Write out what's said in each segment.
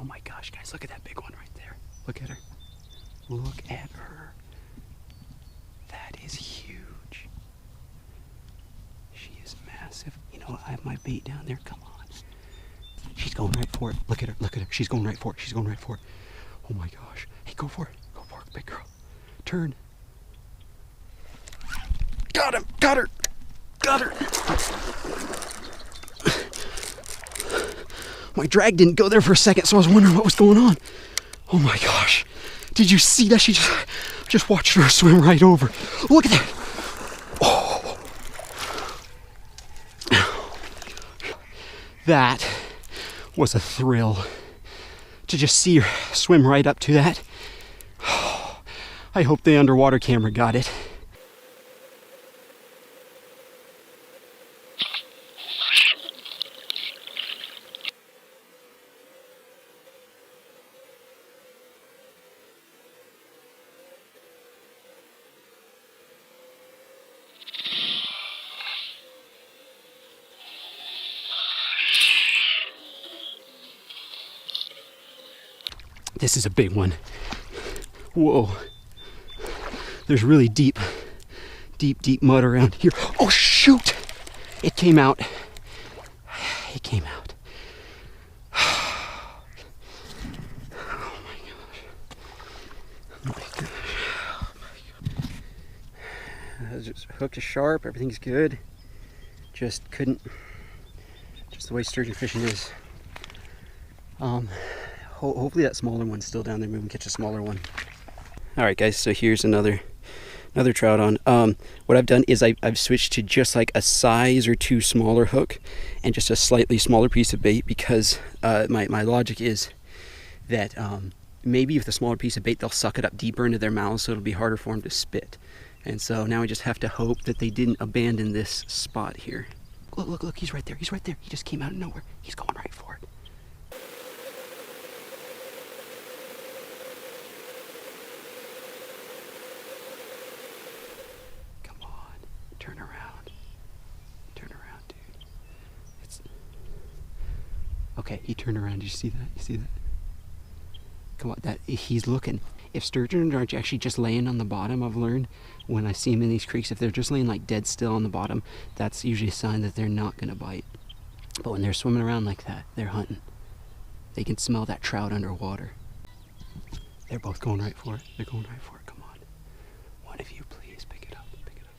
Oh my gosh, guys, look at that big one right there. Look at her. Look at her. That is huge. She is massive. You know, I have my bait down there. Come on. She's going right for it. Look at her. Look at her. She's going right for it. She's going right for it. Oh my gosh. Hey, go for it. Go for it, big girl. Turn. Got him. Got her. Got her. My drag didn't go there for a second, so I was wondering what was going on. Oh my gosh. Did you see that? She just watched her swim right over. Look at that. Oh. That was a thrill. To just see her swim right up to that. I hope the underwater camera got it. This is a big one. Whoa. There's really deep mud around here. Oh shoot! It came out. It came out. Oh my gosh. Oh my gosh. Oh my gosh. I just hooked it sharp. Everything's good. Just couldn't. Just the way sturgeon fishing is. Hopefully that smaller one's still down there. Maybe we can catch a smaller one. All right, guys. So here's another trout on. What I've done is I've switched to just like a size or two smaller hook and just a slightly smaller piece of bait because my logic is that maybe with a smaller piece of bait they'll suck it up deeper into their mouths, so it'll be harder for them to spit. And so now I just have to hope that they didn't abandon this spot here. Look, he's right there. He's right there. He just came out of nowhere. He's going right for it. Turn around. Turn around, dude. Okay, he turned around. Did you see that? You see that? Come on, he's looking. If sturgeon are actually just laying on the bottom, I've learned when I see them in these creeks, if they're just laying like dead still on the bottom, that's usually a sign that they're not gonna bite. But when they're swimming around like that, they're hunting. They can smell that trout underwater. They're both going right for it. They're going right for it. Come on. One of you, please pick it up. Pick it up.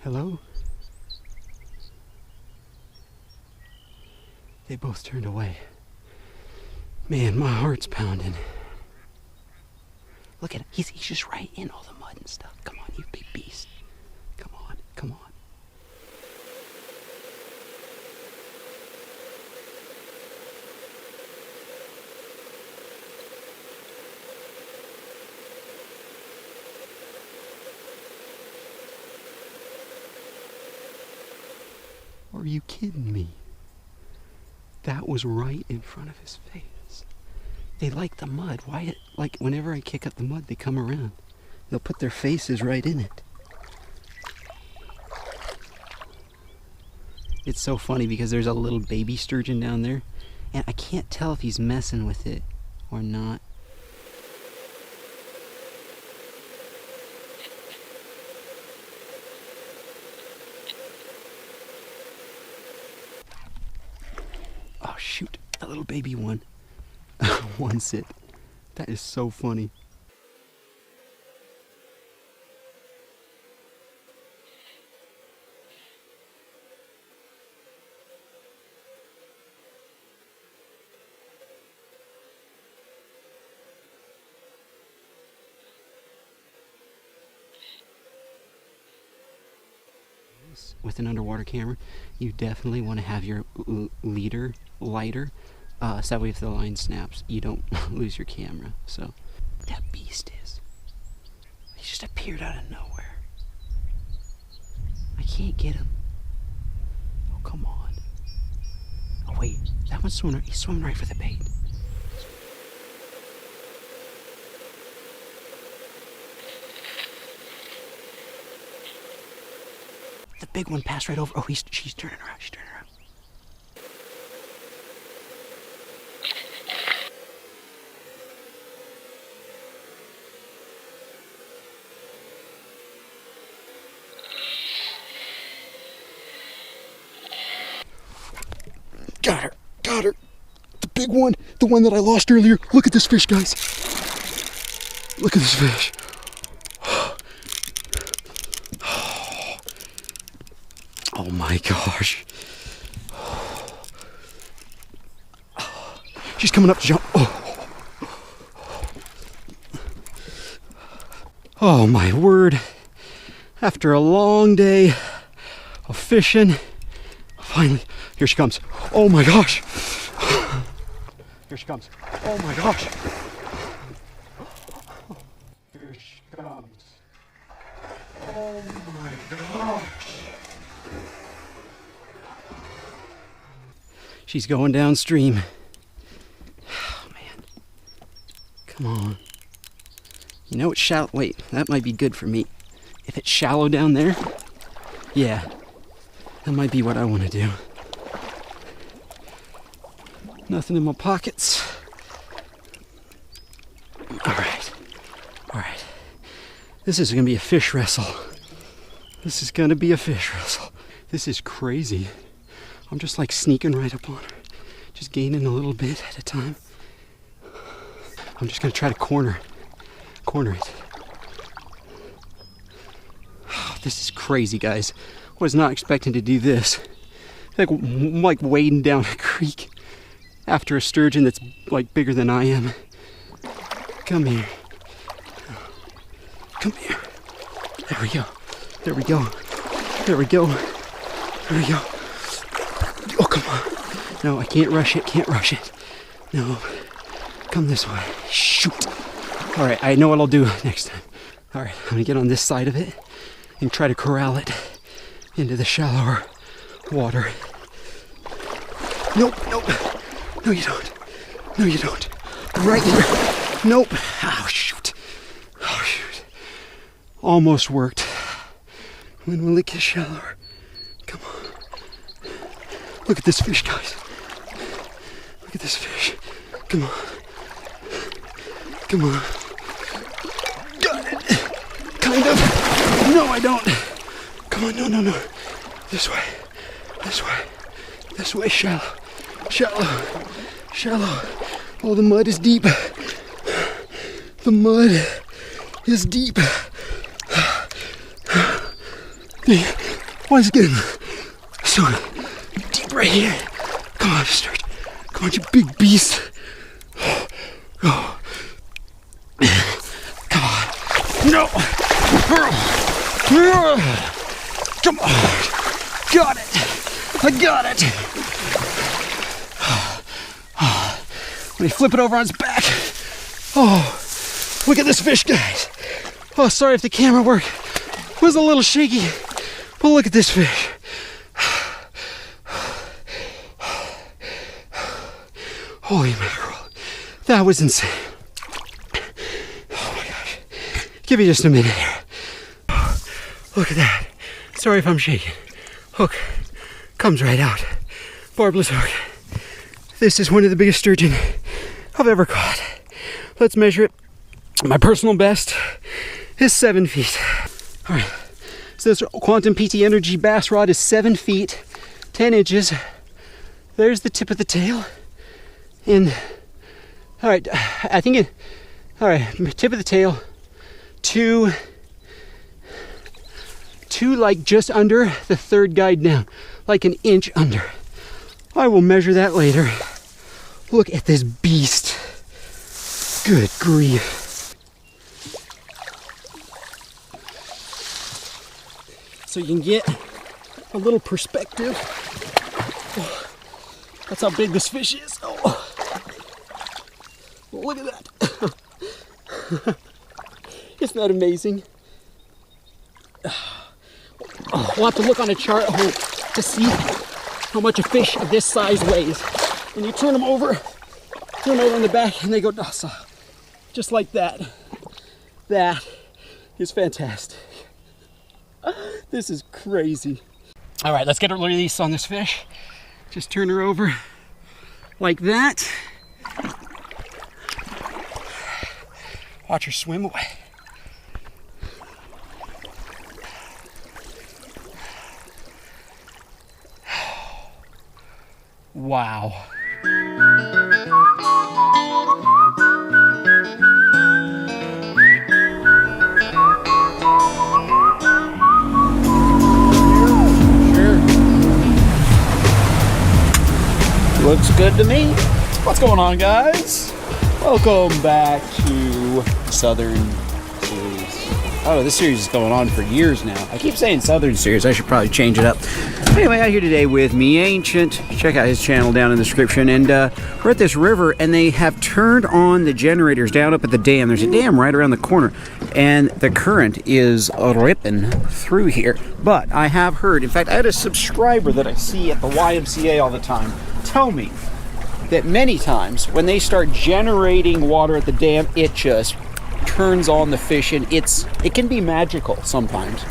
Hello? They both turned away. Man, my heart's pounding. Look at him. He's just right in all the mud and stuff. Come on, you big beast. Come on, come on. Are you kidding me? That was right in front of his face. They like the mud. Why? Like whenever I kick up the mud, they come around. They'll put their faces right in it. It's so funny because there's a little baby sturgeon down there, and I can't tell if he's messing with it or not. Oh shoot, a little baby one. One sit. That is so funny. With an underwater camera, you definitely want to have your leader lighter, so that way if the line snaps, you don't lose your camera. So that beast he just appeared out of nowhere. I can't get him. Oh, come on. Oh wait, that one's swimming. He's swimming right for the bait. the big one passed right over. Oh, she's turning around. She's turning around. Got her. Got her. The big one. The one that I lost earlier. Look at this fish, guys. Look at this fish. Oh my gosh. She's coming up to jump. Oh my word. After a long day of fishing, finally, here she comes. Oh my gosh. Here she comes. Oh my gosh. Here she comes. Oh my gosh. She's going downstream. Oh man. Come on. You know it's shallow. Wait, that might be good for me. If it's shallow down there, yeah, that might be what I want to do. Nothing in my pockets. All right. All right. This is going to be a fish wrestle. This is going to be a fish wrestle. This is crazy. I'm just like sneaking right up on her. Just gaining a little bit at a time. I'm just going to try to corner it. Oh, this is crazy, guys. Was not expecting to do this. I'm like wading down a creek after a sturgeon that's like bigger than I am. Come here. Come here. There we go. There we go. There we go. There we go. Oh, come on. No, I can't rush it. Can't rush it. No. Come this way. Shoot. All right, I know what I'll do next time. All right, I'm gonna get on this side of it and try to corral it into the shallower water. Nope, nope. No, you don't. No, you don't. Right here. Nope. Oh, shoot. Oh, shoot. Almost worked. When will it get shallower? Come on. Look at this fish, guys. Look at this fish. Come on. Come on. Got it. Kind of. No, I don't. Come on, no, no, no. This way. This way. This way, shallow. Shallow. Shallow. Oh, the mud is deep. The mud is deep. Why is it getting so deep right here? Come on, sturgeon. Come on, you big beast. Oh. Come on. No. Come on. Got it. I got it. Let me flip it over on its back. Oh, look at this fish, guys. Oh, sorry if the camera work was a little shaky, but look at this fish. Holy mackerel. That was insane. Oh my gosh. Give me just a minute here. Look at that. Sorry if I'm shaking. Hook comes right out. Barbless hook. This is one of the biggest sturgeon I've ever caught. Let's measure it. My personal best is 7 feet. All right. So this Quantum PT Energy bass rod is 7 feet, 10 inches. There's the tip of the tail. And all right, I think it, all right, tip of the tail, two like just under the third guide down, like an inch under. I will measure that later. Look at this beast. Good grief. So you can get a little perspective. Oh, that's how big this fish is. Oh. Look at that. Isn't that amazing? We'll have to look on a chart to see how much a fish of this size weighs. When you turn them over on the back and they go docile. Just like that. That is fantastic. This is crazy. All right, let's get a release on this fish. Just turn her over like that. Watch her swim away. Wow. Looks good to me. What's going on, guys? Welcome back to Southern Series. Oh, this series is going on for years now. I keep saying Southern Series. I should probably change it up. Anyway, out here today with Me Ancient. Check out his channel down in the description. And we're at this river, and they have turned on the generators down up at the dam. There's a dam right around the corner, and the current is ripping through here. But I have heard, in fact, I had a subscriber that I see at the YMCA all the time tell me that many times when they start generating water at the dam, it just turns on the fish, and it can be magical sometimes.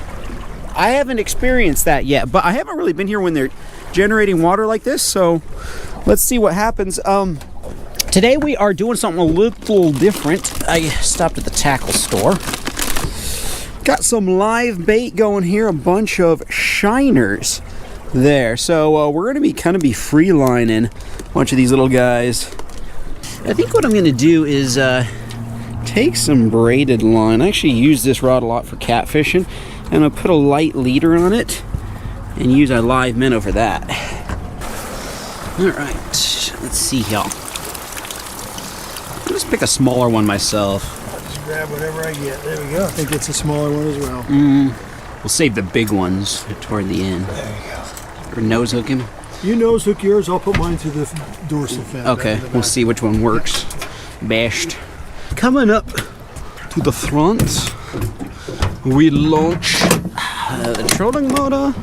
I haven't experienced that yet, but I haven't really been here when they're generating water like this, so let's see what happens. Today we are doing something a little different. I stopped at the tackle store. Got some live bait going here, a bunch of shiners there. So we're going to be kind of free lining a bunch of these little guys. I think what I'm going to do is take some braided line. I actually use this rod a lot for catfishing, and I'll put a light leader on it and use our live minnow for that. All right, let's see here. I'll just pick a smaller one myself. I'll just grab whatever I get. There we go. I think it's a smaller one as well. We'll save the big ones toward the end. There you go. Or nose hook him. You nose hook yours. I'll put mine through the dorsal fin. Okay, we'll see which one works best. Coming up to the front, we launch the trolling motor.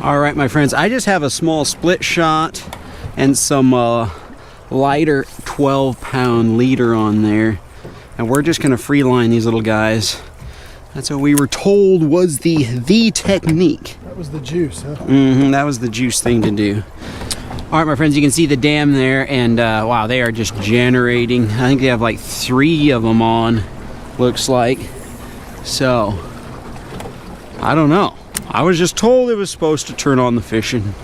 All right, my friends, I just have a small split shot and some lighter 12-pound leader on there, and we're just gonna free line these little guys. That's what we were told was the technique. That was the juice, huh? That was the juice thing to do. All right, my friends, you can see the dam there, and wow, they are just generating. I think they have like 3 of them on, looks like. So, I don't know. I was just told it was supposed to turn on the fishing.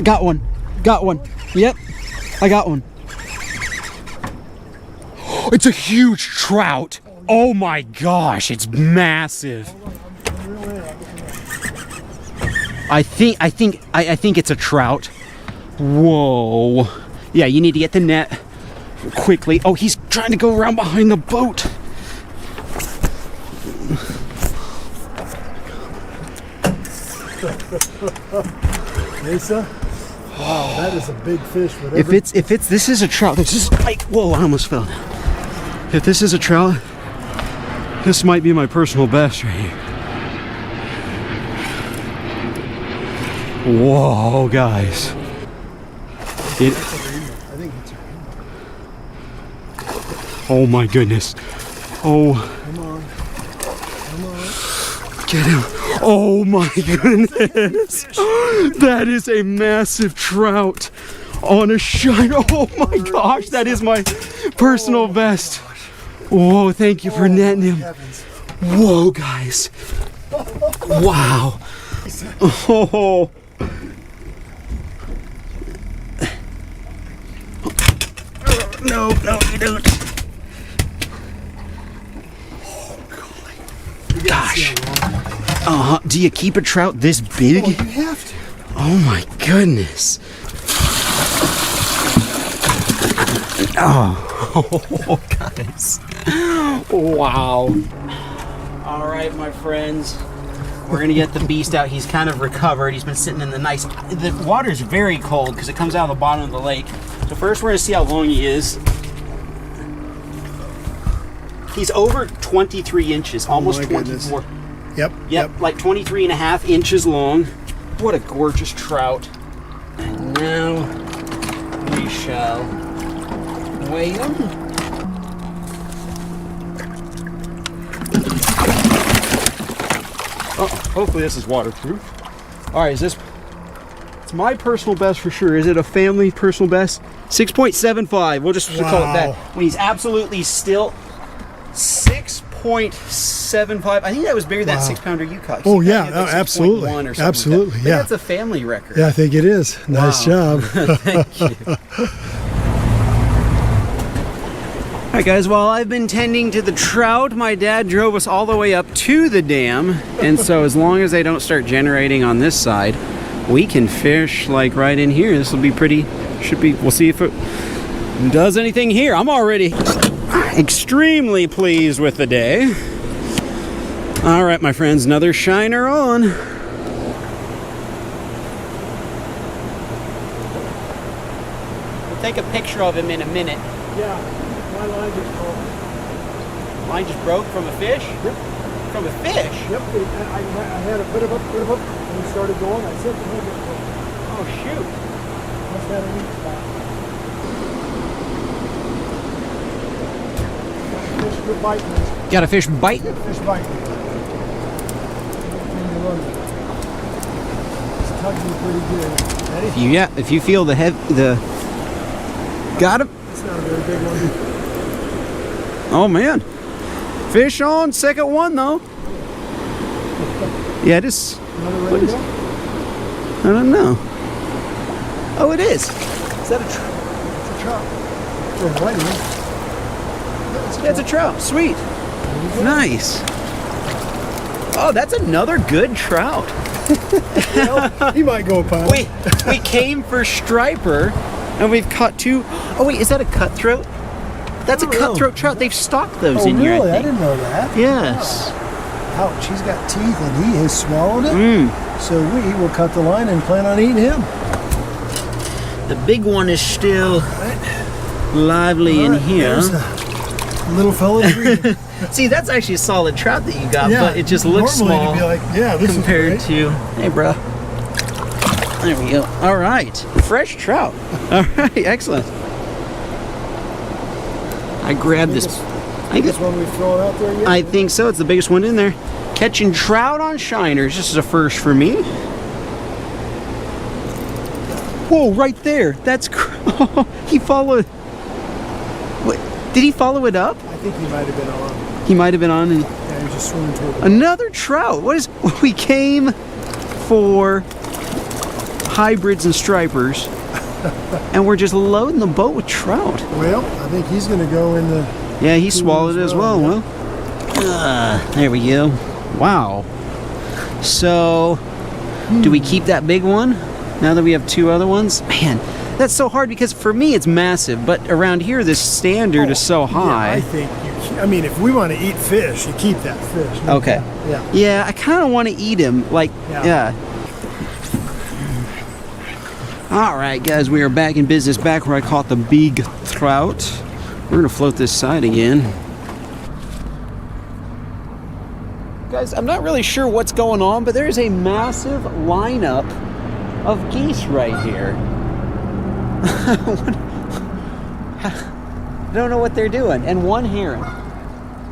Got one. Got one. Yep. I got one. It's a huge trout. Oh my gosh, it's massive. I think it's a trout. Whoa. Yeah, you need to get the net quickly. Oh, he's trying to go around behind the boat. Mesa? Wow, that is a big fish. This is a trout. This is like, whoa, I almost fell down. If this is a trout, this might be my personal best right here. Whoa, guys. I think it's a Oh my goodness. Oh. Come on. Come on. Get him. Oh my goodness. That is a massive trout on a shiner. Oh my gosh, that is my personal best. Whoa, thank you for netting him. Whoa, guys. Wow. Oh. No, you don't. Gosh. Do you keep a trout this big? Oh, you have to. Oh my goodness. Oh, guys. Wow. All right, my friends. We're gonna get the beast out. He's kind of recovered. He's been sitting in the nice. The water's very cold because it comes out of the bottom of the lake. So first, we're gonna see how long he is. He's over 23 inches, almost 24. Yep. Like 23 and a half inches long. What a gorgeous trout. And now we shall weigh him. Oh, hopefully this is waterproof. All right, it's my personal best for sure. Is it a family personal best? 6.75. We'll just call it that. When he's absolutely still, 6.75. I think that was bigger than that 6-pounder you caught. Oh yeah, absolutely, absolutely. Like that's a family record. Yeah, I think it is. Nice job. Thank you. All right, guys, while I've been tending to the trout, my dad drove us all the way up to the dam. And so as long as they don't start generating on this side, we can fish like right in here. This will be pretty, we'll see if it does anything here. I'm already extremely pleased with the day. All right, my friends, another shiner on. We'll take a picture of him in a minute. Yeah. My line just broke. Line just broke from a fish? Yep. From a fish? Yep. I had a bit of up, and we started going. I said, oh, shoot. Must have a weak spot. Fish biting. Got a fish biting? Fish biting. It's tugging pretty good. Ready? If you feel the got him. It's not a very big one. Oh man, fish on, second one though. Yeah, just what is? I don't know. Oh, it is. Is that a trout? It's a trout. It's a white one. Yeah, it's a trout. Sweet. Nice. Oh, that's another good trout. Well, he might go a pound. We came for striper, and we've caught two. Oh wait, is that a cutthroat? That's a cutthroat trout. They've stocked those in here, I think. I didn't know that. Yes. Ouch, he's got teeth and he has swallowed it. So we will cut the line and plan on eating him. The big one is still lively in here. There's a little fella breathing. See, that's actually a solid trout that you got, but it just looks small be like, this compared to, hey, bro. There we go. All right. Fresh trout. All right. Excellent. I grabbed this. Biggest one we've thrown out there yet? I think so. It's the biggest one in there. Catching trout on shiners. This is a first for me. Whoa, right there. That's he followed. What? Did he follow it up? I think he might have been on. He might have been on. And yeah, he was just swimming toward the another trout. What is? We came for hybrids and stripers. And we're just loading the boat with trout. Well, I think he's going to go in the... Yeah, he swallowed it as well. Yeah. Well, there we go. Wow. So, do we keep that big one now that we have two other ones? Man, that's so hard because for me it's massive, but around here this standard is so high. Yeah, I think I mean, if we want to eat fish, you keep that fish. Okay. Yeah. Yeah, I kind of want to eat him. Like, yeah. All right, guys, we are back in business, back where I caught the big trout. We're gonna float this side again. Guys, I'm not really sure what's going on, but there's a massive lineup of geese right here. I don't know what they're doing. And one heron.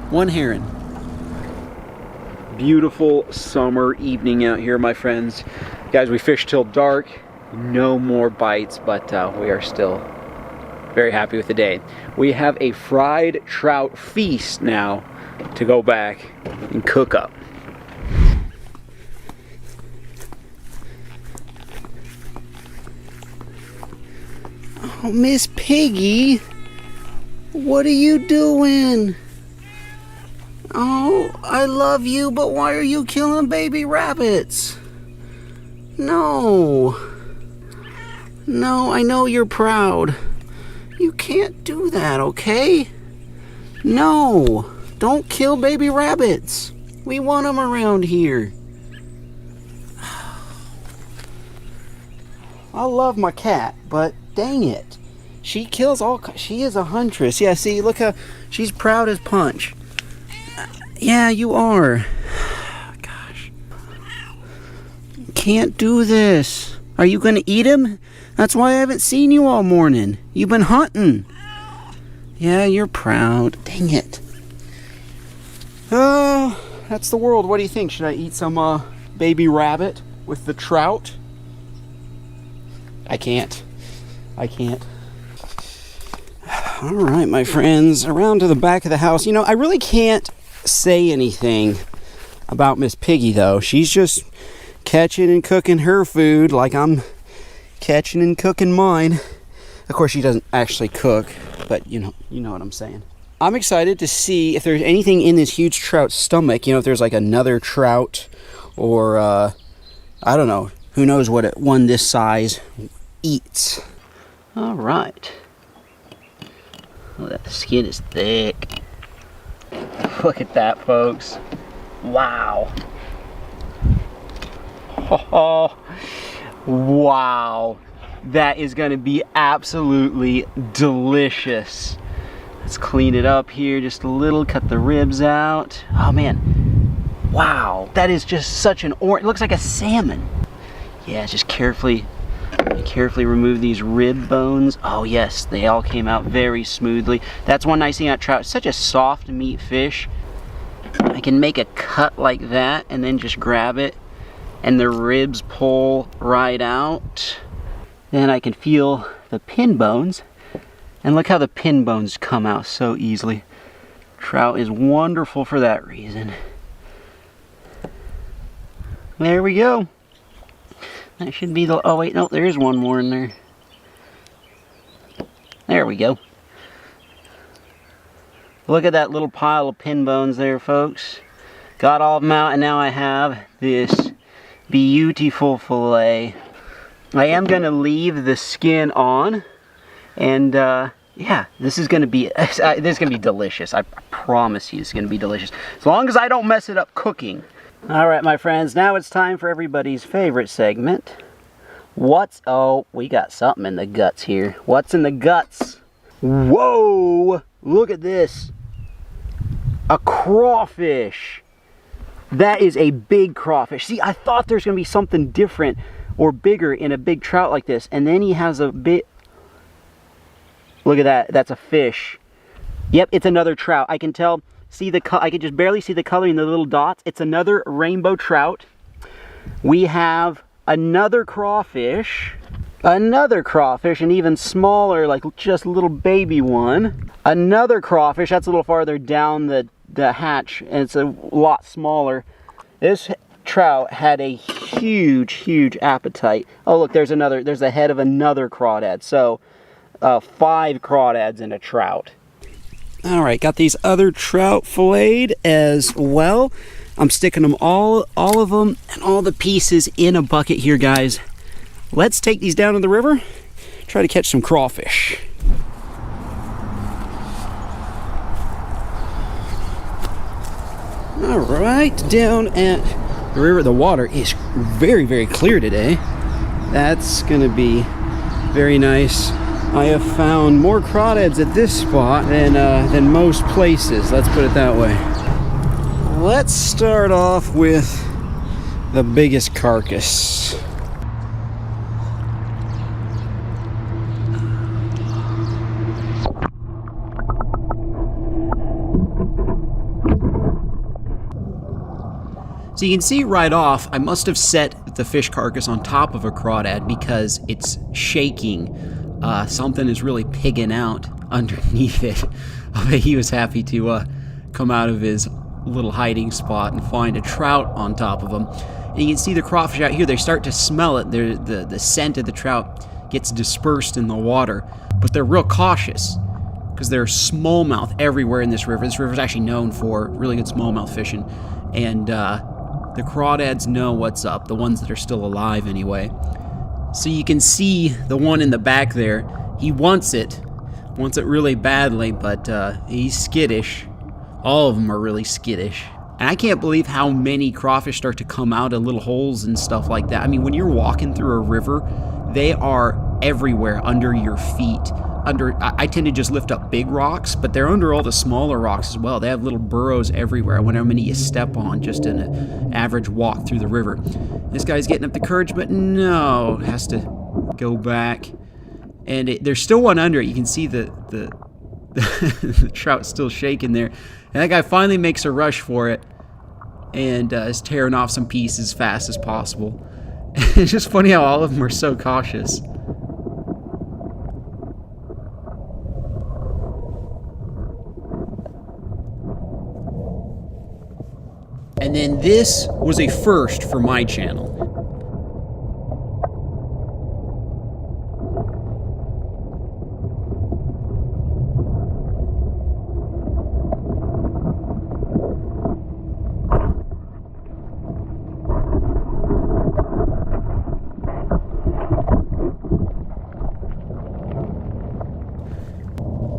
One heron. Beautiful summer evening out here, my friends. Guys, we fished till dark. No more bites, but we are still very happy with the day. We have a fried trout feast now to go back and cook up. Oh, Miss Piggy, what are you doing? Oh, I love you, but why are you killing baby rabbits? No. No, I know you're proud. You can't do that, okay? No, don't kill baby rabbits. We want them around here. I love my cat, but dang it. She kills all, she is a huntress. Yeah, see, look how, she's proud as punch. Yeah, you are. Gosh. Can't do this. Are you gonna eat him? That's why I haven't seen you all morning. You've been hunting. Yeah, you're proud. Dang it. Oh, that's the world. What do you think? Should I eat some baby rabbit with the trout? I can't. All right, my friends, around to the back of the house. You know, I really can't say anything about Miss Piggy, though. She's just catching and cooking her food like I'm catching and cooking mine. Of course, she doesn't actually cook, but you know what I'm saying. I'm excited to see if there's anything in this huge trout's stomach. You know, if there's like another trout or, I don't know, who knows what one this size eats. All right. Oh, that skin is thick. Look at that, folks. Wow. Oh, wow. That is going to be absolutely delicious. Let's clean it up here just a little, cut the ribs out. Oh man, wow, that is just such an orange, it looks like a salmon. Yeah, just carefully remove these rib bones. Oh yes, they all came out very smoothly. That's one nice thing about trout, it's such a soft meat fish. I can make a cut like that and then just grab it and the ribs pull right out. Then I can feel the pin bones. And look how the pin bones come out so easily. Trout is wonderful for that reason. There we go. That should be the, oh wait, no, there is one more in there. There we go. Look at that little pile of pin bones there, folks. Got all of them out, and now I have this beautiful fillet. I am gonna leave the skin on. And yeah, this is gonna be delicious. I promise you, it's gonna be delicious. As long as I don't mess it up cooking. All right, my friends, now it's time for everybody's favorite segment. Oh, we got something in the guts here. What's in the guts? Whoa, look at this. A crawfish. That is a big crawfish. See, I thought there's gonna be something different or bigger in a big trout like this. And then he has a bit. Look at that, that's a fish. Yep, it's another trout. I can tell, I can just barely see the color in the little dots. It's another rainbow trout. We have another crawfish, an even smaller, like just a little baby one. Another crawfish, that's a little farther down the hatch, and it's a lot smaller. This trout had a huge appetite. Oh look, there's the head of another crawdad. So 5 crawdads and a trout. All right, got these other trout filleted as well. I'm sticking them all of them and all the pieces in a bucket here, guys. Let's take these down to the river, try to catch some crawfish. All right, down at the river. The water is very clear today. That's gonna be very nice. I have found more crawdads at this spot than most places, let's put it that way. Let's start off with the biggest carcass. So you can see right off, I must have set the fish carcass on top of a crawdad because it's shaking. Something is really pigging out underneath it. I bet he was happy to come out of his little hiding spot and find a trout on top of him. And you can see the crawfish out here, they start to smell it. The scent of the trout gets dispersed in the water, but they're real cautious because there's smallmouth everywhere in this river. This river is actually known for really good smallmouth fishing, and the crawdads know what's up, the ones that are still alive anyway. So you can see the one in the back there, he wants it really badly, but he's skittish. All of them are really skittish. And I can't believe how many crawfish start to come out of little holes and stuff like that. I mean, when you're walking through a river they are everywhere under your feet. I tend to just lift up big rocks, but they're under all the smaller rocks as well. They have little burrows everywhere. I wonder how many you step on just in an average walk through the river. This guy's getting up the courage, but no, has to go back. And there's still one under it. You can see the the trout's still shaking there. And that guy finally makes a rush for it and is tearing off some pieces as fast as possible. It's just funny how all of them are so cautious. And then this was a first for my channel.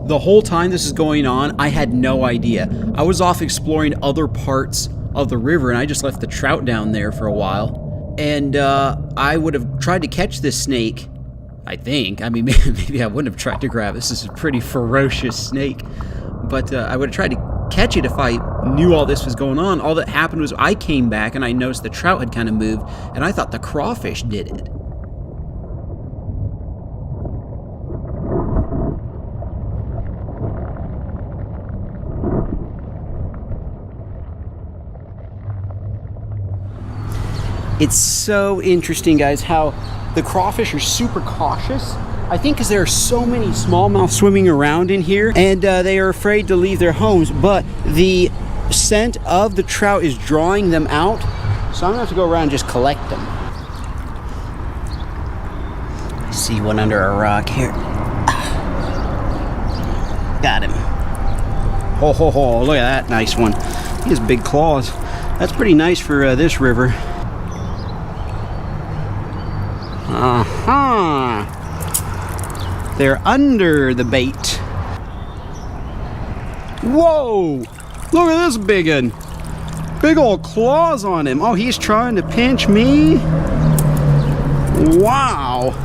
The whole time this is going on, I had no idea. I was off exploring other parts of the river, and I just left the trout down there for a while. And I would have tried to catch this snake, I think. I mean, maybe I wouldn't have tried to grab it. This is a pretty ferocious snake. But I would have tried to catch it if I knew all this was going on. All that happened was I came back, and I noticed the trout had kind of moved, and I thought the crawfish did it. It's so interesting, guys, how the crawfish are super cautious. I think because there are so many smallmouth swimming around in here, and they are afraid to leave their homes, but the scent of the trout is drawing them out, so I'm gonna have to go around and just collect them. I see one under a rock here. Got him. Ho, ho, ho, look at that nice one. He has big claws. That's pretty nice for this river. Uh-huh. They're under the bait. Whoa! Look at this big one. Big old claws on him. Oh, he's trying to pinch me? Wow.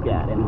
Got him.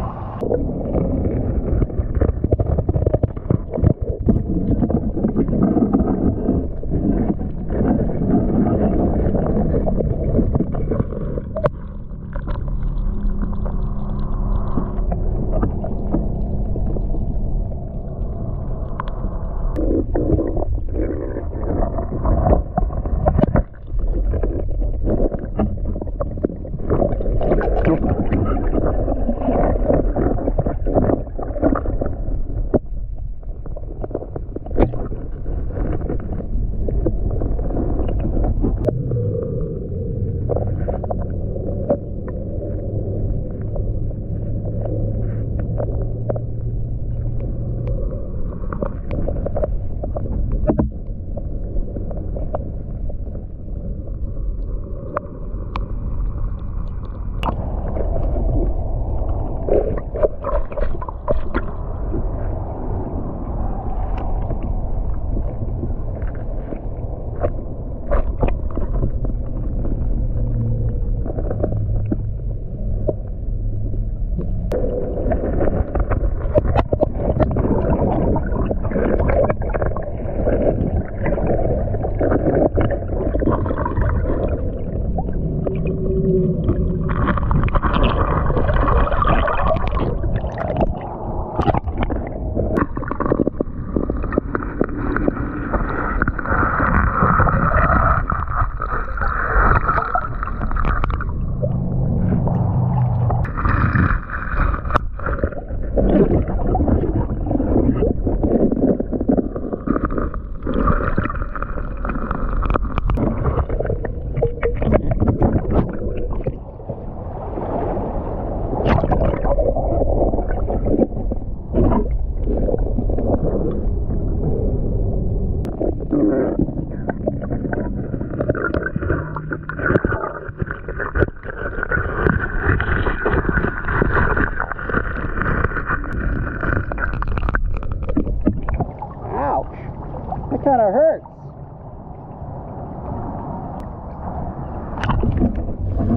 kind of hurts.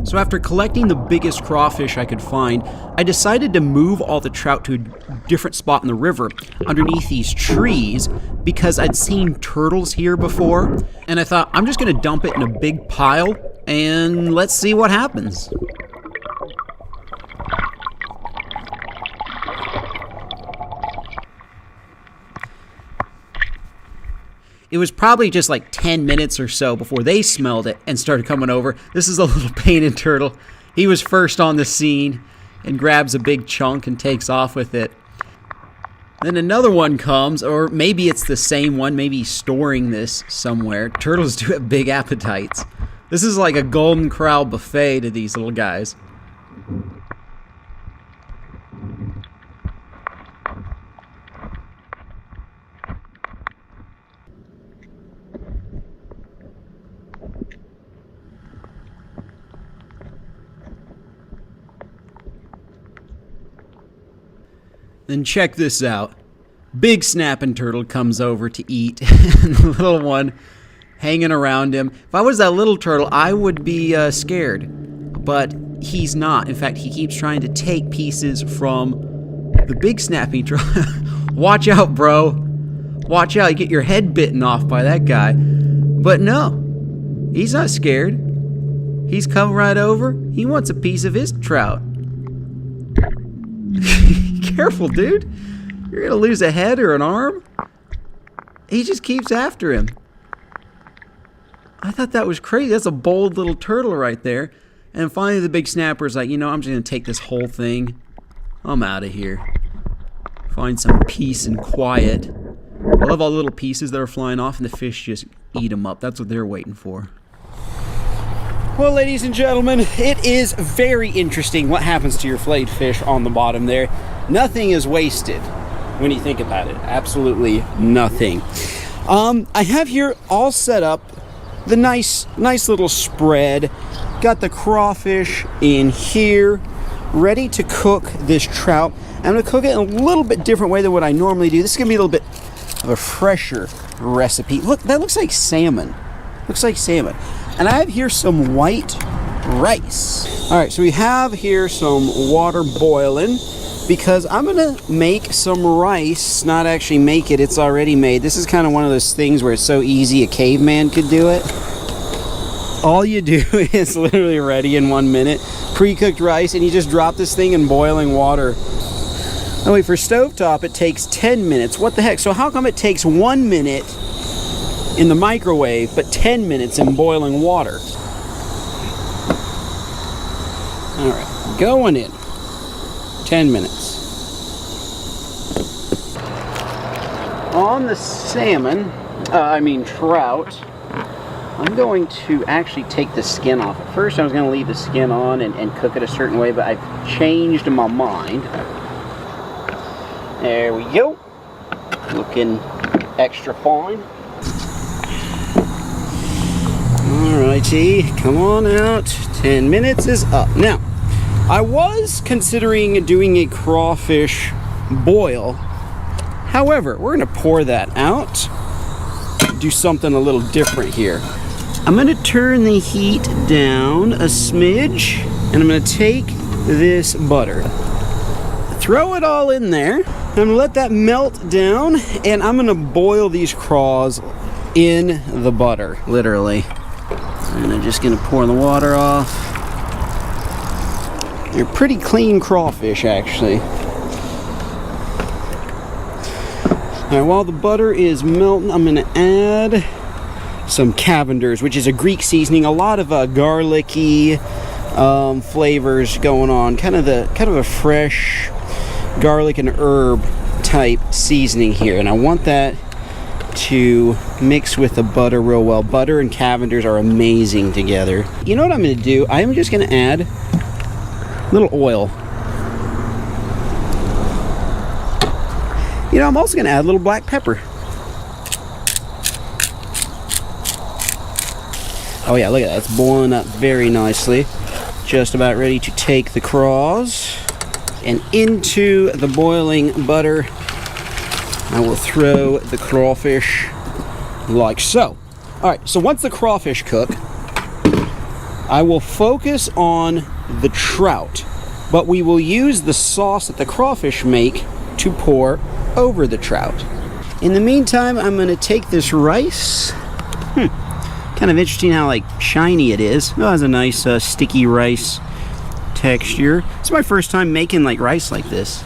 So after collecting the biggest crawfish I could find, I decided to move all the trout to a different spot in the river underneath these trees because I'd seen turtles here before, and I thought I'm just going to dump it in a big pile and let's see what happens. It was probably just like 10 minutes or so before they smelled it and started coming over. This is a little painted turtle. He was first on the scene and grabs a big chunk and takes off with it. Then another one comes, or maybe it's the same one, maybe he's storing this somewhere. Turtles do have big appetites. This is like a Golden Corral buffet to these little guys. Then check this out. Big snapping turtle comes over to eat, and the little one hanging around him. If I was that little turtle, I would be scared, but he's not. In fact, he keeps trying to take pieces from the big snapping turtle. Watch out, bro. Watch out, you get your head bitten off by that guy. But no, he's not scared. He's come right over. He wants a piece of his trout. Careful, dude. You're gonna lose a head or an arm. He just keeps after him. I thought that was crazy. That's a bold little turtle right there. And finally the big snapper's like, you know, I'm just gonna take this whole thing. I'm out of here. Find some peace and quiet. I love all the little pieces that are flying off and the fish just eat them up. That's what they're waiting for. Well, ladies and gentlemen, it is very interesting what happens to your filleted fish on the bottom there. Nothing is wasted when you think about it. Absolutely nothing. I have here all set up the nice little spread. Got the crawfish in here, ready to cook this trout. I'm going to cook it in a little bit different way than what I normally do. This is going to be a little bit of a fresher recipe. Look, that looks like salmon. Looks like salmon. And I have here some white rice. All right, so we have here some water boiling because I'm gonna make some rice, not actually make it, it's already made. This is kind of one of those things where it's so easy a caveman could do it. All you do is literally ready in 1 minute, pre-cooked rice, and you just drop this thing in boiling water. Oh wait, for stovetop it takes 10 minutes. What the heck? So how come it takes 1 minute in the microwave, but 10 minutes in boiling water? All right, going in. 10 minutes. On the salmon, trout, I'm going to actually take the skin off. At first I was going to leave the skin on and cook it a certain way, but I've changed my mind. There we go. Looking extra fine. Alrighty, come on out. 10 minutes is up. Now, I was considering doing a crawfish boil. However, we're going to pour that out. Do something a little different here. I'm going to turn the heat down a smidge, and I'm going to take this butter. Throw it all in there. I'm going to let that melt down, and I'm going to boil these craws in the butter, literally. And I'm just going to pour the water off. They're pretty clean crawfish, actually. Now, while the butter is melting, I'm going to add some Cavenders, which is a Greek seasoning. A lot of garlicky flavors going on. Kind of a fresh garlic and herb type seasoning here. And I want that to mix with the butter real well. Butter and Cavenders are amazing together. You know what I'm going to do? I'm just going to add a little oil. You know, I'm also going to add a little black pepper. Oh yeah, look at that. It's boiling up very nicely. Just about ready to take the craws. And into the boiling butter, I will throw the crawfish. like so. All right, so once the crawfish cook, I will focus on the trout, but we will use the sauce that the crawfish make to pour over the trout. In the meantime, I'm gonna take this rice. Kind of interesting how like shiny it is. Oh, it has a nice sticky rice texture. It's my first time making like rice like this.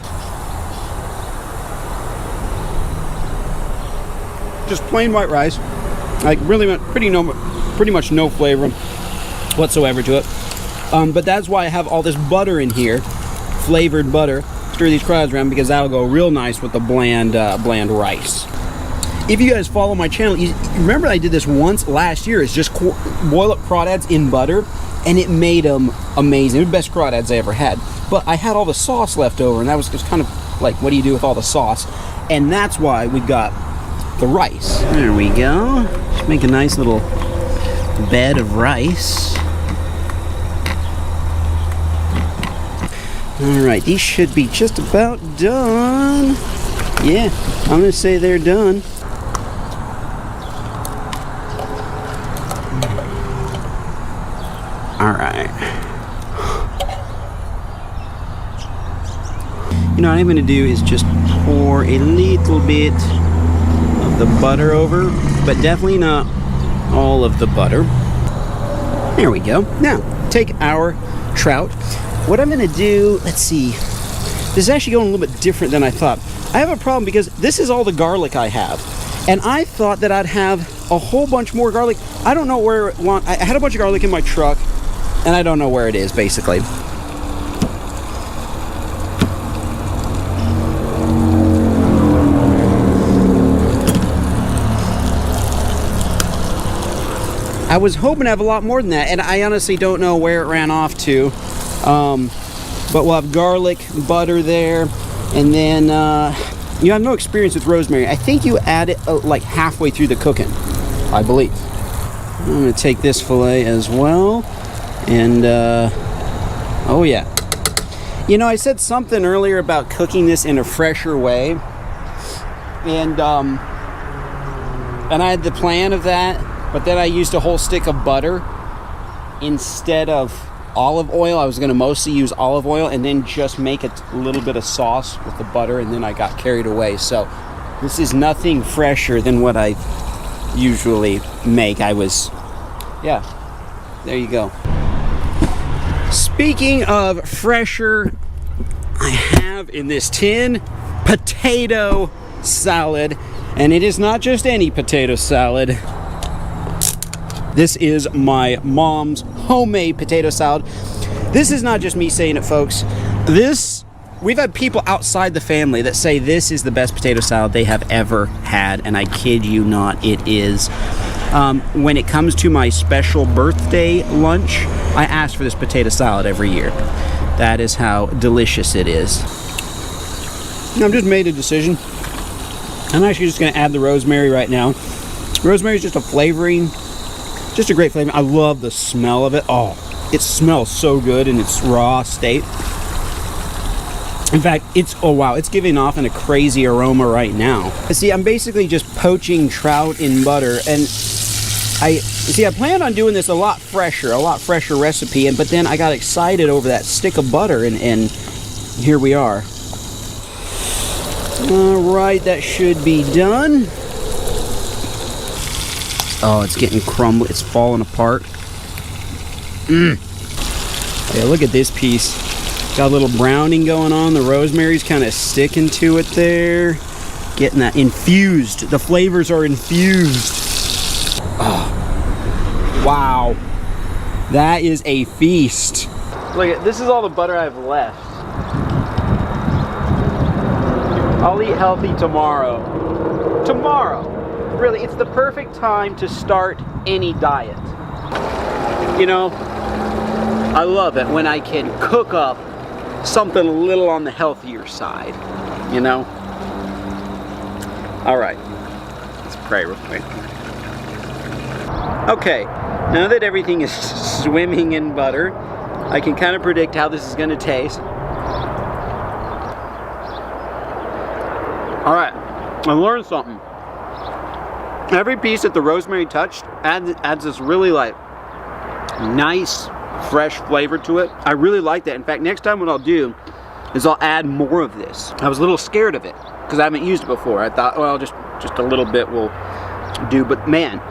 Just plain white rice, like really pretty much no flavor whatsoever to it. But that's why I have all this butter in here, flavored butter. Stir these crowds around because that'll go real nice with the bland rice. If you guys follow my channel, you remember I did this once last year. It's just boil up crawdads in butter, and it made them amazing. The best crawdads I ever had. But I had all the sauce left over, and that was just kind of like, what do you do with all the sauce? And that's why we got the rice. There we go. Just make a nice little bed of rice. Alright, these should be just about done. Yeah, I'm gonna say they're done. Alright. You know what I'm gonna do is just pour a little bit of the butter over, but definitely not all of the butter. There we go. Now, take our trout. What I'm gonna do, let's see, this is actually going a little bit different than I thought. I have a problem because this is all the garlic I have. And I thought that I'd have a whole bunch more garlic. I don't know where it went. I had a bunch of garlic in my truck, and I don't know where it is, basically. I was hoping to have a lot more than that, and I honestly don't know where it ran off to. But we'll have garlic, butter there, and then you have no experience with rosemary. I think you add it like halfway through the cooking, I believe. I'm gonna take this fillet as well, and oh yeah. You know, I said something earlier about cooking this in a fresher way, and I had the plan of that, but then I used a whole stick of butter instead of olive oil. I was going to mostly use olive oil and then just make a little bit of sauce with the butter, and then I got carried away. So this is nothing fresher than what I usually make. Yeah, there you go. Speaking of fresher, I have in this tin potato salad, and it is not just any potato salad. This is my mom's homemade potato salad. This is not just me saying it, folks. We've had people outside the family that say this is the best potato salad they have ever had, and I kid you not, it is. When it comes to my special birthday lunch, I ask for this potato salad every year. That is how delicious it is. I've just made a decision. I'm actually just going to add the rosemary right now. Rosemary is just a flavoring. Just a great flavor. I love the smell of it. Oh, it smells so good in its raw state. In fact, oh wow, it's giving off in a crazy aroma right now. See, I'm basically just poaching trout in butter, and I planned on doing this a lot fresher recipe, but then I got excited over that stick of butter, and here we are. All right, that should be done. Oh, it's getting crumbly. It's falling apart. Yeah, look at this piece. Got a little browning going on. The rosemary's kind of sticking to it there. Getting that infused. The flavors are infused. Oh, wow. That is a feast. Look, this is all the butter I have left. I'll eat healthy tomorrow. Tomorrow. Really, it's the perfect time to start any diet. You know, I love it when I can cook up something a little on the healthier side, you know? All right, let's pray real quick. Okay, now that everything is swimming in butter, I can kind of predict how this is going to taste. All right, I learned something. Every piece that the rosemary touched adds this really like nice, fresh flavor to it. I really like that. In fact, next time what I'll do is I'll add more of this. I was a little scared of it because I haven't used it before. I thought, well, just a little bit will do. But man,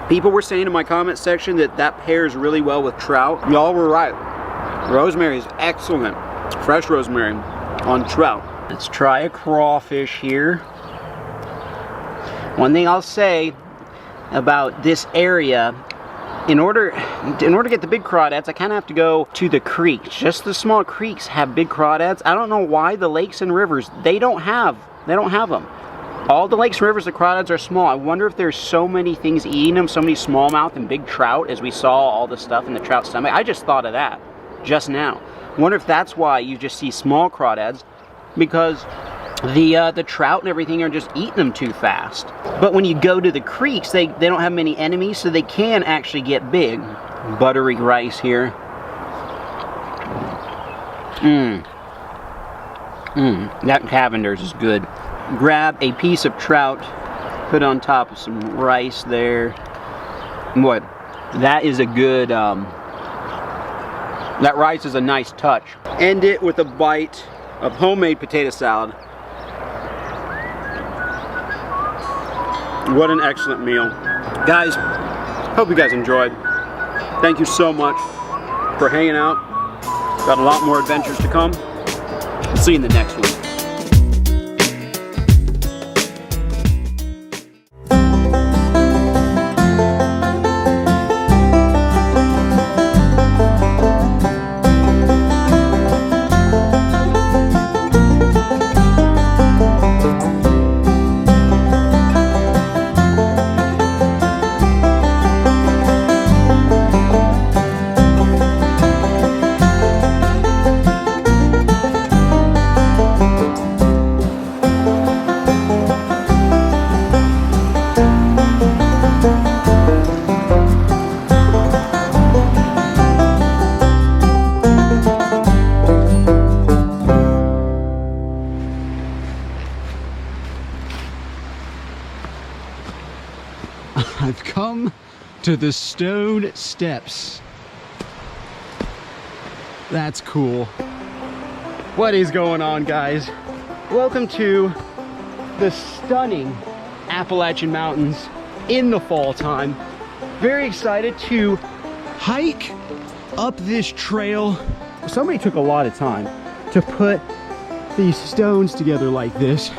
people were saying in my comment section that pairs really well with trout. Y'all were right. Rosemary is excellent. Fresh rosemary on trout. Let's try a crawfish here. One thing I'll say about this area, in order to get the big crawdads, I kind of have to go to the creeks. Just the small creeks have big crawdads. I don't know why the lakes and rivers, they don't have them. All the lakes and rivers, the crawdads are small. I wonder if there's so many things eating them, so many smallmouth and big trout, as we saw all the stuff in the trout stomach. I just thought of that just now. I wonder if that's why you just see small crawdads, because the trout and everything are just eating them too fast. But when you go to the creeks, they don't have many enemies, so they can actually get big. Buttery rice here. That Cavender's is good. Grab a piece of trout, put on top of some rice there. Boy, that is a good, that rice is a nice touch. End it with a bite of homemade potato salad. What an excellent meal. Guys, hope you guys enjoyed. Thank you so much for hanging out. Got a lot more adventures to come. See you in the next one. I've come to the stone steps. That's cool. What is going on, guys? Welcome to the stunning Appalachian Mountains in the fall time. Very excited to hike up this trail. Somebody took a lot of time to put these stones together like this.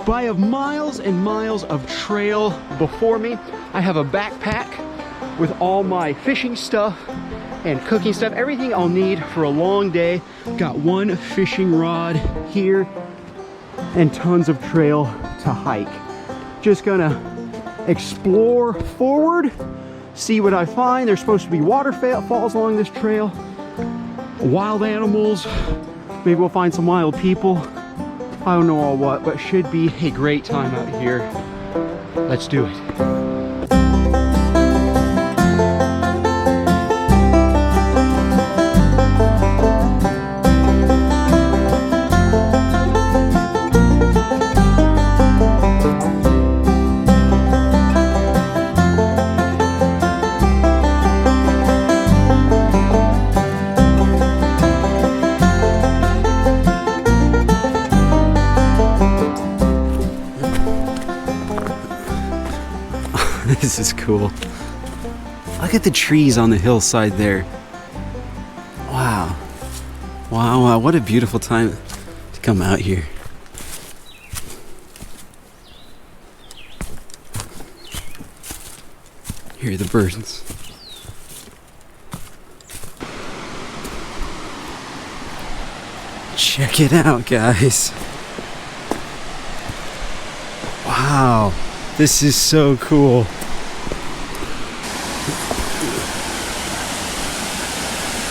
But I have miles and miles of trail before me. I have a backpack with all my fishing stuff and cooking stuff, everything I'll need for a long day. Got one fishing rod here and tons of trail to hike. Just gonna explore forward, see what I find. There's supposed to be waterfalls along this trail, wild animals, maybe we'll find some wild people. I don't know all what, but should be a great time out here. Let's do it. This is cool. Look at the trees on the hillside there. Wow. Wow, wow, what a beautiful time to come out here. Hear the birds. Check it out, guys. Wow, this is so cool.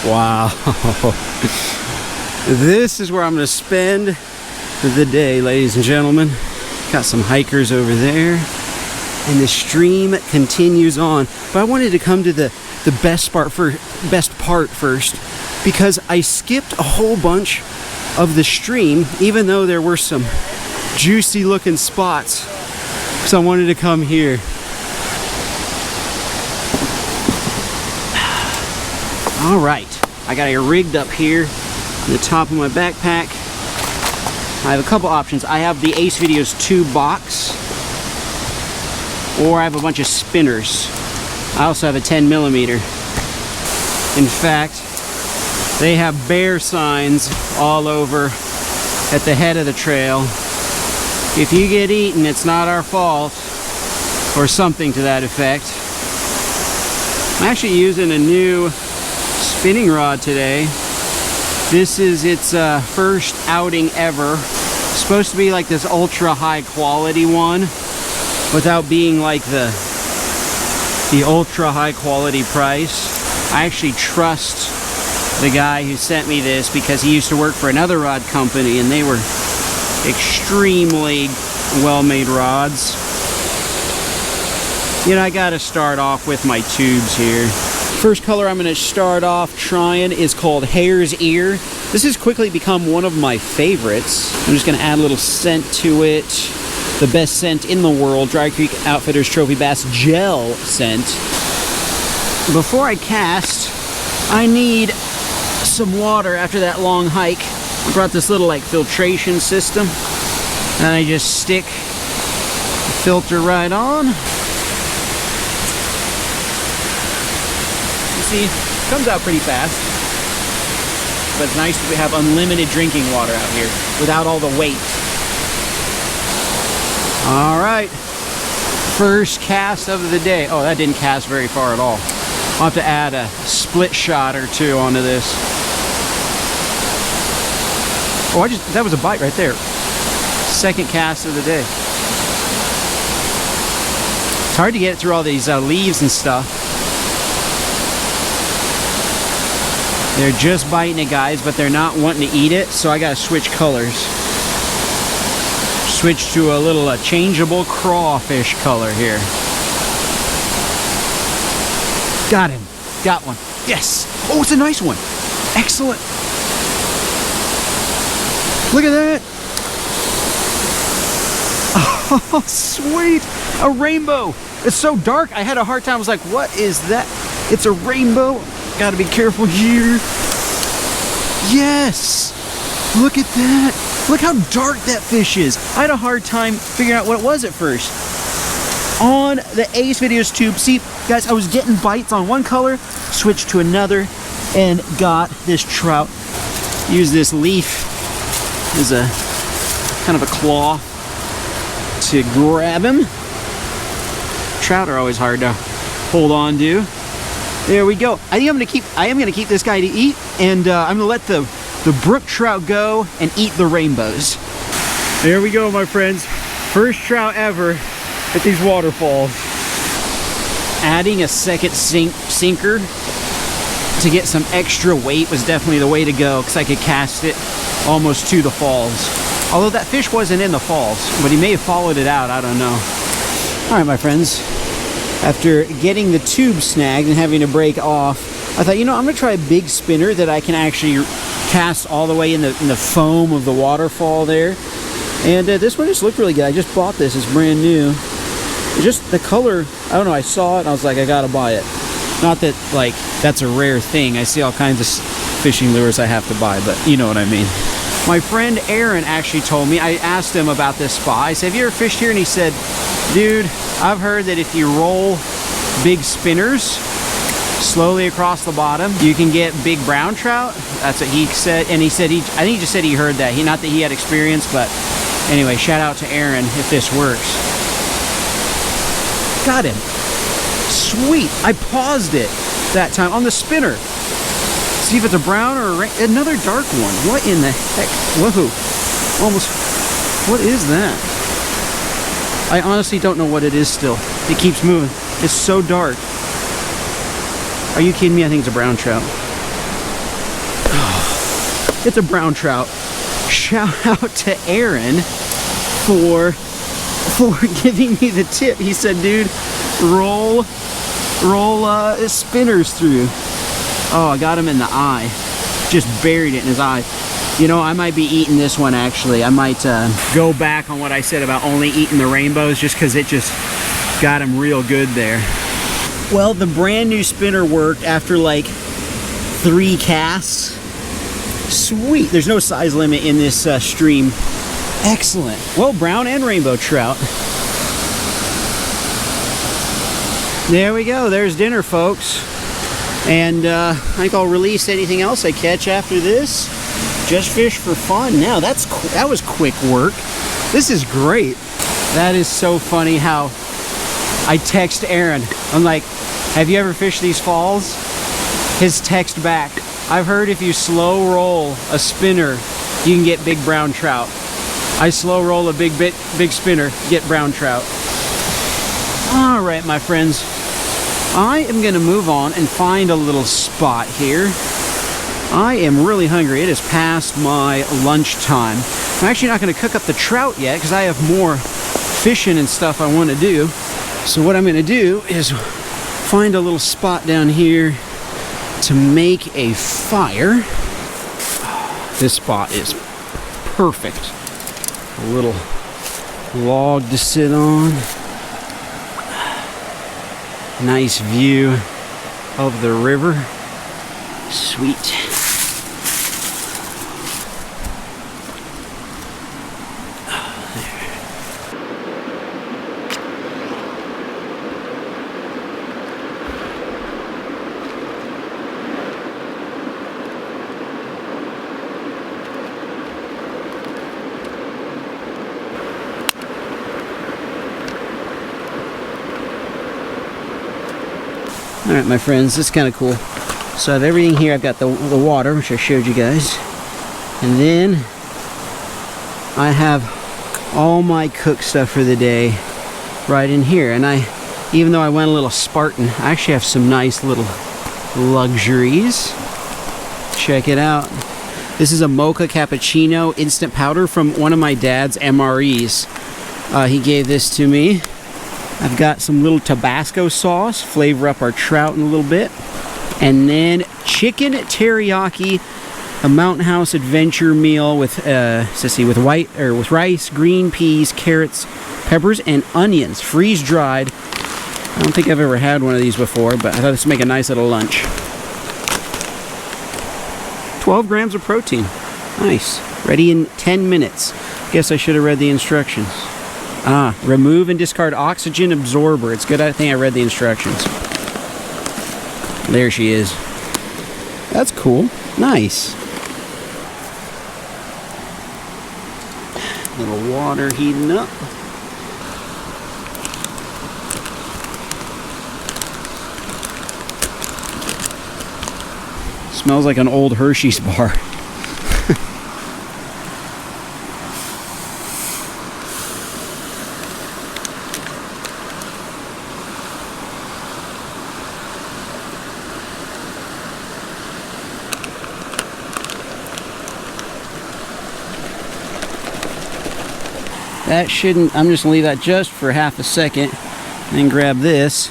Wow. This is where I'm going to spend the day, ladies and gentlemen. Got some hikers over there. And the stream continues on. But I wanted to come to the best part first, because I skipped a whole bunch of the stream, even though there were some juicy looking spots. So I wanted to come here. All right, I got it rigged up here on the top of my backpack. I have a couple options. I have the Ace Videos tube box, or I have a bunch of spinners. I also have a 10mm. In fact, they have bear signs all over at the head of the trail. If you get eaten, it's not our fault, or something to that effect. I'm actually using a new spinning rod today. This is its first outing ever. It's supposed to be like this ultra high quality one without being like the ultra high quality price. I actually trust the guy who sent me this because he used to work for another rod company and they were extremely well-made rods. You know, I gotta start off with my tubes here. First color I'm gonna start off trying is called Hare's Ear. This has quickly become one of my favorites. I'm just gonna add a little scent to it. The best scent in the world, Dry Creek Outfitters Trophy Bass Gel scent. Before I cast, I need some water after that long hike. I brought this little like filtration system and I just stick the filter right on. You see, it comes out pretty fast, but it's nice that we have unlimited drinking water out here without all the weight. All right, first cast of the day. Oh, that didn't cast very far at all. I'll have to add a split shot or two onto this. Oh, that was a bite right there. Second cast of the day. It's hard to get through all these leaves and stuff. They're just biting it, guys, but they're not wanting to eat it, so I gotta switch colors. Switch to a little changeable crawfish color here. Got him. Got one. Yes. Oh, it's a nice one. Excellent. Look at that. Oh, sweet. A rainbow. It's so dark. I had a hard time. I was like, what is that? It's a rainbow. Got to be careful here. Yes. Look at that. Look how dark that fish is. I had a hard time figuring out what it was at first. On the Ace Videos tube. See, guys, I was getting bites on one color, switched to another, and got this trout. Use this leaf as a kind of a claw to grab him. Trout are always hard to hold on to. There we go. I am gonna keep this guy to eat, and I'm gonna let the brook trout go and eat the rainbows. There we go, my friends. First trout ever at these waterfalls. Adding a second sinker to get some extra weight was definitely the way to go, because I could cast it almost to the falls. Although that fish wasn't in the falls, but he may have followed it out, I don't know. All right, my friends. After getting the tube snagged and having to break off, I thought, you know, I'm gonna try a big spinner that I can actually cast all the way in the foam of the waterfall there. And this one just looked really good. I just bought this, it's brand new. It's just the color, I don't know, I saw it and I was like, I gotta buy it. Not that, like, that's a rare thing. I see all kinds of fishing lures I have to buy, but you know what I mean. My friend Aaron actually told me, I asked him about this spot. I said, have you ever fished here? And he said, dude, I've heard that if you roll big spinners slowly across the bottom, you can get big brown trout. That's what he said. And he said, I think he just said he heard that. Not that he had experience, but anyway, shout out to Aaron if this works. Got him. Sweet. I paused it that time on the spinner. See if it's a brown or another dark one. What in the heck? Whoa. Almost. What is that? I honestly don't know what it is still. It keeps moving. It's so dark. Are you kidding me? I think it's a brown trout. Oh, it's a brown trout. Shout out to Aaron for giving me the tip. He said, dude, roll spinners through. Oh, I got him in the eye. Just buried it in his eye. You know, I might be eating this one actually. I might go back on what I said about only eating the rainbows, just because it just got him real good there. Well, the brand new spinner worked after like 3 casts. Sweet. There's no size limit in this stream. Excellent. Well, brown and rainbow trout. There we go. There's dinner, folks. And I think I'll release anything else I catch after this. Just fish for fun. Now, that was quick work. This is great. That is so funny how I text Aaron. I'm like, have you ever fished these falls? His text back, I've heard if you slow roll a spinner, you can get big brown trout. I slow roll a big spinner, get brown trout. All right, my friends. I am gonna move on and find a little spot here. I am really hungry. It is past my lunchtime. I'm actually not gonna cook up the trout yet because I have more fishing and stuff I want to do. So what I'm gonna do is find a little spot down here to make a fire. This spot is perfect. A little log to sit on. Nice view of the river. Sweet. Alright, my friends, this is kind of cool. So I have everything here. I've got the water, which I showed you guys. And then I have all my cook stuff for the day right in here. And even though I went a little Spartan, I actually have some nice little luxuries. Check it out. This is a mocha cappuccino instant powder from one of my dad's MREs. He gave this to me. I've got some little Tabasco sauce, flavor up our trout in a little bit. And then chicken teriyaki, a Mountain House adventure meal with with rice, green peas, carrots, peppers, and onions, freeze dried. I don't think I've ever had one of these before, but I thought this would make a nice little lunch. 12 grams of protein. Nice. Ready in 10 minutes. Guess I should have read the instructions. Remove and discard oxygen absorber. It's good I think I read the instructions. There she is. That's cool. Nice. Little water heating up. Smells like an old Hershey's bar. That shouldn't, I'm just gonna leave that just for half a second and then grab this.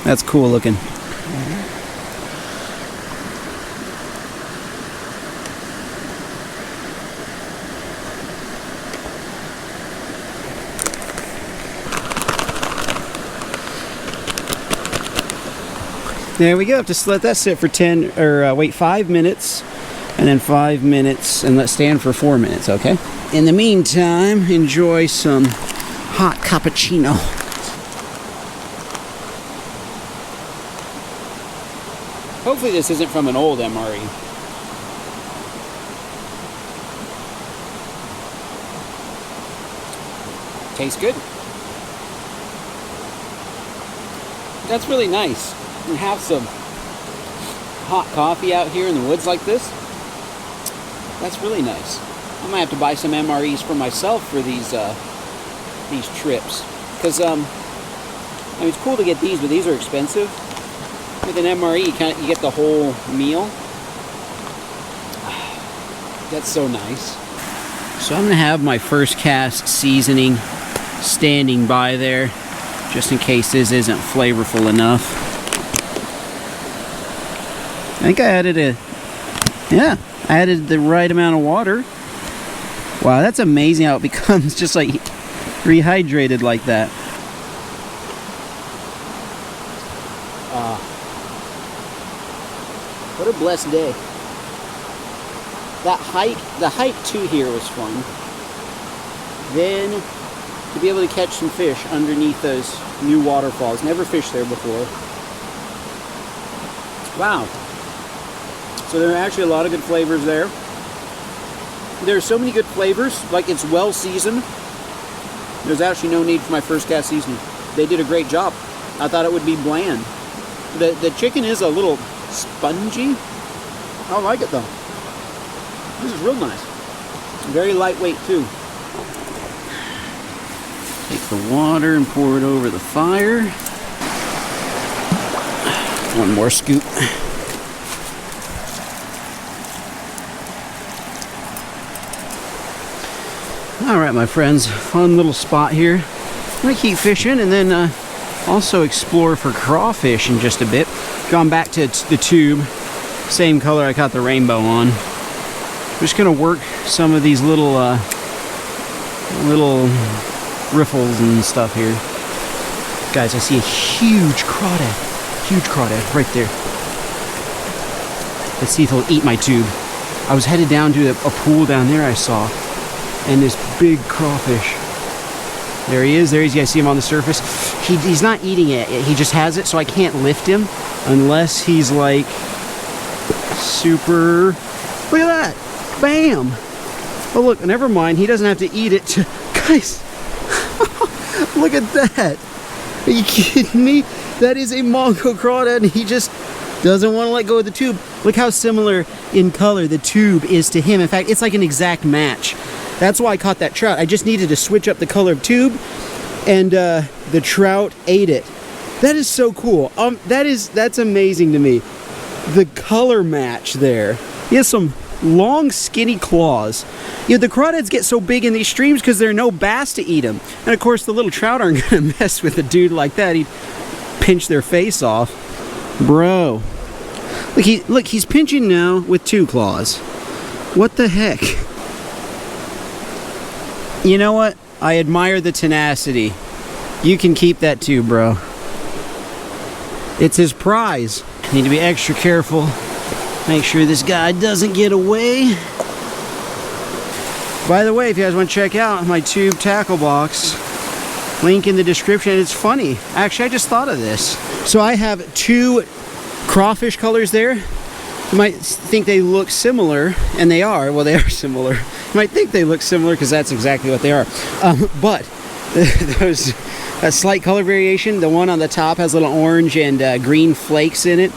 That's cool looking. There we go. Just let that sit for 5 minutes, and then 5 minutes, and let stand for 4 minutes, okay? In the meantime, enjoy some hot cappuccino. Hopefully this isn't from an old MRE. Tastes good. That's really nice. And have some hot coffee out here in the woods like this. That's really nice. I might have to buy some MREs for myself for these trips, because I mean, it's cool to get these, but these are expensive. With an MRE, you get the whole meal. That's so nice. So I'm gonna have my first cast seasoning standing by there, just in case this isn't flavorful enough. I think I added the right amount of water. Wow, that's amazing how it becomes just like rehydrated like that. blessed day. That hike, the hike to here was fun. Then to be able to catch some fish underneath those new waterfalls. Never fished there before. Wow. So there are actually a lot of good flavors there. There are so many good flavors, like it's well seasoned. There's actually no need for my first cast seasoning. They did a great job. I thought it would be bland. The chicken is a little spongy. I like it though. This is real nice. Very lightweight too. Take the water and pour it over the fire. One more scoop. All right, my friends, fun little spot here. I'm gonna keep fishing and then also explore for crawfish in just a bit. Gone back to the tube, same color I caught the rainbow on. I'm just gonna work some of these little riffles and stuff here. Guys, I see a huge crawdad right there. Let's see if he'll eat my tube. I was headed down to a pool down there I saw, and this big crawfish. There he is. You guys see him on the surface. He's not eating it. He just has it, so I can't lift him unless he's like super. Look at that. Bam. Oh look, never mind. He doesn't have to eat it. Guys, look at that. Are you kidding me? That is a Mongo crawdad, and he just doesn't want to let go of the tube. Look how similar in color the tube is to him. In fact, it's like an exact match. That's why I caught that trout. I just needed to switch up the color of tube, and the trout ate it. That is so cool. That's amazing to me. The color match there. He has some long, skinny claws. You know, the crawdads get so big in these streams because there are no bass to eat them. And of course, the little trout aren't gonna mess with a dude like that. He'd pinch their face off. Bro. Look, he's pinching now with 2 claws. What the heck? You know what? I admire the tenacity. You can keep that too, bro. It's his prize. Need to be extra careful. Make sure this guy doesn't get away. By the way, if you guys want to check out my tube tackle box, link in the description. It's funny. Actually, I just thought of this. So I have 2 crawfish colors there. You might think they look similar, and they are. Well, they are similar. You might think they look similar because that's exactly what they are. But there's a slight color variation. The one on the top has little orange and green flakes in it.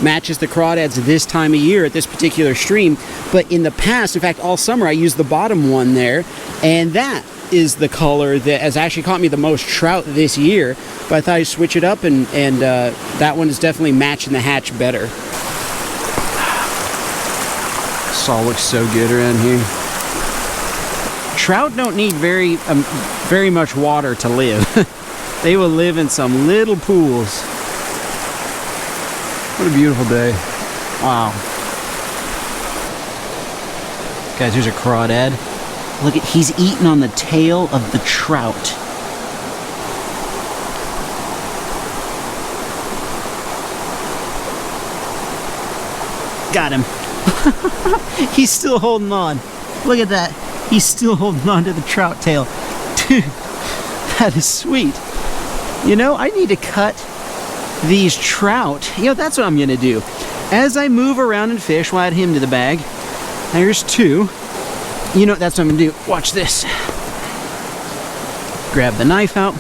Matches the crawdads this time of year at this particular stream. But in the past, in fact, all summer, I used the bottom one there, and that is the color that has actually caught me the most trout this year. But I thought I'd switch it up, and that one is definitely matching the hatch better. This all looks so good around here. Trout don't need very much water to live. They will live in some little pools. What a beautiful day. Wow. Guys, here's a crawdad. Look at, he's eating on the tail of the trout. Got him. He's still holding on. Look at that. He's still holding on to the trout tail. Dude, that is sweet. You know, I need to cut these trout. You know, that's what I'm gonna do. As I move around and fish, we'll add him to the bag. There's 2. You know, that's what I'm gonna do. Watch this. Grab the knife out.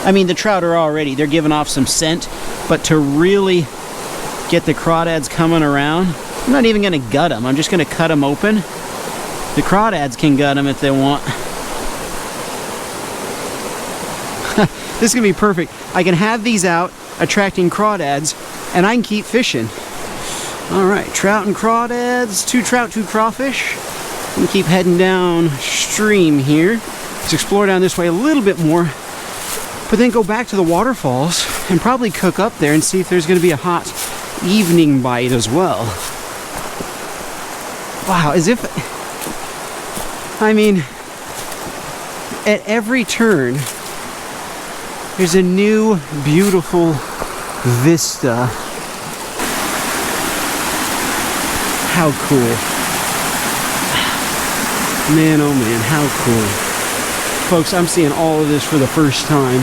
I mean, the trout are already, they're giving off some scent, but to really get the crawdads coming around, I'm not even gonna gut them. I'm just gonna cut them open. The crawdads can gut them if they want. This is gonna be perfect. I can have these out, attracting crawdads, and I can keep fishing. All right, trout and crawdads, 2 trout, 2 crawfish. And keep heading down stream here. Let's explore down this way a little bit more, but then go back to the waterfalls and probably cook up there and see if there's gonna be a hot evening bite as well. Wow, as if, I mean, at every turn, there's a new beautiful vista. How cool. Man, oh man, how cool. Folks, I'm seeing all of this for the first time.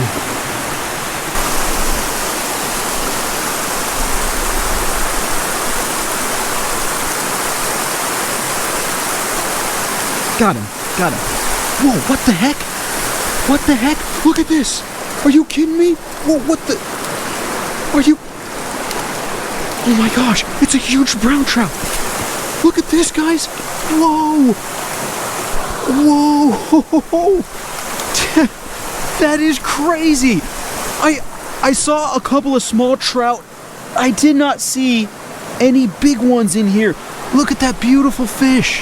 Got him. Got him. Whoa, what the heck? What the heck? Look at this. Are you kidding me? Whoa, what the? Are you? Oh my gosh, it's a huge brown trout. Look at this, guys. Whoa. Whoa. That is crazy. I saw a couple of small trout. I did not see any big ones in here. Look at that beautiful fish.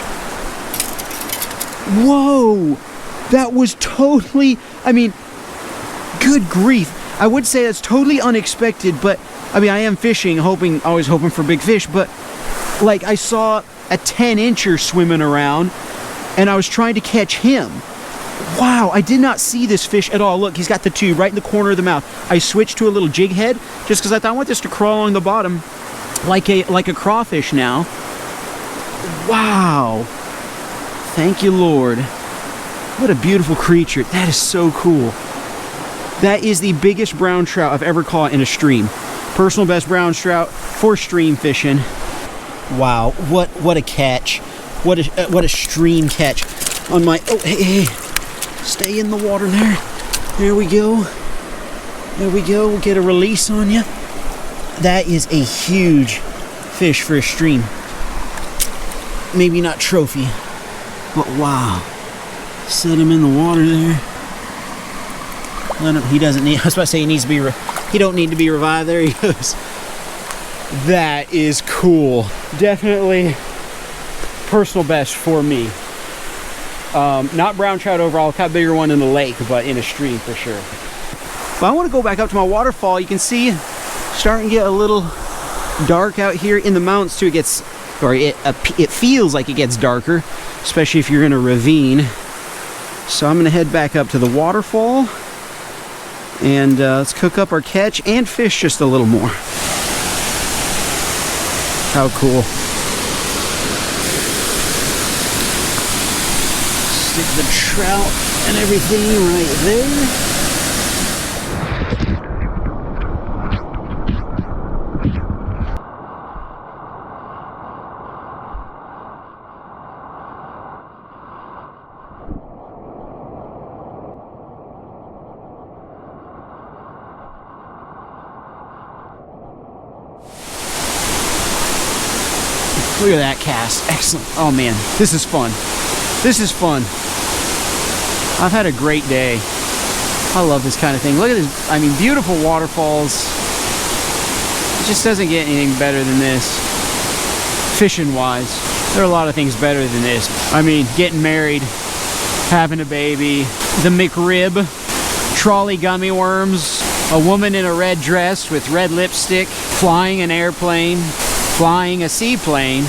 Whoa. That was totally, I mean, good grief. I would say that's totally unexpected, but I mean, I am fishing, always hoping for big fish, but like I saw a 10-incher swimming around and I was trying to catch him. Wow, I did not see this fish at all. Look, he's got the tube right in the corner of the mouth. I switched to a little jig head just because I thought I want this to crawl along the bottom like a crawfish now. Wow. Thank you, Lord. What a beautiful creature. That is so cool. That is the biggest brown trout I've ever caught in a stream. Personal best brown trout for stream fishing. Wow, what a catch. What a stream catch on my, oh, hey, stay in the water there. There we go. There we go. We'll get a release on you. That is a huge fish for a stream. Maybe not trophy, but wow. Set him in the water there. Let him, he doesn't need, I was about to say he needs to be, he don't need to be revived. There he goes. That is cool. Definitely personal best for me. Not brown trout overall, caught a bigger one in the lake, but in a stream for sure. But I want to go back up to my waterfall. You can see starting to get a little dark out here in the mountains too. It gets, or it feels like it gets darker, especially if you're in a ravine. So I'm gonna head back up to the waterfall and let's cook up our catch and fish just a little more. How cool. Stick the trout and everything right there. Look at that cast. Excellent. Oh man, this is fun. This is fun. I've had a great day. I love this kind of thing. Look at this. I mean, beautiful waterfalls. It just doesn't get anything better than this. Fishing wise, there are a lot of things better than this. I mean, getting married, having a baby, the McRib, trolley gummy worms, a woman in a red dress with red lipstick, flying an airplane, flying a seaplane,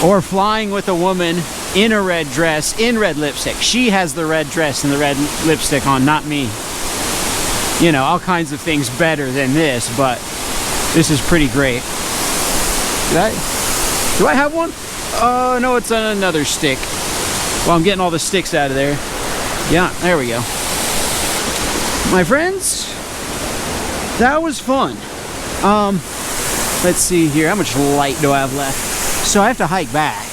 or flying with a woman in a red dress, in red lipstick. She has the red dress and the red lipstick on, not me. You know, all kinds of things better than this, but this is pretty great. Do I have one? Oh, no, it's on another stick. Well, I'm getting all the sticks out of there. Yeah, there we go. My friends, that was fun. Let's see here, how much light do I have left? So I have to hike back.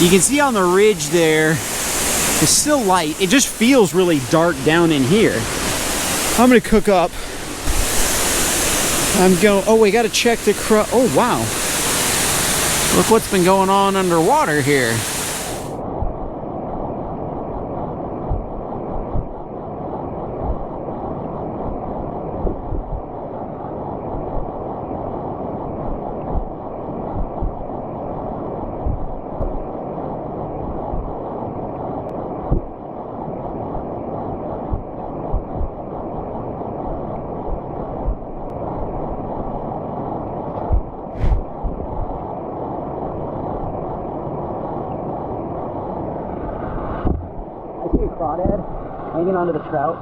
You can see on the ridge there, it's still light. It just feels really dark down in here. I'm gonna cook up. I'm going, oh, we gotta check the oh wow. Look what's been going on underwater here. Crawdad hanging onto the trout.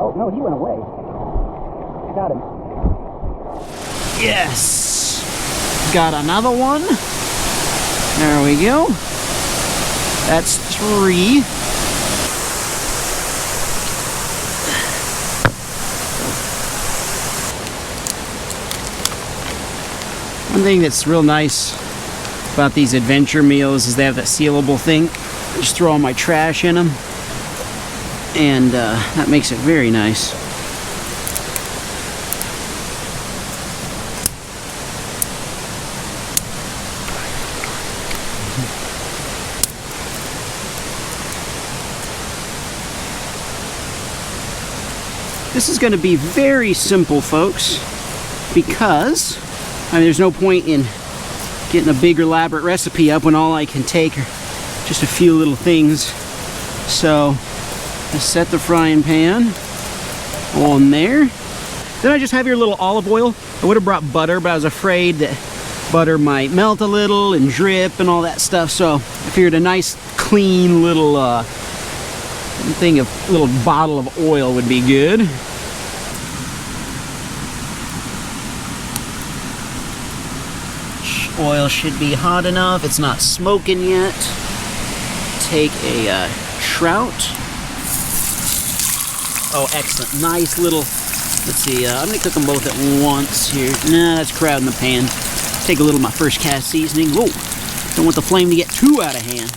Oh no, he went away. Got him. Yes! got another one. There we go. That's 3. One thing that's real nice about these adventure meals is they have that sealable thing. I just throw all my trash in them, and that makes it very nice. This is going to be very simple, folks, because there's no point in getting a big elaborate recipe up when all I can take are just a few little things. So I set the frying pan on there. Then I just have your little olive oil. I would have brought butter, but I was afraid that butter might melt a little and drip and all that stuff. So I figured a nice clean little little bottle of oil would be good. Oil should be hot enough. It's not smoking yet. Take a trout. Oh, excellent. Nice little, let's see, I'm gonna cook them both at once here. Nah, that's crowding the pan. Take a little of my first cast seasoning. Whoa, don't want the flame to get too out of hand.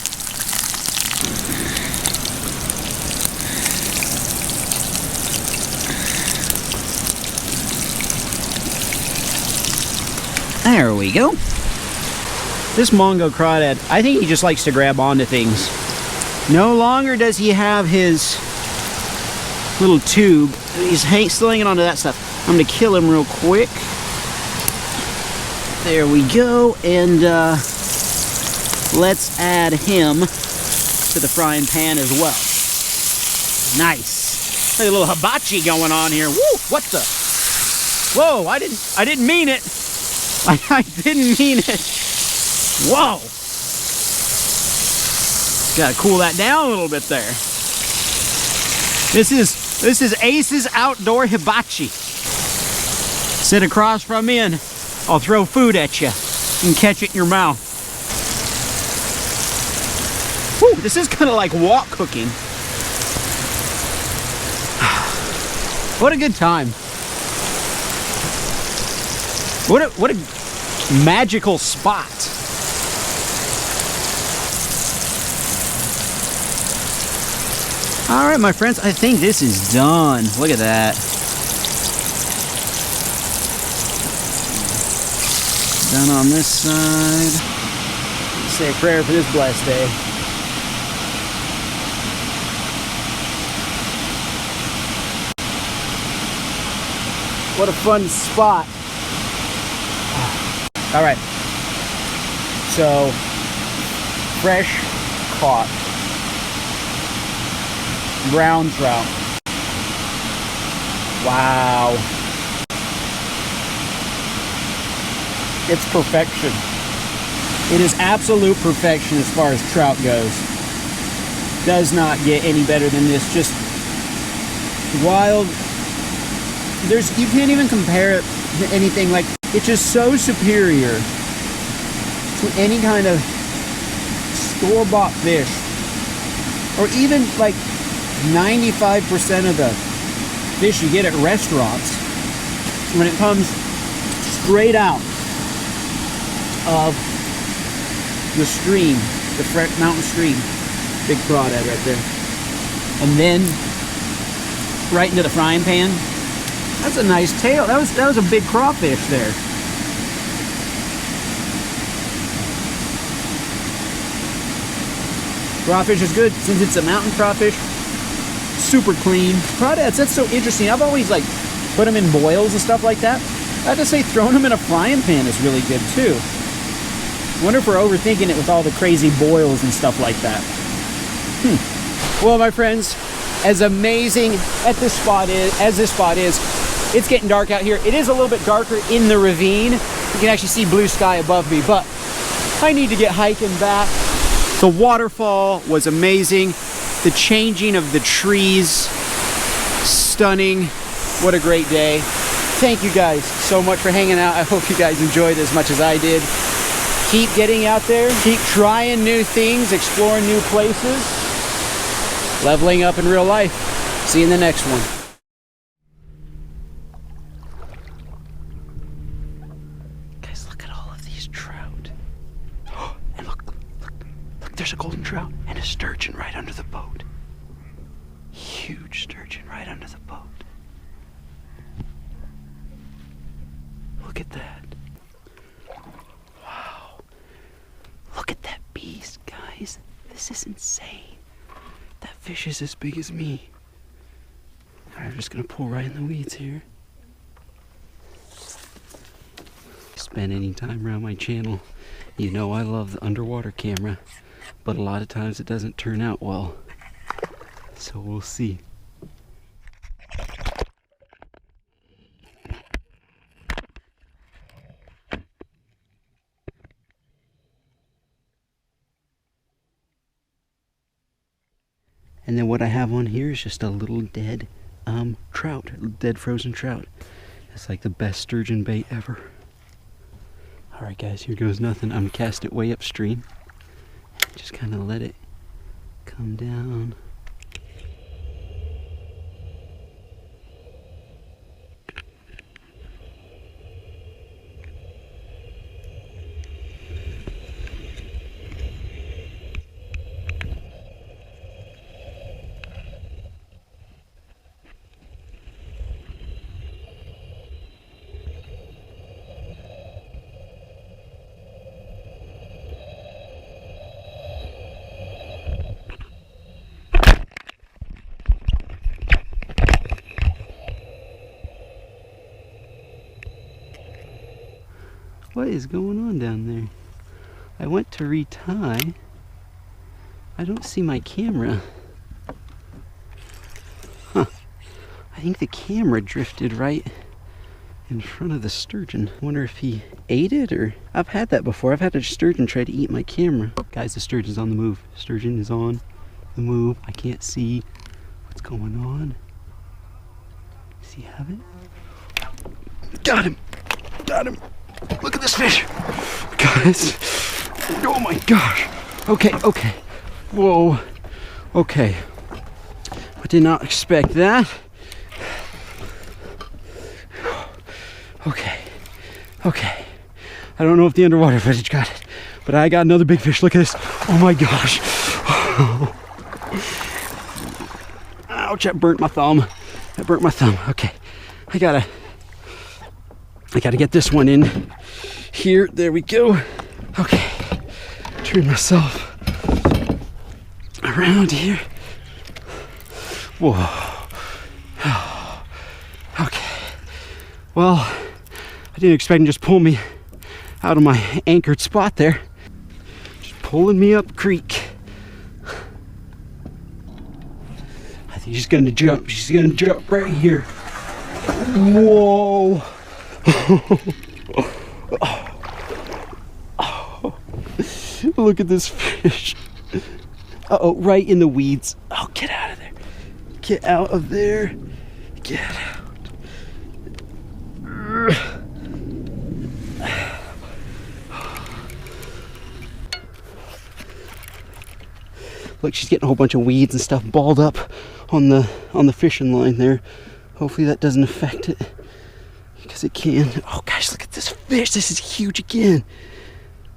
There we go. This Mongo crawdad, I think he just likes to grab onto things. No longer does he have his little tube. He's still hanging onto that stuff. I'm gonna kill him real quick. There we go, and let's add him to the frying pan as well. Nice. There's a little hibachi going on here. Woo! What the? Whoa! I didn't mean it. I didn't mean it. Whoa! Gotta cool that down a little bit there. This is Ace's Outdoor Hibachi. Sit across from me and I'll throw food at you. You can catch it in your mouth. Whew, this is kind of like wok cooking. What a good time. What a magical spot. All right, my friends, I think this is done. Look at that. Done on this side. Say a prayer for this blessed day. What a fun spot. All right. So, fresh caught brown trout. Wow. It's perfection. It is absolute perfection as far as trout goes. Does not get any better than this. Just wild. You can't even compare it to anything. Like, it's just so superior to any kind of store-bought fish, or even like 95% of the fish you get at restaurants when it comes straight out of the stream, the mountain stream. Big crawdad right there. And then right into the frying pan. That's a nice tail. That was a big crawfish there. Crawfish is good since it's a mountain crawfish. Super clean. Crawdads, that's so interesting. I've always like put them in boils and stuff like that. I have to say throwing them in a frying pan is really good too. Wonder if we're overthinking it with all the crazy boils and stuff like that. Well, my friends, as amazing as this spot is, it's getting dark out here. It is a little bit darker in the ravine. You can actually see blue sky above me, but I need to get hiking back. The waterfall was amazing. The changing of the trees, stunning. What a great day. thank you guys so much for hanging out. I hope you guys enjoyed as much as I did. Keep getting out there, keep trying new things, exploring new places, leveling up in real life. See you in the next one. Guys, look at all of these trout. And look, there's a golden trout and a sturgeon right under the boat. Huge sturgeon right under the boat. Look at that. Wow. Look at that beast, guys. This is insane. That fish is as big as me. Alright, I'm just gonna pull right in the weeds here. Spend any time around my channel, you know I love the underwater camera, but a lot of times it doesn't turn out well. So we'll see. And then what I have on here is just a little dead trout, dead frozen trout. It's like the best sturgeon bait ever. Alright guys, here goes nothing. I'm gonna cast it way upstream. Just kind of let it come down. What is going on down there? I went to retie. I don't see my camera. Huh. I think the camera drifted right in front of the sturgeon. I wonder if he ate it or... I've had that before. I've had a sturgeon try to eat my camera. Guys, the sturgeon's on the move. Sturgeon is on the move. I can't see what's going on. Does he have it? Got him! Got him! Look at this fish! Guys! Oh my gosh! Okay, okay. Whoa. Okay. I did not expect that. Okay. Okay. I don't know if the underwater footage got it, but I got another big fish. Look at this. Oh my gosh. Ouch, that burnt my thumb. That burnt my thumb. Okay. I gotta get this one in here. There we go. Okay. Turn myself around here. Whoa. Okay. Well, I didn't expect him to just pull me out of my anchored spot there. Just pulling me up creek. I think she's gonna jump. She's gonna jump right here. Whoa. Look at this fish. Uh-oh, right in the weeds. Oh, get out of there. Get out of there. Get out. Look, she's getting a whole bunch of weeds and stuff balled up on the fishing line there. Hopefully that doesn't affect it, because it can. Oh gosh, look at this fish. This is huge again.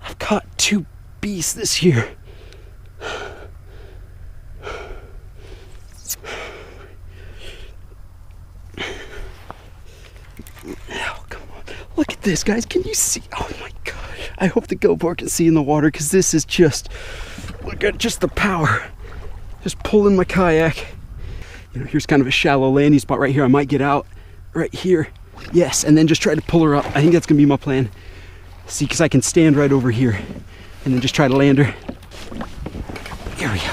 I've caught 2 beasts this year. Oh, come on. Look at this, guys. Can you see? Oh my gosh. I hope the GoPro can see in the water, because this is just, look at just the power. Just pulling my kayak. You know, here's kind of a shallow landing spot right here. I might get out right here. Yes, and then just try to pull her up. I think that's gonna be my plan. See, because I can stand right over here and then just try to land her. Here we go.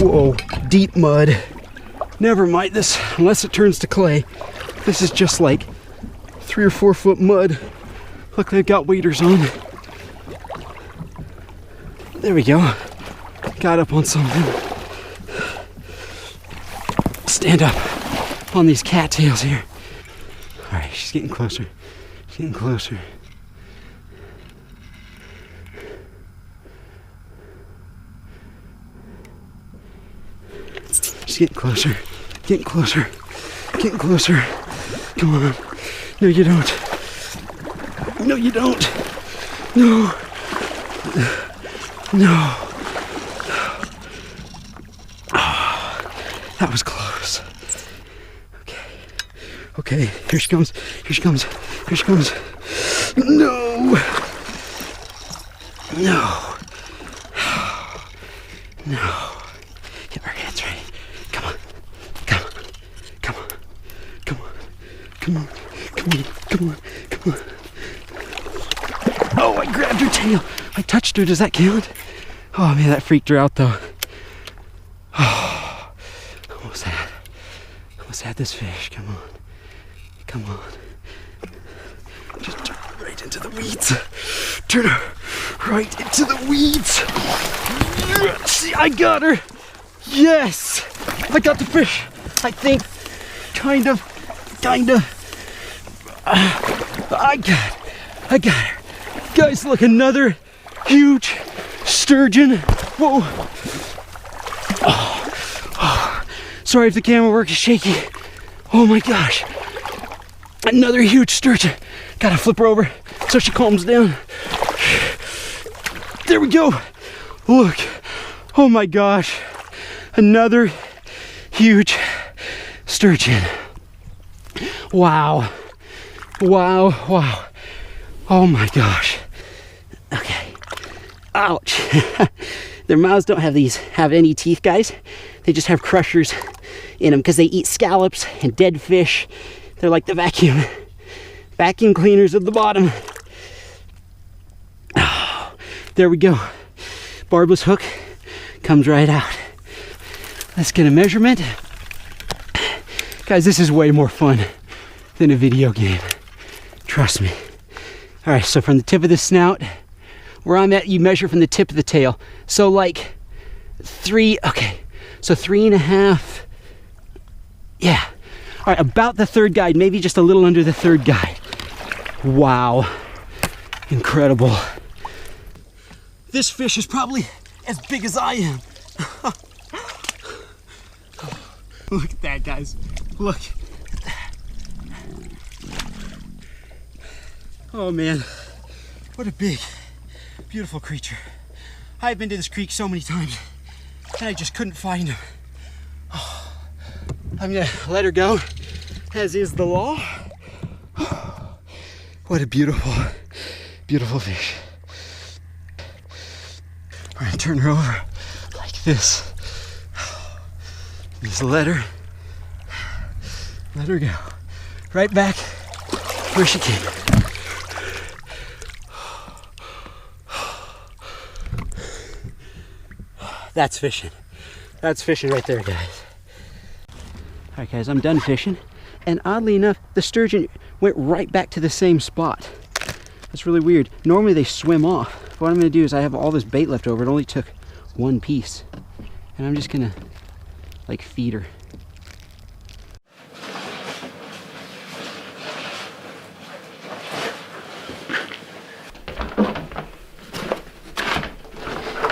Whoa, deep mud. Never mind this, unless it turns to clay. This is just like 3 or 4 foot mud. Look, they've got waders on. There we go. Got up on something. Stand up on these cattails here. All right, she's getting closer. She's getting closer. She's getting closer. Getting closer. Getting closer. Come on. No, you don't. No, you don't. No. No. Oh, that was close. Okay, here she comes. Here she comes. Here she comes. No. No. No. Get our hands ready. Come on. Come on. Come on. Come on. Come on. Come on. Come on. Come on. Oh, I grabbed her tail. I touched her. Does that count? Oh man, that freaked her out though. Oh, almost had this fish. Come on. Come on. Just turn her right into the weeds. Turn her right into the weeds. See, I got her. Yes. I got the fish. I think. Kind of. I got her. Guys, look, another huge sturgeon. Whoa. Oh. Sorry if the camera work is shaky. Oh my gosh. Another huge sturgeon. Gotta flip her over so she calms down. There we go. Look. Oh my gosh. Another huge sturgeon. Wow. Wow. Oh my gosh. Okay. Ouch. Their mouths don't have any teeth, guys. They just have crushers in them because they eat scallops and dead fish. They're like the vacuum cleaners at the bottom. Oh, there we go. Barbless hook comes right out. Let's get a measurement. Guys, this is way more fun than a video game. Trust me. All right, so from the tip of the snout, where I'm at, you measure from the tip of the tail. So like 3.5. Yeah. All right, about the third guide, maybe just a little under the third guide. Wow. Incredible. This fish is probably as big as I am. Look at that, guys. Look. Oh man, what a big, beautiful creature. I've been to this creek so many times and I just couldn't find him. Oh, I'm gonna let her go, as is the law. Oh, what a beautiful, beautiful fish. We're gonna turn her over like this. Just let her go. Right back where she came. That's fishing. That's fishing right there, guys. All right, guys, I'm done fishing. And oddly enough, the sturgeon went right back to the same spot. That's really weird. Normally they swim off. What I'm gonna do is I have all this bait left over. It only took one piece. And I'm just gonna like feed her.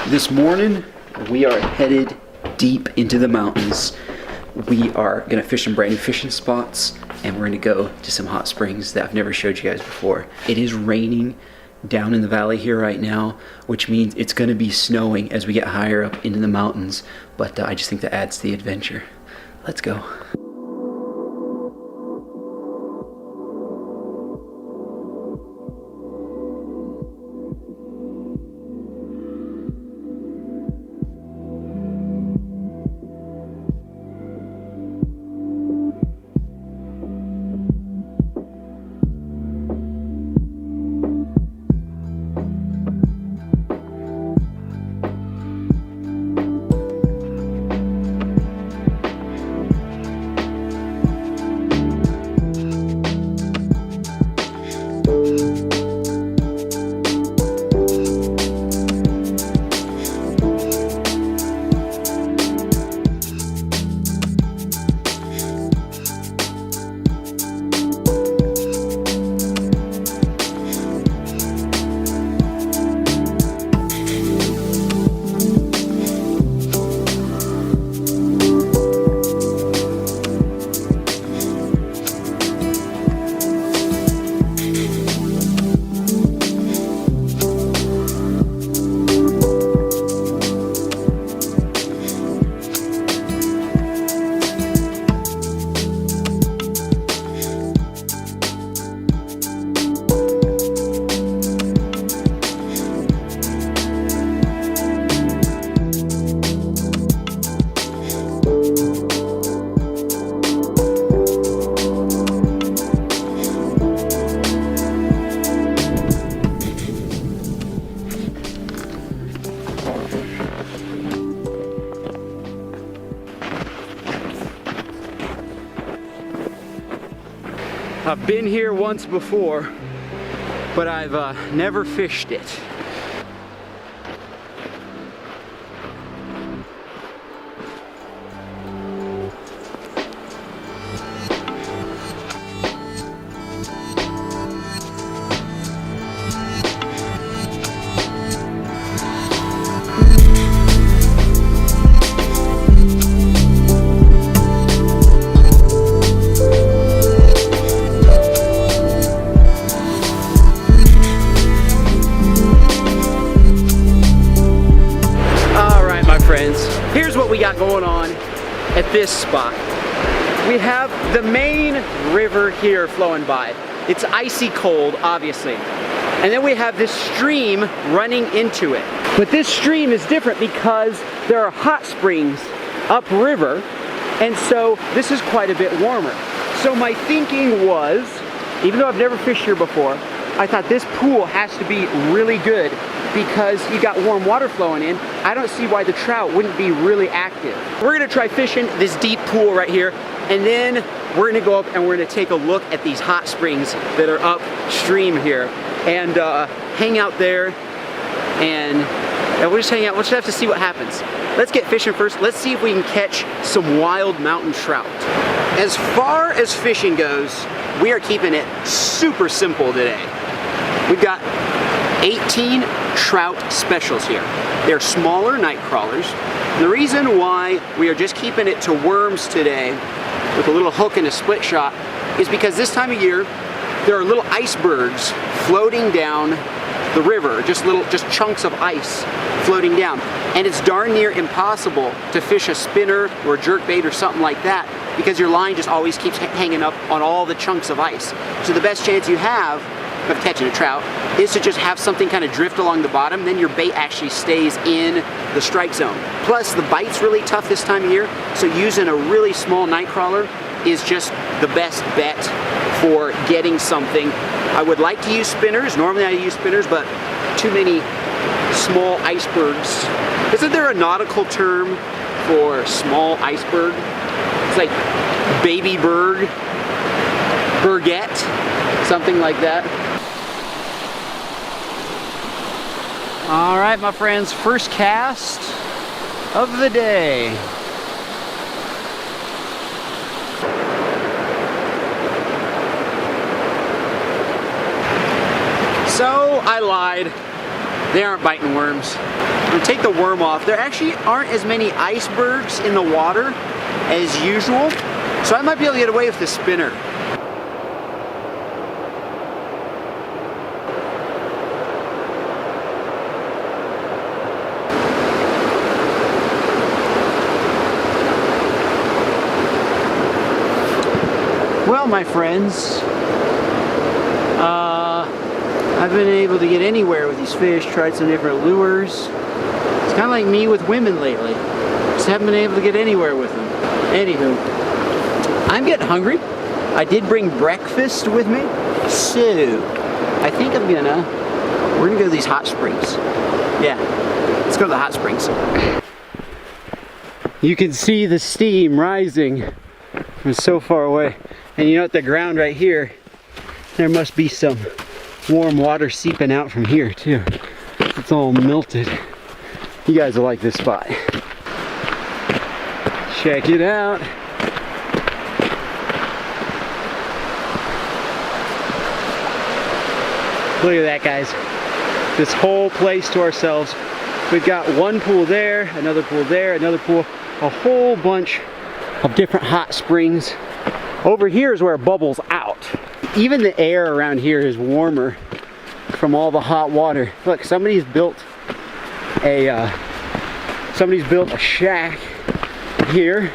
This morning, we are headed deep into the mountains. We are gonna fish some brand new fishing spots, and we're gonna go to some hot springs that I've never showed you guys before. It is raining down in the valley here right now, which means it's gonna be snowing as we get higher up into the mountains, but I just think that adds to the adventure. Let's go. I've been here once before, but I've never fished it. Here's what we got going on at this spot. We have the main river here flowing by. It's icy cold, obviously. And then we have this stream running into it. But this stream is different because there are hot springs upriver, and so this is quite a bit warmer. So my thinking was, even though I've never fished here before, I thought this pool has to be really good because you got warm water flowing in. I don't see why the trout wouldn't be really active. We're gonna try fishing this deep pool right here, and then we're gonna go up and we're gonna take a look at these hot springs that are upstream here and hang out there, and we'll just hang out. We'll just have to see what happens. Let's get fishing first. Let's see if we can catch some wild mountain trout. As far as fishing goes, we are keeping it super simple today. We've got 18 trout specials here. They're smaller night crawlers. The reason why we are just keeping it to worms today with a little hook and a split shot is because this time of year there are little icebergs floating down the river, just chunks of ice floating down. And it's darn near impossible to fish a spinner or a jerkbait or something like that because your line just always keeps hanging up on all the chunks of ice. So the best chance you have of catching a trout is to just have something kind of drift along the bottom, then your bait actually stays in the strike zone. Plus the bite's really tough this time of year, so using a really small night crawler is just the best bet for getting something. I would like to use spinners. Normally I use spinners, but too many small icebergs. Isn't there a nautical term for small iceberg? It's like baby berg, bergette, something like that. All right, my friends, first cast of the day. So I lied. They aren't biting worms. I'm gonna take the worm off. There actually aren't as many icebergs in the water as usual, so I might be able to get away with the spinner. Well, my friends, I've been able to get anywhere with these fish, tried some different lures. It's kind of like me with women lately. Just haven't been able to get anywhere with them. Anywho, I'm getting hungry. I did bring breakfast with me, so I think we're gonna go to these hot springs. Yeah, let's go to the hot springs. You can see the steam rising from so far away. And you know, at the ground right here, there must be some warm water seeping out from here too. It's all melted. You guys will like this spot. Check it out. Look at that, guys. This whole place to ourselves. We've got one pool there, another pool there, another pool, a whole bunch of different hot springs. Over here is where it bubbles out. Even the air around here is warmer from all the hot water. Look, somebody's built a shack here.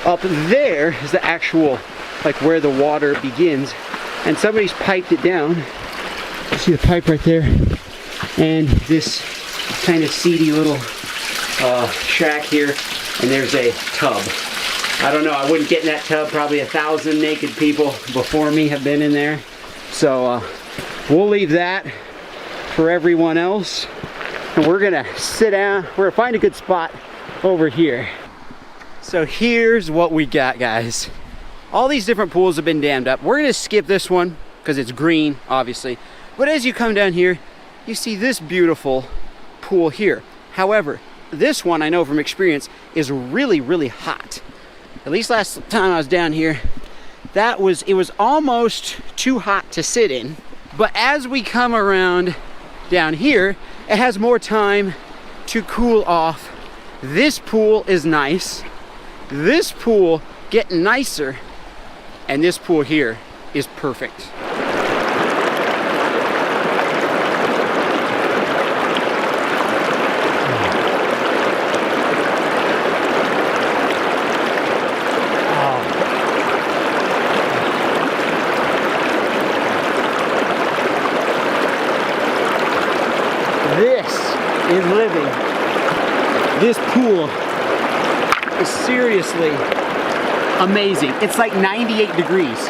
Up there is the actual, like, where the water begins, and somebody's piped it down. You see the pipe right there, and this kind of seedy little shack here, and there's a tub. I don't know, I wouldn't get in that tub. Probably 1,000 naked people before me have been in there. So we'll leave that for everyone else. And we're gonna sit down, we're gonna find a good spot over here. So here's what we got, guys. all these different pools have been dammed up. We're gonna skip this one because it's green, obviously. But as you come down here, you see this beautiful pool here. However, this one, I know from experience, is really, really hot. At least last time I was down here, it was almost too hot to sit in. But as we come around down here, it has more time to cool off. This pool is nice. This pool getting nicer. And this pool here is perfect. This is living. This pool is seriously amazing. It's like 98 degrees,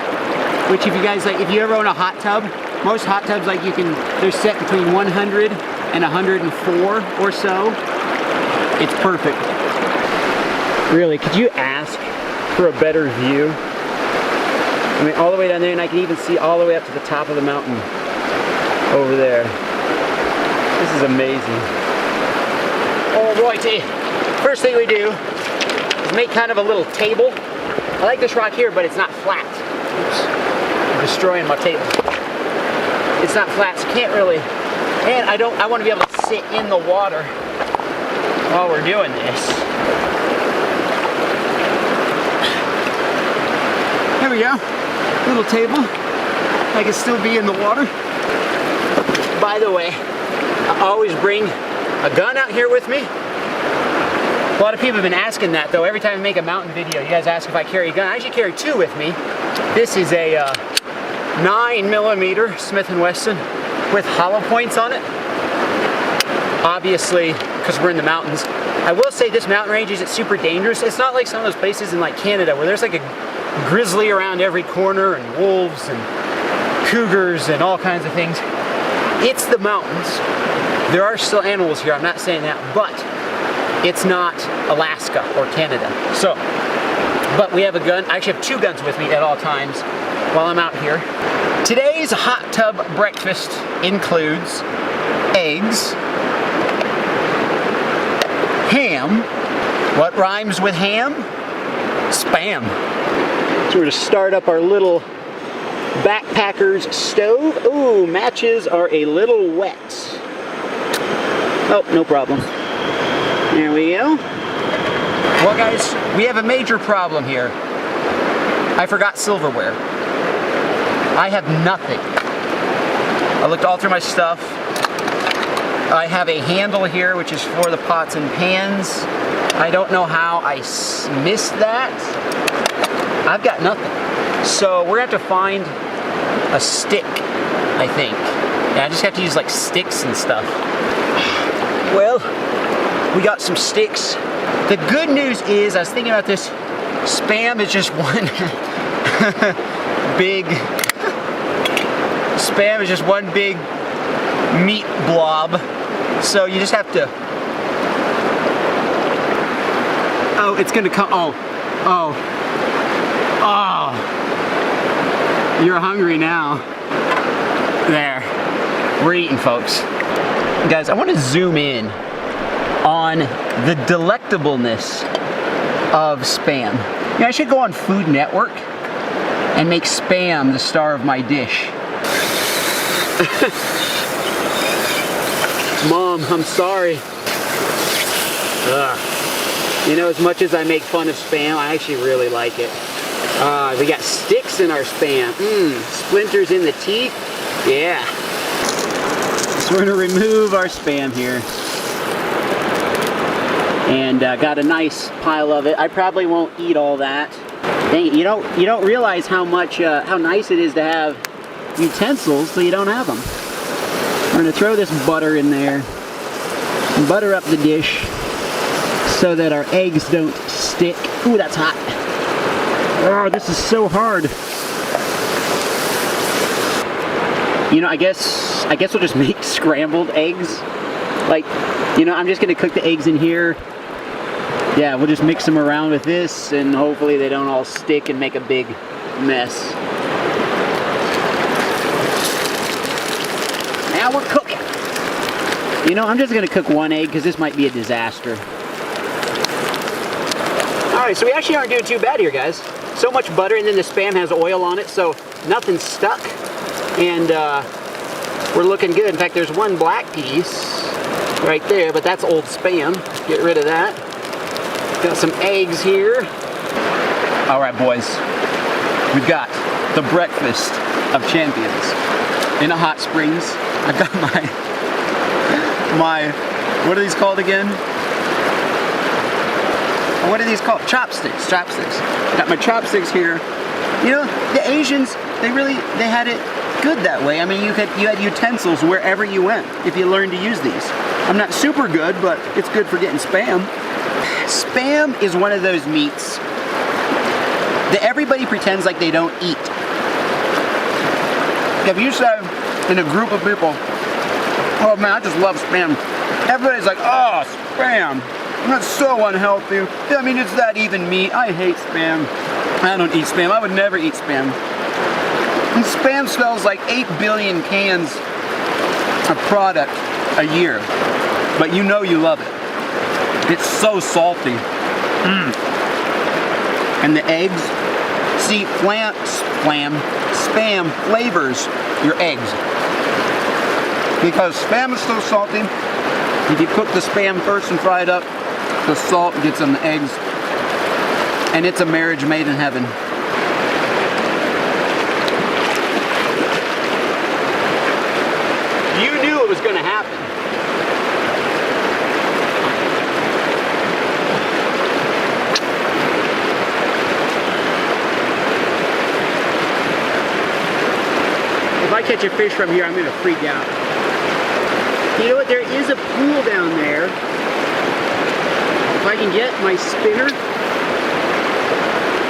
which if you guys like, if you ever own a hot tub, most hot tubs like they're set between 100 and 104 or so. It's perfect. Really, could you ask for a better view? I mean, all the way down there, and I can even see all the way up to the top of the mountain over there. This is amazing. All righty. First thing we do is make kind of a little table. I like this rock here, but it's not flat. Oops. I'm destroying my table. It's not flat, so can't really, and I want to be able to sit in the water while we're doing this. There we go. Little table. I can still be in the water. By the way, I always bring a gun out here with me. A lot of people have been asking that though. Every time I make a mountain video, you guys ask if I carry a gun. I actually carry two with me. This is a 9mm Smith & Wesson with hollow points on it. Obviously, because we're in the mountains. I will say this mountain range isn't super dangerous. It's not like some of those places in like Canada where there's like a grizzly around every corner and wolves and cougars and all kinds of things. It's the mountains. There are still animals here, I'm not saying that, but it's not Alaska or Canada. So, but we have a gun. I actually have two guns with me at all times while I'm out here. Today's hot tub breakfast includes eggs, ham. What rhymes with ham? Spam. So we're gonna start up our little backpacker's stove. Ooh, matches are a little wet. Oh, no problem. There we go. Well guys, we have a major problem here. I forgot silverware. I have nothing. I looked all through my stuff. I have a handle here which is for the pots and pans. I don't know how I missed that. I've got nothing. So we're gonna have to find a stick, I think. Yeah, I just have to use like sticks and stuff. Well, we got some sticks. The good news is, I was thinking about this, Spam is just one Spam is just one big meat blob. So you just have to, oh, it's gonna come, oh. You're hungry now. There, we're eating, folks. Guys, I want to zoom in on the delectableness of Spam. You know, I should go on Food Network and make Spam the star of my dish. Mom, I'm sorry. You know, as much as I make fun of Spam, I actually really like it. We got sticks in our Spam. Splinters in the teeth. Yeah. So we're gonna remove our Spam here. And got a nice pile of it. I probably won't eat all that. Dang it, you don't realize how much, how nice it is to have utensils till you don't have them. We're gonna throw this butter in there. Butter up the dish so that our eggs don't stick. Ooh, that's hot. Oh, this is so hard. You know, I guess we'll just make scrambled eggs. Like, you know, I'm just gonna cook the eggs in here Yeah, we'll just mix them around with this, and hopefully they don't all stick and make a big mess. Now we're cooking. You know, I'm just gonna cook one egg because this might be a disaster. All right, so we actually aren't doing too bad here, guys. So much butter, and then the Spam has oil on it, so nothing's stuck. And we're looking good. In fact, there's one black piece right there, but that's old Spam. Get rid of that. Got some eggs here. All right, boys. We've got the breakfast of champions in a hot springs. I've got my, what are these called again? What are these called? Chopsticks, chopsticks. Got my chopsticks here. You know, the Asians, they had it good that way. I mean, you had utensils wherever you went if you learned to use these. I'm not super good, but it's good for getting Spam. Spam is one of those meats that everybody pretends like they don't eat. If you say in a group of people, oh man, I just love Spam, everybody's like, oh, Spam, that's so unhealthy. I mean, it's that even meat. I hate Spam. I don't eat Spam. I would never eat Spam. And Spam sells like 8 billion cans of product a year, but you know you love it. It's so salty. And the eggs, see, Spam flavors your eggs. Because Spam is so salty, if you cook the Spam first and fry it up, the salt gets on the eggs, and it's a marriage made in heaven. You knew it was going to happen. If I catch a fish from here, I'm going to freak out. You know what? There is a pool down there. If I can get my spinner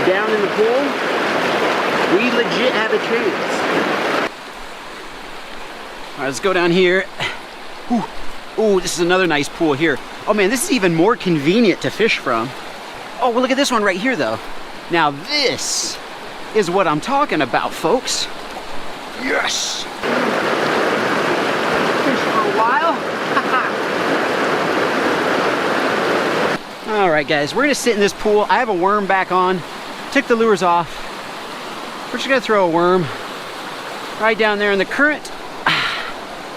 down in the pool, we legit have a chance. All right, let's go down here. Ooh, this is another nice pool here. Oh man, this is even more convenient to fish from. Oh, well, look at this one right here though. Now this is what I'm talking about, folks. Yes! Fish for a while. All right, guys, we're gonna sit in this pool. I have a worm back on. Took the lures off. We're just gonna throw a worm right down there in the current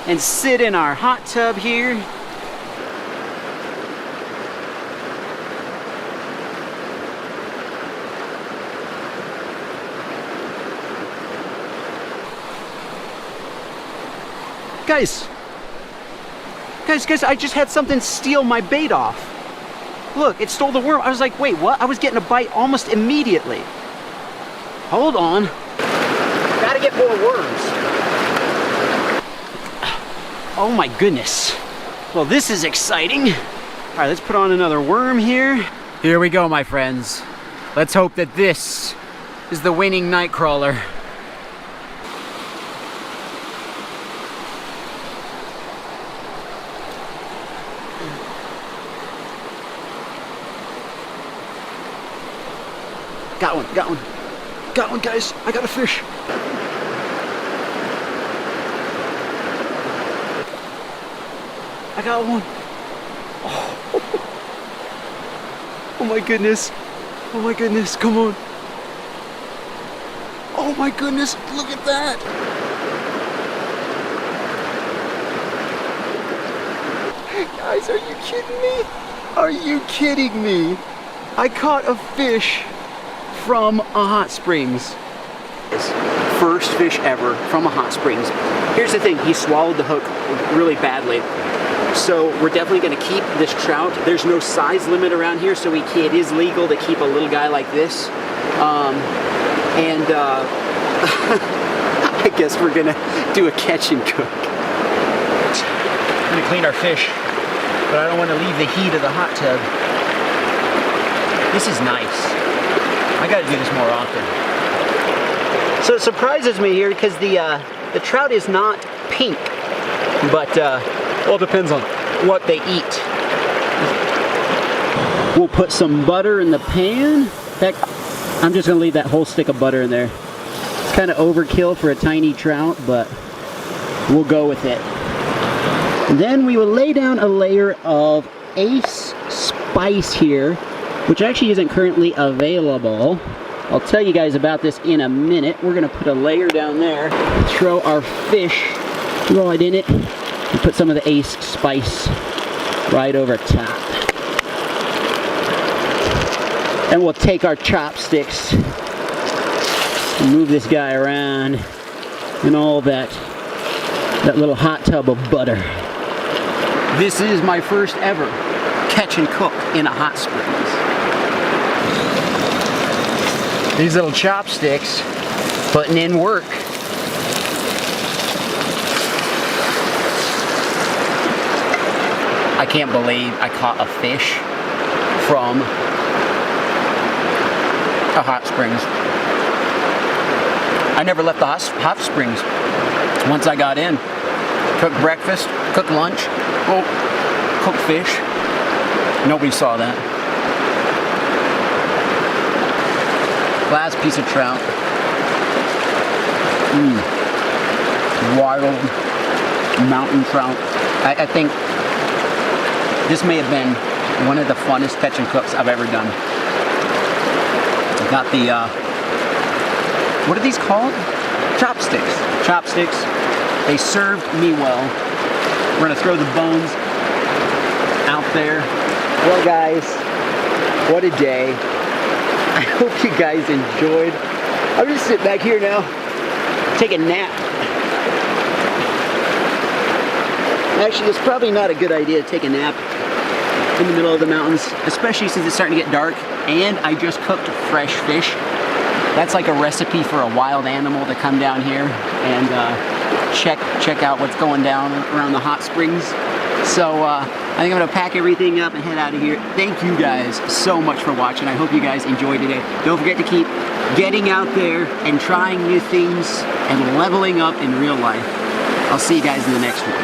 and sit in our hot tub here. Guys, I just had something steal my bait off. Look, it stole the worm. I was like, wait, what? I was getting a bite almost immediately. Hold on. Gotta get more worms. Oh my goodness. Well, this is exciting. All right, let's put on another worm here. Here we go, my friends. Let's hope that this is the winning night crawler. Got one, guys. I got a fish. I got one. Oh my goodness. Oh my goodness, come on. Oh my goodness, look at that. Guys, are you kidding me? Are you kidding me? I caught a fish from a hot springs. First fish ever from a hot springs. Here's the thing, he swallowed the hook really badly. So we're definitely gonna keep this trout. There's no size limit around here, so it is legal to keep a little guy like this. I guess we're gonna do a catch and cook. I'm gonna clean our fish, but I don't wanna leave the heat of the hot tub. This is nice. I gotta do this more often. So it surprises me here because the trout is not pink, but well, it depends on what they eat. We'll put some butter in the pan. Heck, I'm just gonna leave that whole stick of butter in there. It's kind of overkill for a tiny trout, but we'll go with it. Then we will lay down a layer of Ace Spice here, which actually isn't currently available. I'll tell you guys about this in a minute. We're gonna put a layer down there, throw our fish right in it, and put some of the Ace Spice right over top. And we'll take our chopsticks and move this guy around and all that little hot tub of butter. This is my first ever catch and cook in a hot springs. These little chopsticks putting in work. I can't believe I caught a fish from a hot springs. I never left the hot springs. Once I got in, cooked breakfast, cooked lunch, cooked fish. Nobody saw that. Last piece of trout. Wild mountain trout. I think this may have been one of the funnest catch and cooks I've ever done. Got the, what are these called? Chopsticks. Chopsticks. They served me well. We're gonna throw the bones out there. Well guys, what a day. I hope you guys enjoyed. I'm gonna sit back here now, take a nap. Actually, it's probably not a good idea to take a nap in the middle of the mountains, especially since it's starting to get dark, and I just cooked fresh fish. That's like a recipe for a wild animal to come down here and check out what's going down around the hot springs. So I think I'm gonna pack everything up and head out of here. Thank you guys so much for watching. I hope you guys enjoyed today. Don't forget to keep getting out there and trying new things and leveling up in real life. I'll see you guys in the next one.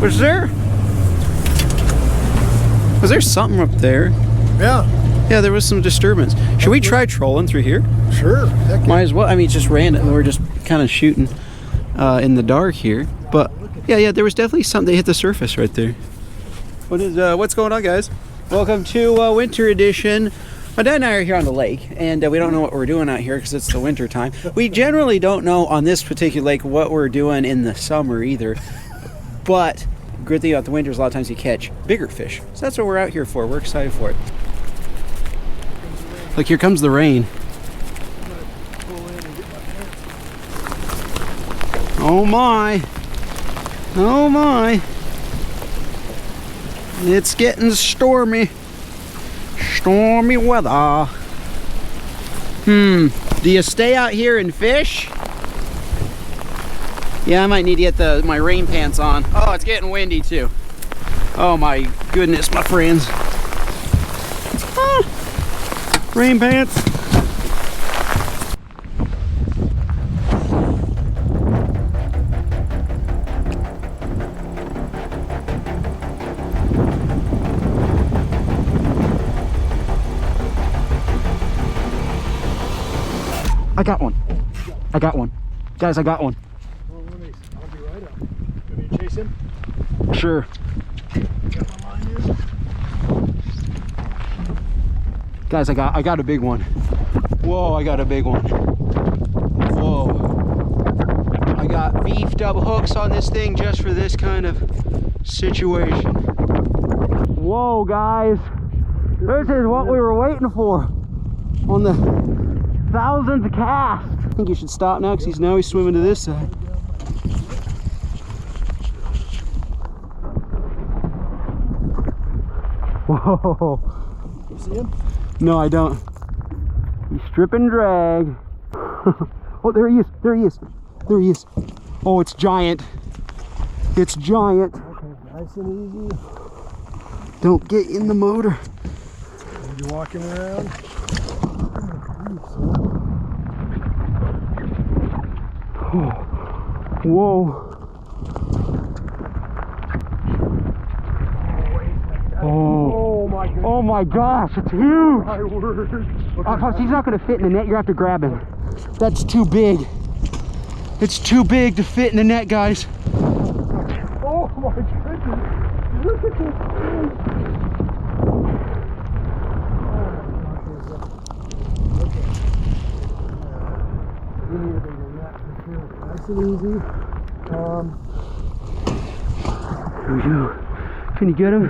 Was there something up there? Yeah. Yeah, there was some disturbance. Should we try trolling through here? Sure. Heck yeah. Might as well. I mean, it's just random. We're just kind of shooting in the dark here. But yeah, there was definitely something. They hit the surface right there. What's going on, guys? Welcome to Winter Edition. My dad and I are here on the lake, and we don't know what we're doing out here because it's the winter time. We generally don't know on this particular lake what we're doing in the summer either. But good thing about the winter is a lot of times you catch bigger fish. So that's what we're out here for. We're excited for it. Look, here comes the rain. Oh my. Oh my. It's getting stormy. Stormy weather. Do you stay out here and fish? Yeah, I might need to get my rain pants on. Oh, it's getting windy too. Oh my goodness, my friends. Rain pants. I got one. I got one. Guys, I got one. Well, I'll be right up. Want me to chase him? Sure. Got my line in. Guys, I got a big one. Whoa, I got a big one. Whoa. I got beefed up hooks on this thing just for this kind of situation. Whoa, guys. This is what we were waiting for on the 1000th cast. I think you should stop now because he's swimming to this side. Whoa. You see him? No, I don't. He's strip and drag. Oh, there he is. There he is. There he is. Oh, it's giant. It's giant. Okay, nice and easy. Don't get in the motor. You're walking around. Oh. Whoa. Oh my gosh, it's huge. My word. He's not going to fit in the net. You have to grab him. That's too big. It's too big to fit in the net, guys. Oh my goodness. Look at this thing. We need a bigger net for sure. Nice and easy. Here we go. Can you get him?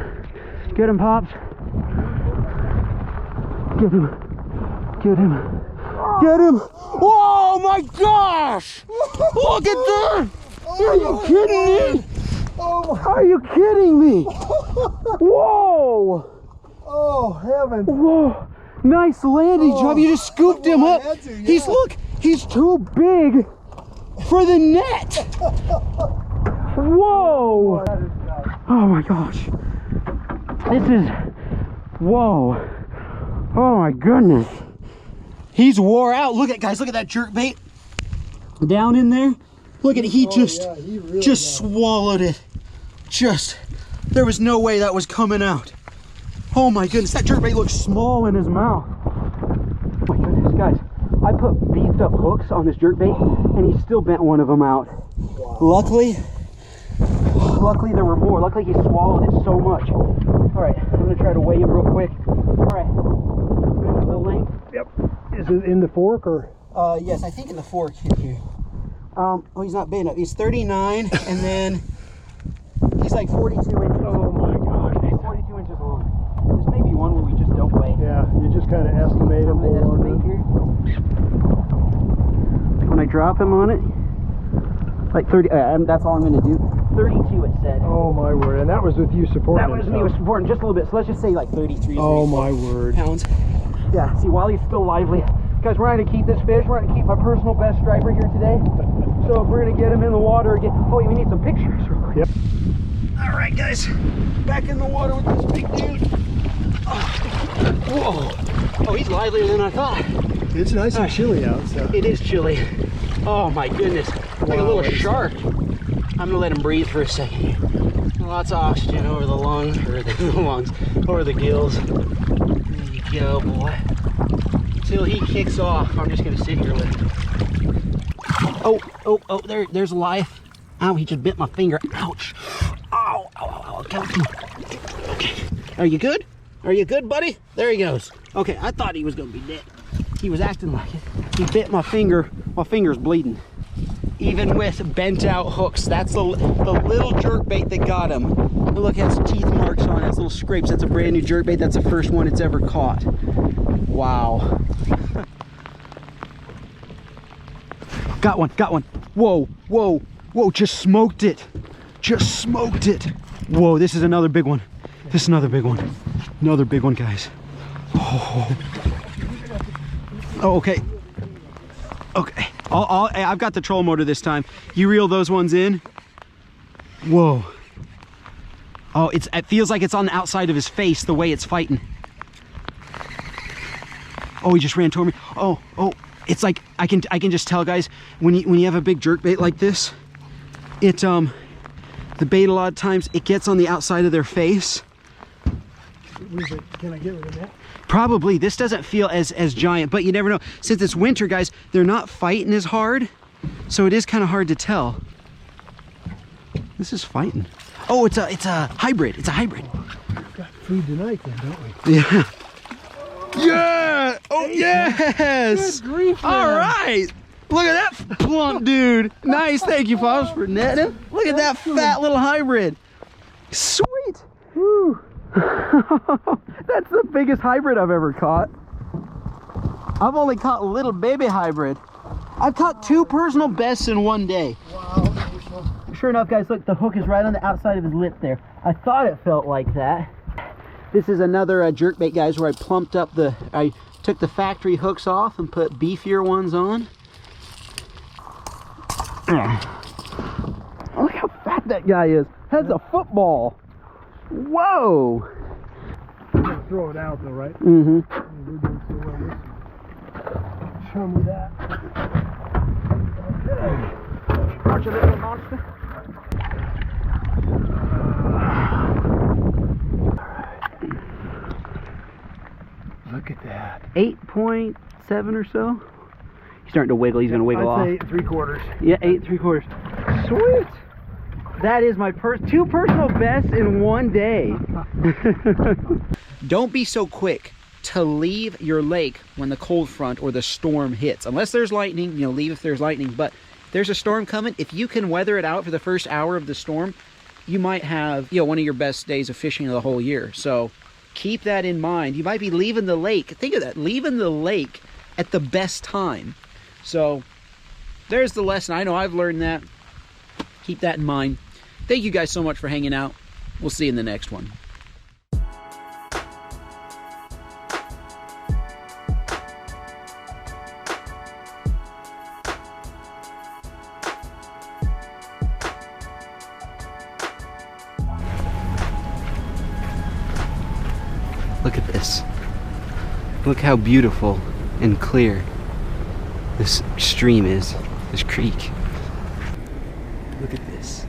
Get him, Pops. Get him. Get him. Get him. Oh my gosh! Look at that! Are you kidding me? Are you kidding me? Whoa! Oh, heaven. Whoa! Nice landing job. You just scooped him up. He's too big for the net. Whoa! Oh my gosh. Whoa. Oh my goodness. He's wore out. Look at, guys, look at that jerk bait down in there. Look at it. He really swallowed it. There was no way that was coming out. Oh my goodness, that jerk bait looks small in his mouth. Oh my goodness, guys. I put beefed up hooks on this jerk bait and he still bent one of them out. Wow. Luckily there were more. Luckily he swallowed it so much. All right, I'm gonna try to weigh him real quick. All right, the length. Yep. Is it in the fork or? Yes, I think in the fork here. Oh, he's not big enough. He's 39 and then he's like 42 inches. Oh my gosh. 42 inches long. This may be one where we just don't weigh. Yeah, you just kind of estimate him. When I drop him on it, like 30, that's all I'm going to do. 32 it said. Oh my word, and that was with you supporting. That was me supporting just a little bit, so let's just say like 33 oh my word. Pounds. Yeah, see, while he's still lively. Guys, we're going to keep this fish. We're going to keep my personal best striper here today. So we're going to get him in the water again. Oh, wait, we need some pictures real quick. Yep. All right, guys, back in the water with this big dude. Oh, whoa. Oh, he's livelier than I thought. It's nice and chilly out. So. It is chilly. Oh my goodness, like a little shark. I'm gonna let him breathe for a second here. Lots of oxygen over the lungs, or the lungs, over the gills. There you go, boy. Until he kicks off, I'm just gonna sit here with him. Oh, there's life. Ow, he just bit my finger. Ouch. Ow. Okay. Are you good? Are you good, buddy? There he goes. Okay, I thought he was gonna be dead. He was acting like it. He bit my finger. My finger's bleeding. Even with bent out hooks. That's the little jerkbait that got him. Look, it has teeth marks on it. It has little scrapes. That's a brand new jerkbait. That's the first one it's ever caught. Wow. Got one. Whoa. Just smoked it. Whoa, this is another big one. Another big one, guys. Oh, okay. I've got the troll motor this time. You reel those ones in. Whoa. Oh, it feels like it's on the outside of his face the way it's fighting. Oh, he just ran toward me. Oh, it's like I can just tell, guys, when you have a big jerk bait like this, the bait a lot of times it gets on the outside of their face. Can I get rid of that? Probably. This doesn't feel as giant, but you never know. Since it's winter, guys, they're not fighting as hard, so it is kind of hard to tell. This is fighting. Oh, it's a hybrid. It's a hybrid. We've got food tonight then, don't we? Yeah. Yeah! Oh, yes! Good grief, man. All right! Look at that plump dude. Nice. Thank you, Pops, for netting him. Look at that fat little hybrid. Sweet. Woo. That's the biggest hybrid I've ever caught. I've only caught a little baby hybrid. I've caught 2 personal bests in one day. Wow. Sure enough, guys, look, the hook is right on the outside of his lip there. I thought it felt like that. This is another jerkbait, guys, where I plumped up I took the factory hooks off and put beefier ones on. Look how fat that guy is. That's a football. Whoa. I'm gonna throw it out though, right? Mm-hmm. We're doing so well this year. Show me that. Okay. Watch a little monster. Look at that. 8.7 or so. He's starting to wiggle. He's going to wiggle off. I'd say 8 3/4. Yeah, 8 3/4. Sweet. That is my two personal bests in one day. Don't be so quick to leave your lake when the cold front or the storm hits. Unless there's lightning, you know, leave if there's lightning. But if there's a storm coming, if you can weather it out for the first hour of the storm, you might have, you know, one of your best days of fishing of the whole year. So keep that in mind. You might be leaving the lake. Think of that, leaving the lake at the best time. So there's the lesson. I know I've learned that. Keep that in mind. Thank you guys so much for hanging out. We'll see you in the next one. Look at this. Look how beautiful and clear this stream is, this creek. Look at this.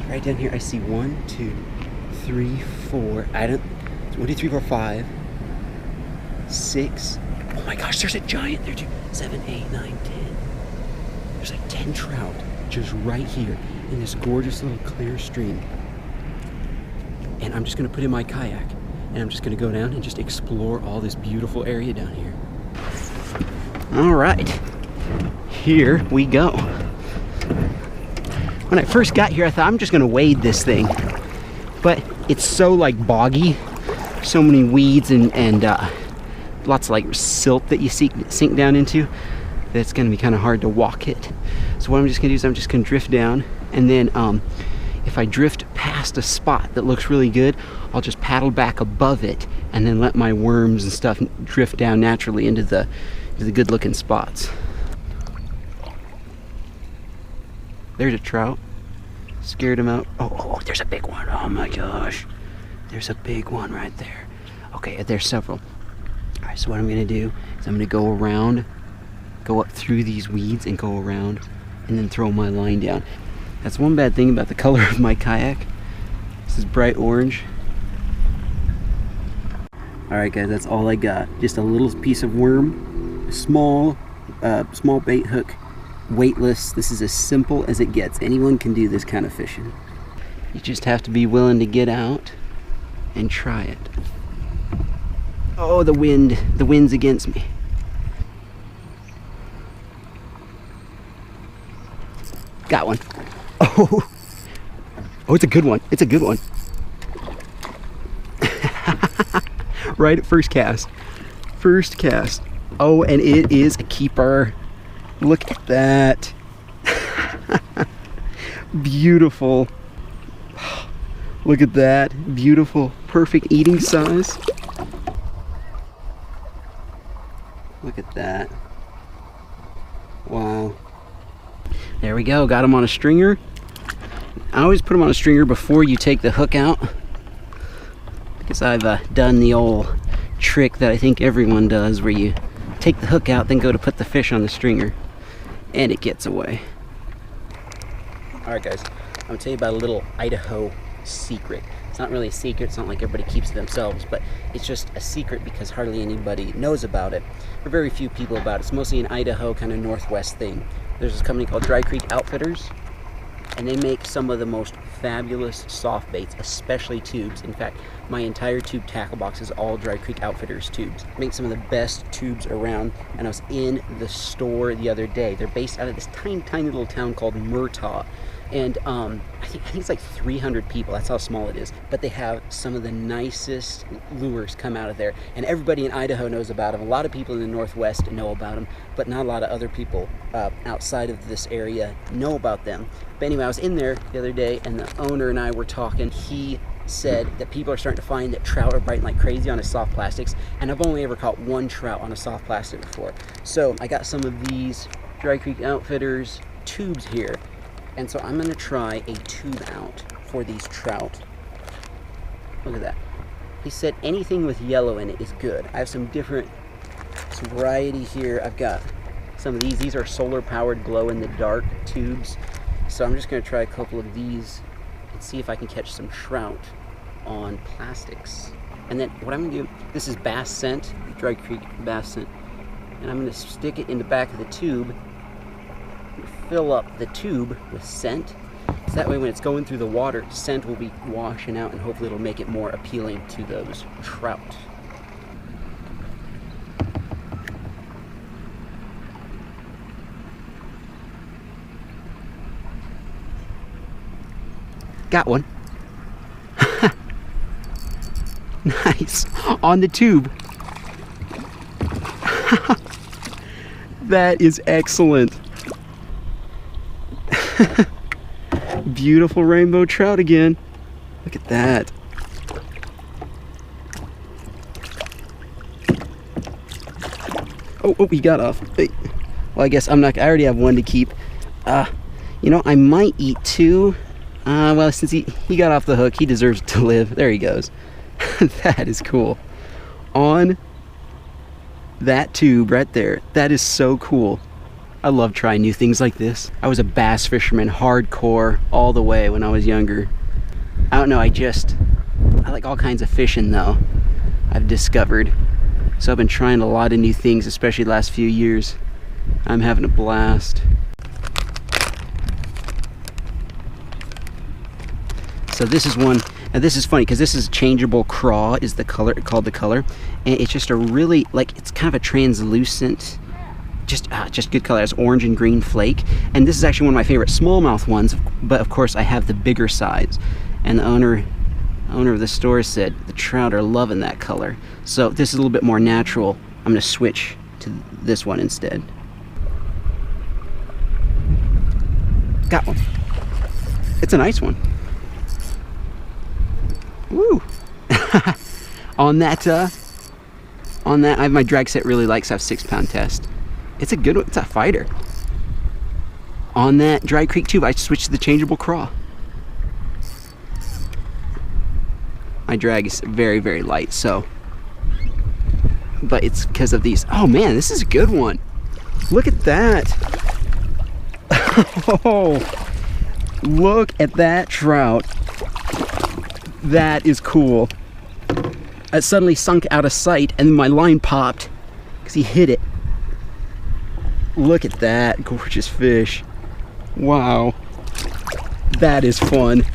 Right down here I see 1, 2, 3, 4. 1, 2, 3, 4, 5, 6. Oh my gosh, there's a giant there too. 7, 8, 9, 10. There's like 10 trout just right here in this gorgeous little clear stream. And I'm just gonna put in my kayak and I'm just gonna go down and just explore all this beautiful area down here. All right, here we go. When I first got here, I thought I'm just gonna wade this thing, but it's so like boggy, so many weeds and lots of like silt that you sink down into, that it's gonna be kind of hard to walk it. So what I'm just gonna do is I'm just gonna drift down, and then if I drift past a spot that looks really good, I'll just paddle back above it and then let my worms and stuff drift down naturally into the good looking spots. There's a trout. Scared him out. Oh, there's a big one. Oh my gosh. There's a big one right there. Okay, there's several. All right, so what I'm gonna do is I'm gonna go around, go up through these weeds and go around and then throw my line down. That's one bad thing about the color of my kayak. This is bright orange. All right guys, that's all I got. Just a little piece of worm, a small bait hook, weightless. This is as simple as it gets. Anyone can do this kind of fishing. You just have to be willing to get out and try it. Oh, the wind's against me. Got one. Oh, it's a good one. It's a good one. Right at first cast. First cast. Oh, and it is a keeper. Look at that. Beautiful. Look at that. Beautiful. Perfect eating size. Look at that. Wow. There we go. Got him on a stringer. I always put them on a stringer before you take the hook out, because I've done the old trick that I think everyone does, where you take the hook out, then go to put the fish on the stringer, and it gets away. Alright guys, I'm going to tell you about a little Idaho secret. It's not really a secret, it's not like everybody keeps it themselves, but it's just a secret because hardly anybody knows about it, or very few people about it. It's mostly an Idaho kind of northwest thing. There's this company called Dry Creek Outfitters, and they make some of the most fabulous soft baits, especially tubes. In fact, my entire tube tackle box is all Dry Creek Outfitters tubes. Make some of the best tubes around, and I was in the store the other day. They're based out of this tiny little town called Murtaugh, and I think it's like 300 people. That's how small it is. But they have some of the nicest lures come out of there, and everybody in Idaho knows about them. A lot of people in the Northwest know about them, but not a lot of other people outside of this area know about them. But anyway, I was in there the other day, and the owner and I were talking. He said that people are starting to find that trout are biting like crazy on his soft plastics, and I've only ever caught one trout on a soft plastic before. So I got some of these Dry Creek Outfitters tubes here, and so I'm gonna try a tube out for these trout. Look at that. He said anything with yellow in it is good. I have some variety here. I've got some of these. These are solar powered glow in the dark tubes. So I'm just gonna try a couple of these and see if I can catch some trout on plastics. And then what I'm gonna do, this is bass scent, Dry Creek bass scent. And I'm gonna stick it in the back of the tube, fill up the tube with scent. So that way when it's going through the water, scent will be washing out and hopefully it'll make it more appealing to those trout. Got one. Nice. On the tube. That is excellent. Beautiful rainbow trout again. Look at that. Oh, he got off. Hey. Well, I guess I already have one to keep. You know, I might eat two. Well, since he got off the hook, he deserves to live. There he goes. That is cool. On that tube right there. That is so cool. I love trying new things like this. I was a bass fisherman, hardcore, all the way when I was younger. I don't know, I like all kinds of fishing though, I've discovered. So I've been trying a lot of new things, especially the last few years. I'm having a blast. So this is one, and this is funny because this is changeable craw is the color, called the color. And it's just a really, like, it's kind of a translucent, just good color. It has orange and green flake. And this is actually one of my favorite smallmouth ones, but of course I have the bigger size. And the owner of the store said the trout are loving that color. So this is a little bit more natural. I'm gonna switch to this one instead. Got one. It's a nice one. Woo! on that, my drag set really likes to have 6-pound test. It's a good one. It's a fighter. On that Dry Creek tube, I switched to the changeable craw. My drag is very, very light, so. But it's because of these. Oh man, this is a good one. Look at that. Oh, look at that trout. That is cool. It suddenly sunk out of sight and my line popped because he hit it. Look at that gorgeous fish. Wow. That is fun.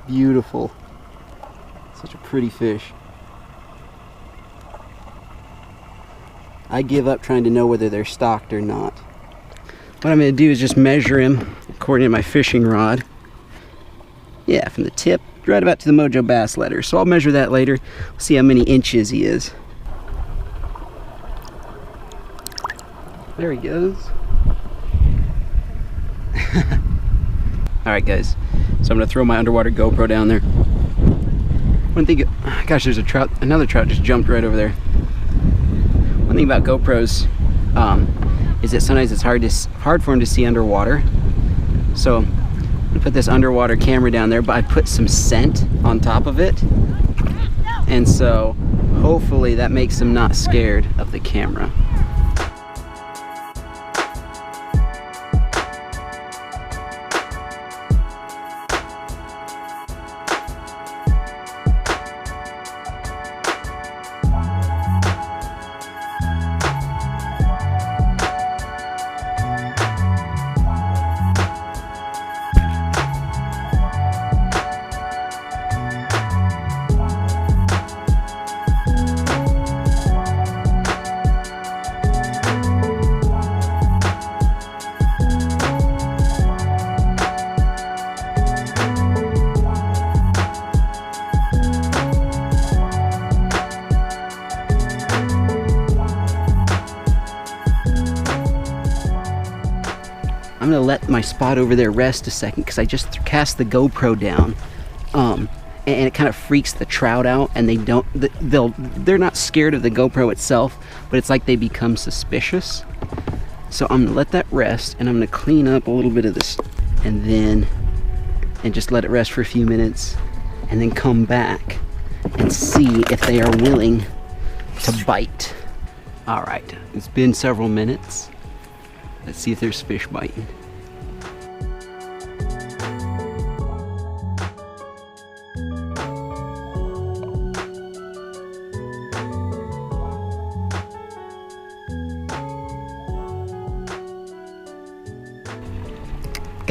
Beautiful. Such a pretty fish. I give up trying to know whether they're stocked or not. What I'm going to do is just measure him according to my fishing rod. Yeah, from the tip right about to the Mojo Bass letter. So I'll measure that later. See how many inches he is. There he goes. Alright guys, so I'm gonna throw my underwater GoPro down there. One thing, gosh, there's a trout, another trout just jumped right over there. One thing about GoPros is that sometimes it's hard for them to see underwater. So I'm gonna put this underwater camera down there, but I put some scent on top of it. And so hopefully that makes them not scared of the camera. I'm gonna let my spot over there rest a second because I just cast the GoPro down, and it kind of freaks the trout out, and they're not scared of the GoPro itself, but it's like they become suspicious. So I'm gonna let that rest, and I'm gonna clean up a little bit of this, and just let it rest for a few minutes, and then come back and see if they are willing to bite. All right, it's been several minutes. Let's see if there's fish biting.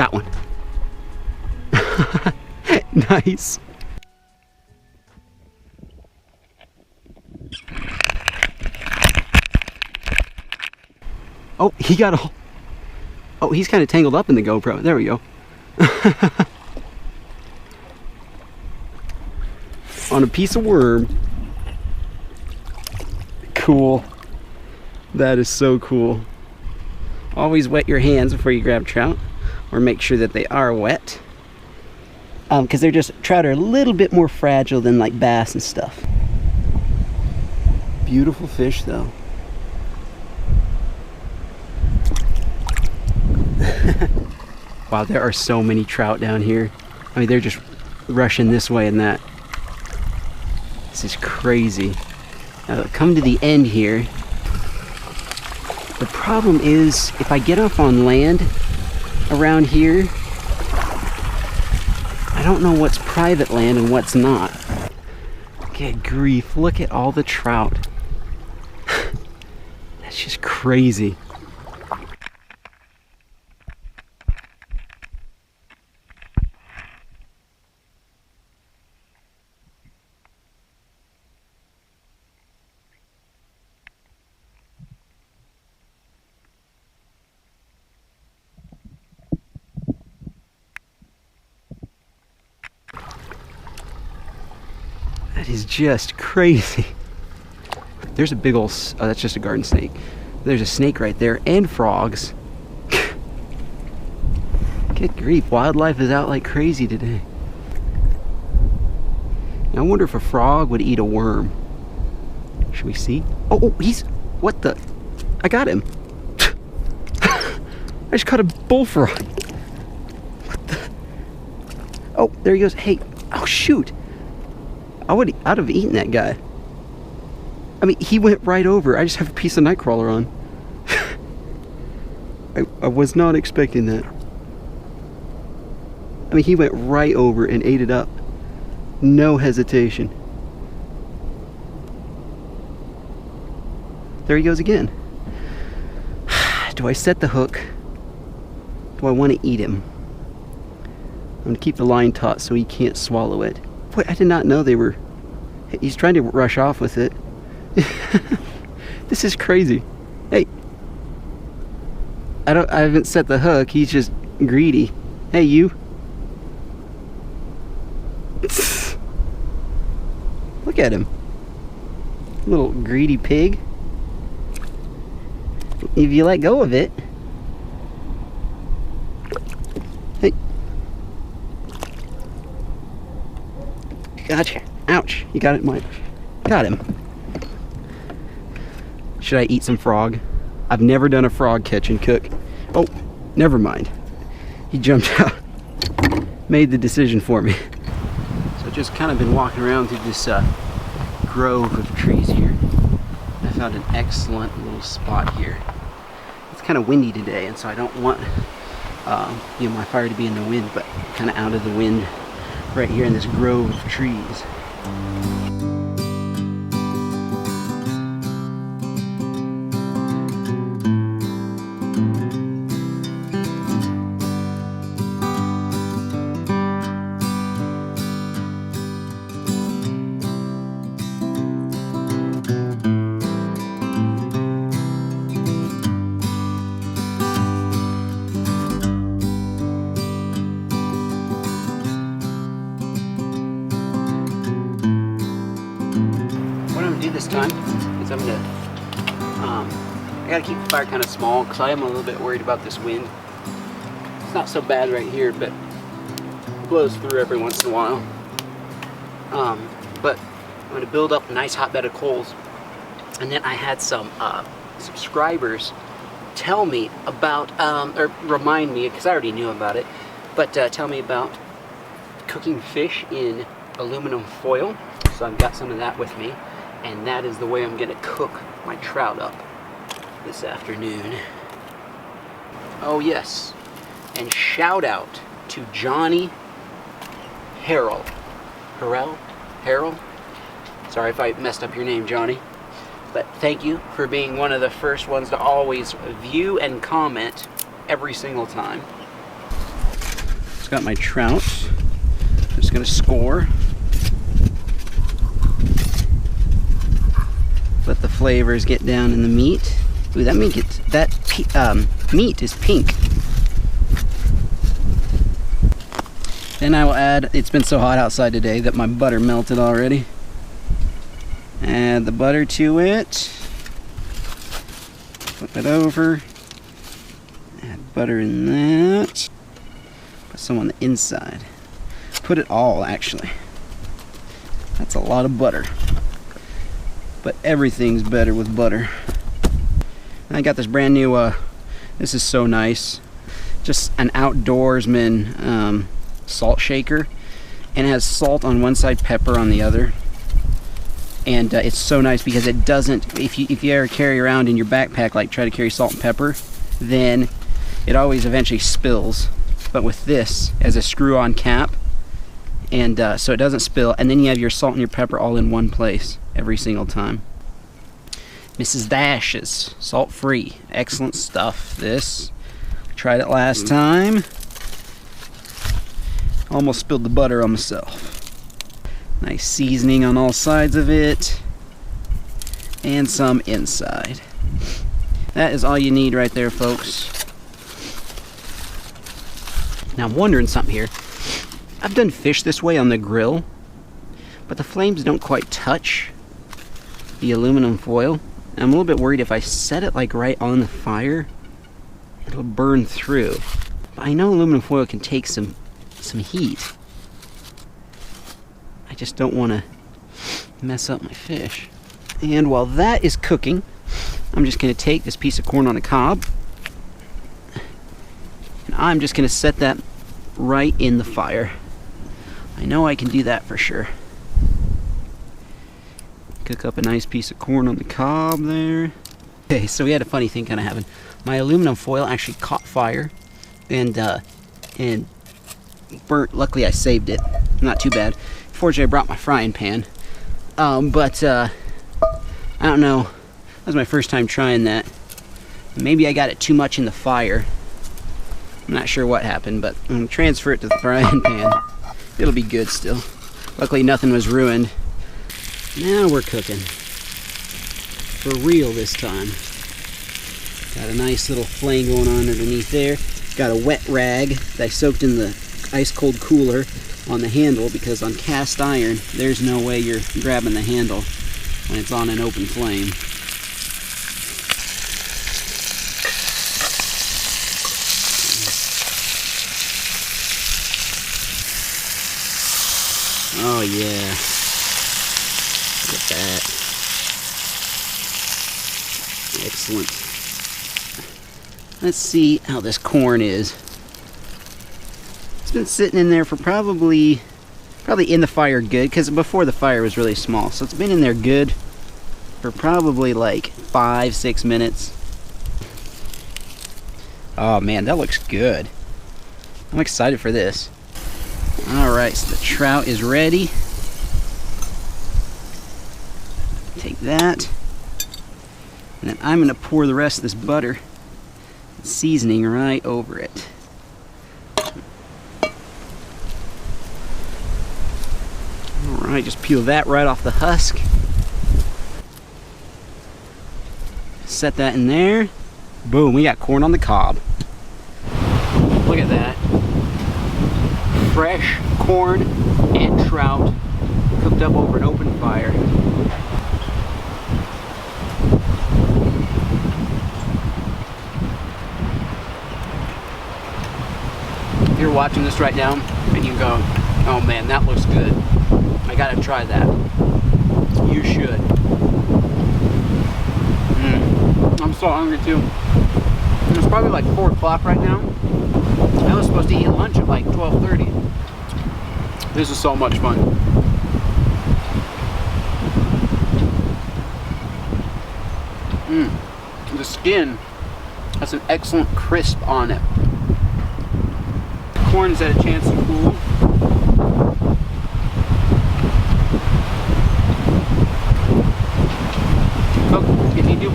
Got one. Nice. Oh, he got a... Oh, he's kind of tangled up in the GoPro. There we go. On a piece of worm. Cool. That is so cool. Always wet your hands before you grab trout, or make sure that they are wet. Because trout are a little bit more fragile than like bass and stuff. Beautiful fish though. Wow, there are so many trout down here. I mean, they're just rushing this way and that. This is crazy. Now, come to the end here. The problem is, if I get off on land around here, I don't know what's private land and what's not. Good grief, look at all the trout. That's just crazy. That is just crazy. There's a big old, oh, that's just a garden snake. There's a snake right there and frogs. Good grief, wildlife is out like crazy today. Now, I wonder if a frog would eat a worm. Should we see? Oh, he's, what the? I got him. I just caught a bullfrog. What the? Oh, there he goes. Hey, oh shoot. I'd have eaten that guy. I mean, he went right over. I just have a piece of nightcrawler on. I was not expecting that. I mean, he went right over and ate it up. No hesitation. There he goes again. Do I set the hook? Do I want to eat him? I'm going to keep the line taut so he can't swallow it. Boy, I did not know they were... He's trying to rush off with it. This is crazy. Hey. I haven't set the hook. He's just greedy. Hey, you. Look at him. Little greedy pig. If you let go of it. Hey. Gotcha. Ouch. You got it, Mike. Got him. Should I eat some frog? I've never done a frog catch and cook. Oh, never mind. He jumped out. Made the decision for me. So I've just kind of been walking around through this grove of trees here. I found an excellent little spot here. It's kind of windy today, and so I don't want my fire to be in the wind, but kind of out of the wind right here in this grove of trees. This time is I'm gonna I gotta keep the fire kind of small because I am a little bit worried about this wind. It's not so bad right here, but it blows through every once in a while. But I'm gonna build up a nice hot bed of coals, and then I had some subscribers tell me about or remind me, because I already knew about it, but tell me about cooking fish in aluminum foil. So I've got some of that with me. And that is the way I'm gonna cook my trout up this afternoon. Oh yes, and shout out to Johnny Harrell. Sorry if I messed up your name, Johnny. But thank you for being one of the first ones to always view and comment every single time. got my trout. Just gonna score. Let the flavors get down in the meat. Ooh, that meat meat is pink. Then I will add, it's been so hot outside today that my butter melted already. Add the butter to it. Flip it over. Add butter in that. Put some on the inside. Put it all, actually. That's a lot of butter. But everything's better with butter. And I got this brand new, this is so nice. Just an outdoorsman salt shaker. And it has salt on one side, pepper on the other. And it's so nice because it doesn't, if you ever carry around in your backpack, like try to carry salt and pepper, then it always eventually spills. But with this, as a screw-on cap, and so it doesn't spill, and then you have your salt and your pepper all in one place every single time. Mrs. Dash's, salt-free, excellent stuff. This, I tried it last time. Almost spilled the butter on myself. Nice seasoning on all sides of it, and some inside. That is all you need right there, folks. Now I'm wondering something here. I've done fish this way on the grill, but the flames don't quite touch the aluminum foil. I'm a little bit worried if I set it like right on the fire, it'll burn through. But I know aluminum foil can take some heat. I just don't want to mess up my fish. And while that is cooking, I'm just going to take this piece of corn on the cob, and I'm just going to set that right in the fire. I know I can do that for sure. Cook up a nice piece of corn on the cob there. Okay, so we had a funny thing kind of happen. My aluminum foil actually caught fire and burnt. Luckily I saved it. Not too bad. Fortunately I brought my frying pan. But I don't know. That was my first time trying that. Maybe I got it too much in the fire. I'm not sure what happened, but I'm gonna transfer it to the frying pan. It'll be good still. Luckily nothing was ruined. Now we're cooking. For real this time. Got a nice little flame going on underneath there. Got a wet rag that I soaked in the ice cold cooler on the handle, because on cast iron there's no way you're grabbing the handle when it's on an open flame. Oh yeah, look at that. Excellent. Let's see how this corn is. It's been sitting in there for probably in the fire good, because before the fire was really small. So it's been in there good for probably like 5-6 minutes. Oh man, that looks good. I'm excited for this. Alright, so the trout is ready. Take that. And then I'm going to pour the rest of this butter and seasoning right over it. Alright, just peel that right off the husk. Set that in there. Boom, we got corn on the cob. Look at that. Fresh corn and trout cooked up over an open fire. If you're watching this right now and you go, oh man, that looks good, I gotta try that. You should. I'm so hungry too. It's probably like 4 o'clock right now. I was supposed to eat lunch at like 12:30. This is so much fun. The skin has an excellent crisp on it. The corn's had a chance to cool.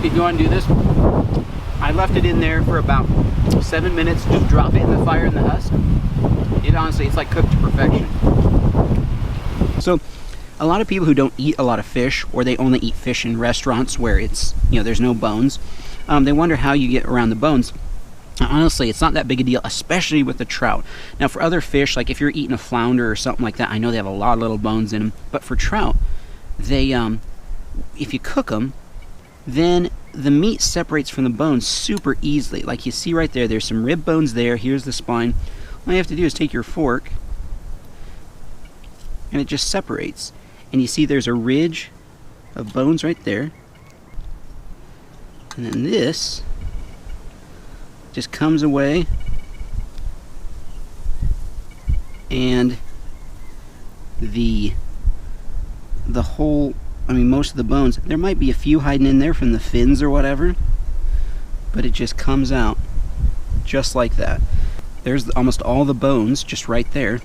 If you want to do this, I left it in there for about 7 minutes. Just drop it in the fire in the husk. It honestly, it's like cooked to perfection. So, a lot of people who don't eat a lot of fish, or they only eat fish in restaurants where it's, you know, there's no bones, they wonder how you get around the bones. Honestly, it's not that big a deal, especially with the trout. Now, for other fish, like if you're eating a flounder or something like that, I know they have a lot of little bones in them. But for trout, they, if you cook them, then the meat separates from the bones super easily. Like you see right there, there's some rib bones there. Here's the spine. All you have to do is take your fork, and it just separates. And you see there's a ridge of bones right there. And then this just comes away, and the whole, I mean, most of the bones, there might be a few hiding in there from the fins or whatever, but it just comes out just like that. There's almost all the bones just right there.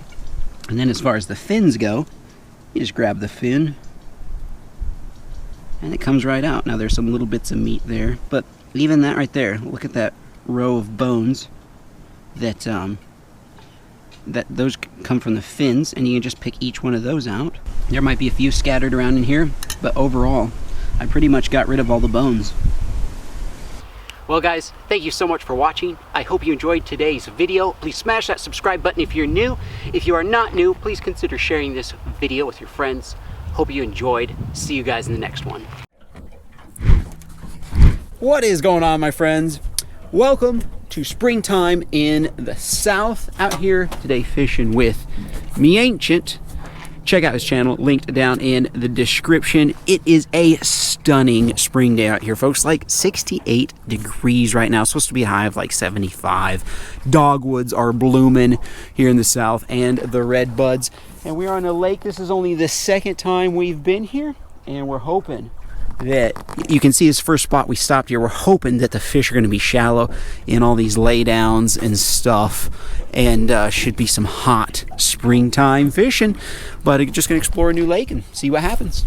And then as far as the fins go, you just grab the fin and it comes right out. Now there's some little bits of meat there, but even that right there, look at that row of bones that those come from the fins, and you can just pick each one of those out. There might be a few scattered around in here, but overall I pretty much got rid of all the bones. Well guys, thank you so much for watching. I hope you enjoyed today's video. Please smash that subscribe button if you're new. If you are not new, please consider sharing this video with your friends. Hope you enjoyed. See you guys in the next one. What is going on, my friends? Welcome to springtime in the south. Out here today fishing with me Ancient. Check out his channel, linked down in the description. It is a stunning spring day out here, folks. Like 68 degrees right now. It's supposed to be a high of like 75. Dogwoods are blooming here in the south, and the red buds. And we are on a lake. This is only the second time we've been here, and we're hoping that you can see this first spot we stopped here. We're hoping that the fish are going to be shallow in all these laydowns and stuff, and should be some hot springtime fishing. But I'm just going to explore a new lake and see what happens.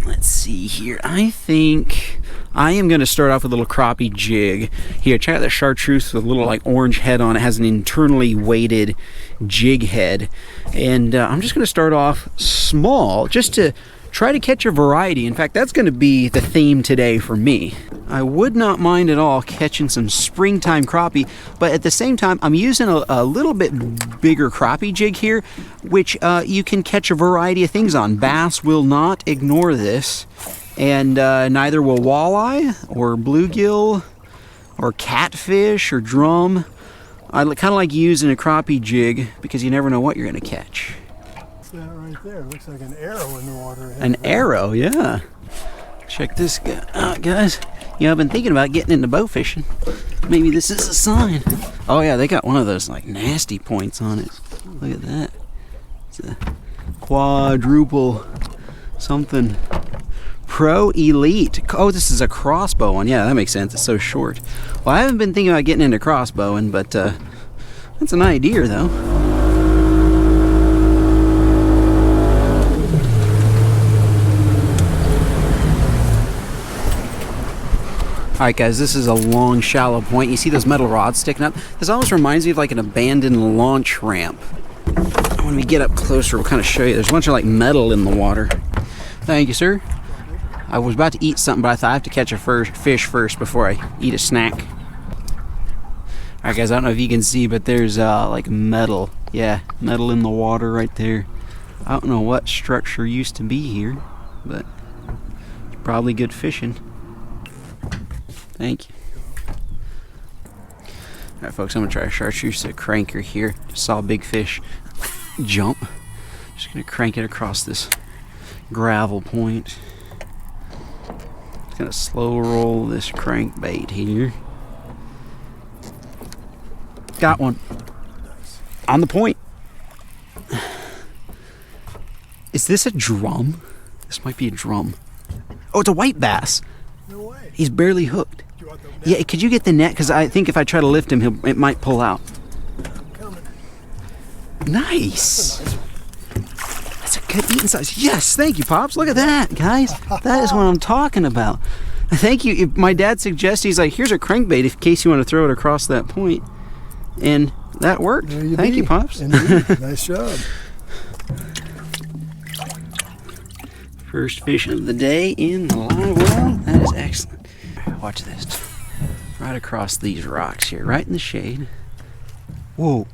Let's see here. I think I am going to start off with a little crappie jig. Here, check out the chartreuse with a little like orange head on it. It has an internally weighted jig head, and I'm just going to start off small just to try to catch a variety. In fact, that's going to be the theme today for me. I would not mind at all catching some springtime crappie, but at the same time, I'm using a little bit bigger crappie jig here, which you can catch a variety of things on. Bass will not ignore this, and neither will walleye or bluegill or catfish or drum. I kind of like using a crappie jig because you never know what you're going to catch. That right there looks like an arrow in the water. An arrow, yeah. Check this guy out, guys. You know, I've been thinking about getting into bow fishing. Maybe this is a sign. Oh yeah, they got one of those like nasty points on it. Look at that. It's a quadruple something. Pro Elite. Oh, this is a crossbow one. Yeah, that makes sense. It's so short. Well, I haven't been thinking about getting into crossbowing, but that's an idea though. Alright guys, this is a long, shallow point. You see those metal rods sticking up? This almost reminds me of like an abandoned launch ramp. When we get up closer, we'll kind of show you. There's a bunch of like metal in the water. Thank you, sir. I was about to eat something, but I thought I have to catch a fish first before I eat a snack. Alright guys, I don't know if you can see, but there's like metal. Yeah, metal in the water right there. I don't know what structure used to be here, but it's probably good fishing. Thank you. Alright folks, I'm going to try a chartreuse cranker here. Just saw a big fish jump. Just going to crank it across this gravel point. Just going to slow roll this crankbait here. Got one. On the point. Is this a drum? This might be a drum. Oh, it's a white bass. No way. He's barely hooked. Yeah, could you get the net? Because I think if I try to lift him, it might pull out. Coming. Nice. That's a good eating size. Yes, thank you, Pops. Look at that, guys. That is what I'm talking about. Thank you. My dad suggested, he's like, here's a crankbait in case you want to throw it across that point. And That worked. Thank you, Pops. Indeed. Nice job. First fish of the day in the live well. That is excellent. Watch this. Right across these rocks here, right in the shade. Whoa.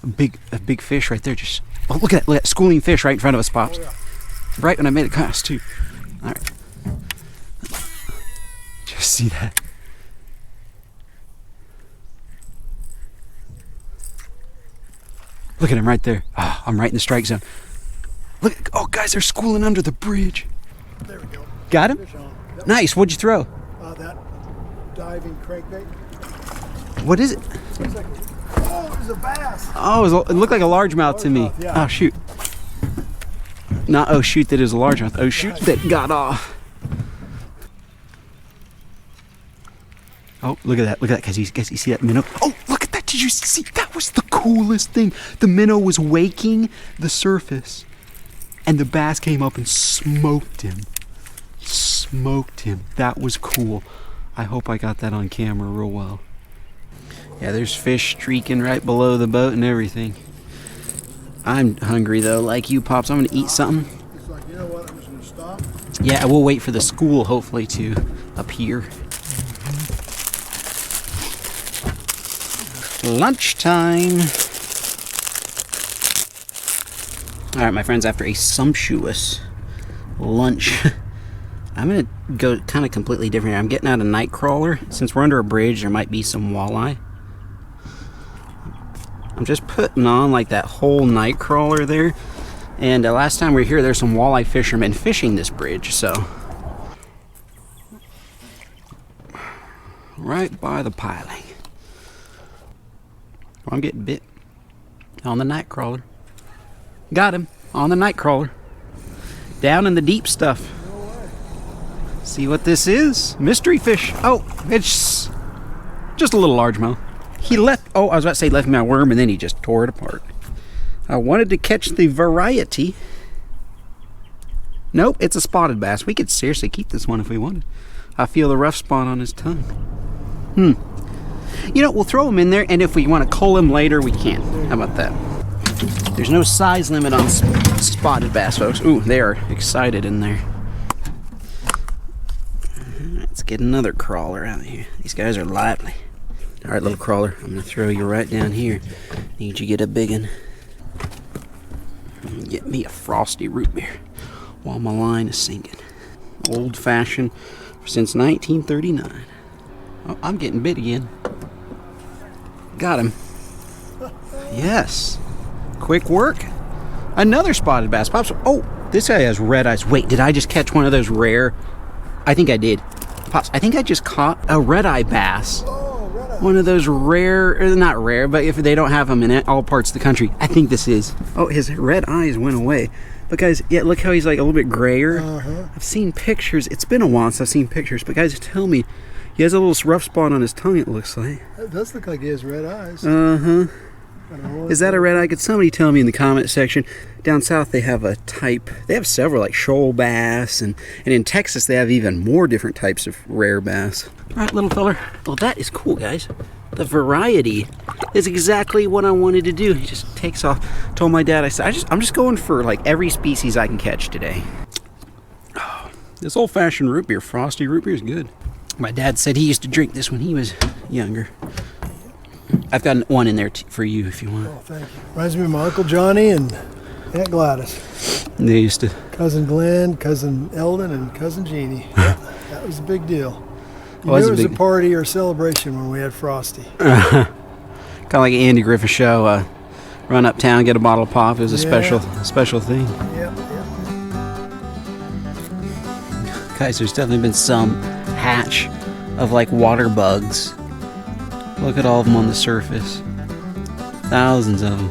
A big fish right there. Just look at that schooling fish right in front of us, Pops. Oh, yeah. Right when I made it cast too. All right. Just see that. Look at him right there. Oh, I'm right in the strike zone. Look, oh guys, they're schooling under the bridge. There we go. Got him? Yep. Nice, what'd you throw? That diving crankbait. What is it? It was a bass. Oh, it looked like a largemouth to me. Largemouth, yeah. Oh shoot. Not oh shoot that is a largemouth. Oh shoot that got off. Oh, look at that, guys. You see that minnow? Oh, look at that. Did you see? That was the coolest thing. The minnow was waking the surface, and the bass came up and smoked him. That was cool. I hope I got that on camera real well. Yeah, there's fish streaking right below the boat and everything. I'm hungry, though, like you, Pops. I'm going to eat something. It's like, you know what? I'm just going to stop. Yeah, we'll wait for the school, hopefully, to appear. Lunchtime. All right, my friends, after a sumptuous lunch, I'm gonna go kind of completely different here. I'm getting out a night crawler. Since we're under a bridge, there might be some walleye. I'm just putting on like that whole night crawler there. And last time we were here, there's some walleye fishermen fishing this bridge, so. Right by the piling. Oh, I'm getting bit on the night crawler. Got him on the night crawler. Down in the deep stuff. See what this is? Mystery fish. Oh, it's just a little largemouth. He left, oh, I was about to say left me my worm and then he just tore it apart. I wanted to catch the variety. Nope, it's a spotted bass. We could seriously keep this one if we wanted. I feel the rough spot on his tongue. You know, we'll throw him in there, and if we want to cull him later, we can. How about that? There's no size limit on spotted bass, folks. Ooh, they are excited in there. Let's get another crawler out here. These guys are lively. All right, little crawler, I'm going to throw you right down here. Need you to get a big one. Get me a frosty root beer while my line is sinking. Old-fashioned since 1939. Oh, I'm getting bit again. Got him. Yes. Quick work. Another spotted bass. Pops. Oh, this guy has red eyes. Wait, did I just catch one of those rare? I think I did. Pops, I think I just caught a red eye bass. Oh, red eye. One of those rare, or not rare, but if they don't have them in all parts of the country. I think this is. Oh, his red eyes went away. But guys, yeah, look how he's like a little bit grayer. I've seen pictures. It's been a while since I've seen pictures. But guys, tell me, he has a little rough spot on his tongue, it looks like. It does look like he has red eyes. Is that a red eye? Could somebody tell me in the comment section? Down south they have a type, they have several, like shoal bass, and in Texas they have even more different types of rare bass. All right, little feller. Well, that is cool, guys. The variety is exactly what I wanted to do. He just takes off. Told my dad, I said, I'm just going for like every species I can catch today. Oh, this old-fashioned root beer, frosty root beer, is good. My dad said he used to drink this when he was younger. I've got one in there for you if you want. Oh, thank you. Reminds me of my Uncle Johnny and Aunt Gladys. They used to. Cousin Glenn, Cousin Eldon, and Cousin Jeannie. That was a big deal. You knew it was a party or celebration when we had Frosty. Kind of like an Andy Griffith show. Run uptown, get a bottle of pop. It was a special thing. Yep. Guys, there's definitely been some hatch of like water bugs. Look at all of them on the surface. Thousands of them.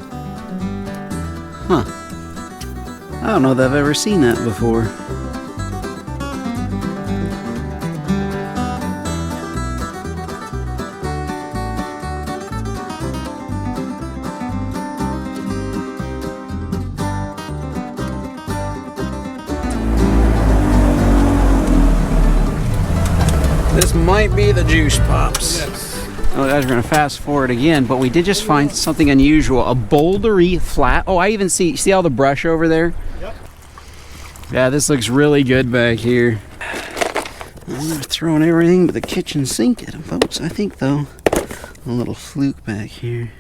Huh. I don't know that I've ever seen that before. This might be the juice, Pops. Yes. Oh, guys, we're gonna fast forward again, but we did just find something unusual. A bouldery flat. Oh, I even see all the brush over there? Yep. Yeah, this looks really good back here. We're throwing everything but the kitchen sink at them, folks. I think, though, a little fluke back here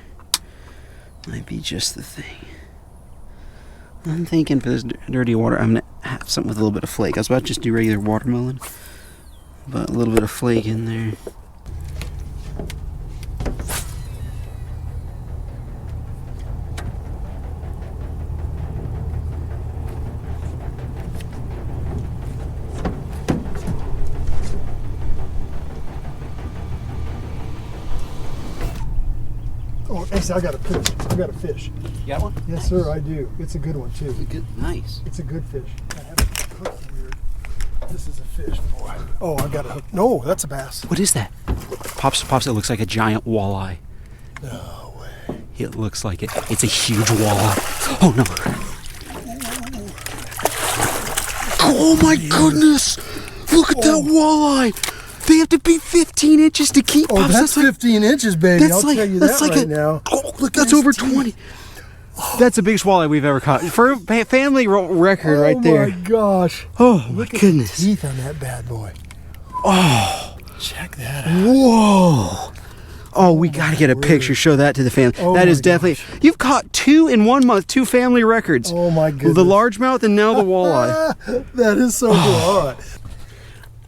might be just the thing. I'm thinking for this dirty water, I'm gonna have something with a little bit of flake. I was about to just do regular watermelon, but a little bit of flake in there. Oh, actually, I got a fish. I got a fish. You got one? Yes, sir, I do. It's a good one, too. Good. Nice. It's a good fish. I have it hooked weird. This is a fish, boy. Oh, I got a hook. No, that's a bass. What is that? Pops, it looks like a giant walleye. No way. It looks like it. It's a huge walleye. Oh, no. Oh, my goodness. Look at that walleye. They have to be 15 inches to keep. Oh, Pops, that's 15 inches, baby. I'll tell you that right now. Oh, look, that's over 20. That's the biggest walleye we've ever caught. For a family record right there. Oh, my gosh. Oh, my Look goodness. at the teeth on that bad boy. Oh. Check that out. Whoa. Oh, we got to get a picture. Show that to the family. Oh, that is my definitely. gosh. You've caught 2 in 1 month, 2 family records. Oh, my goodness. The largemouth and now the walleye. That is so cool. All right.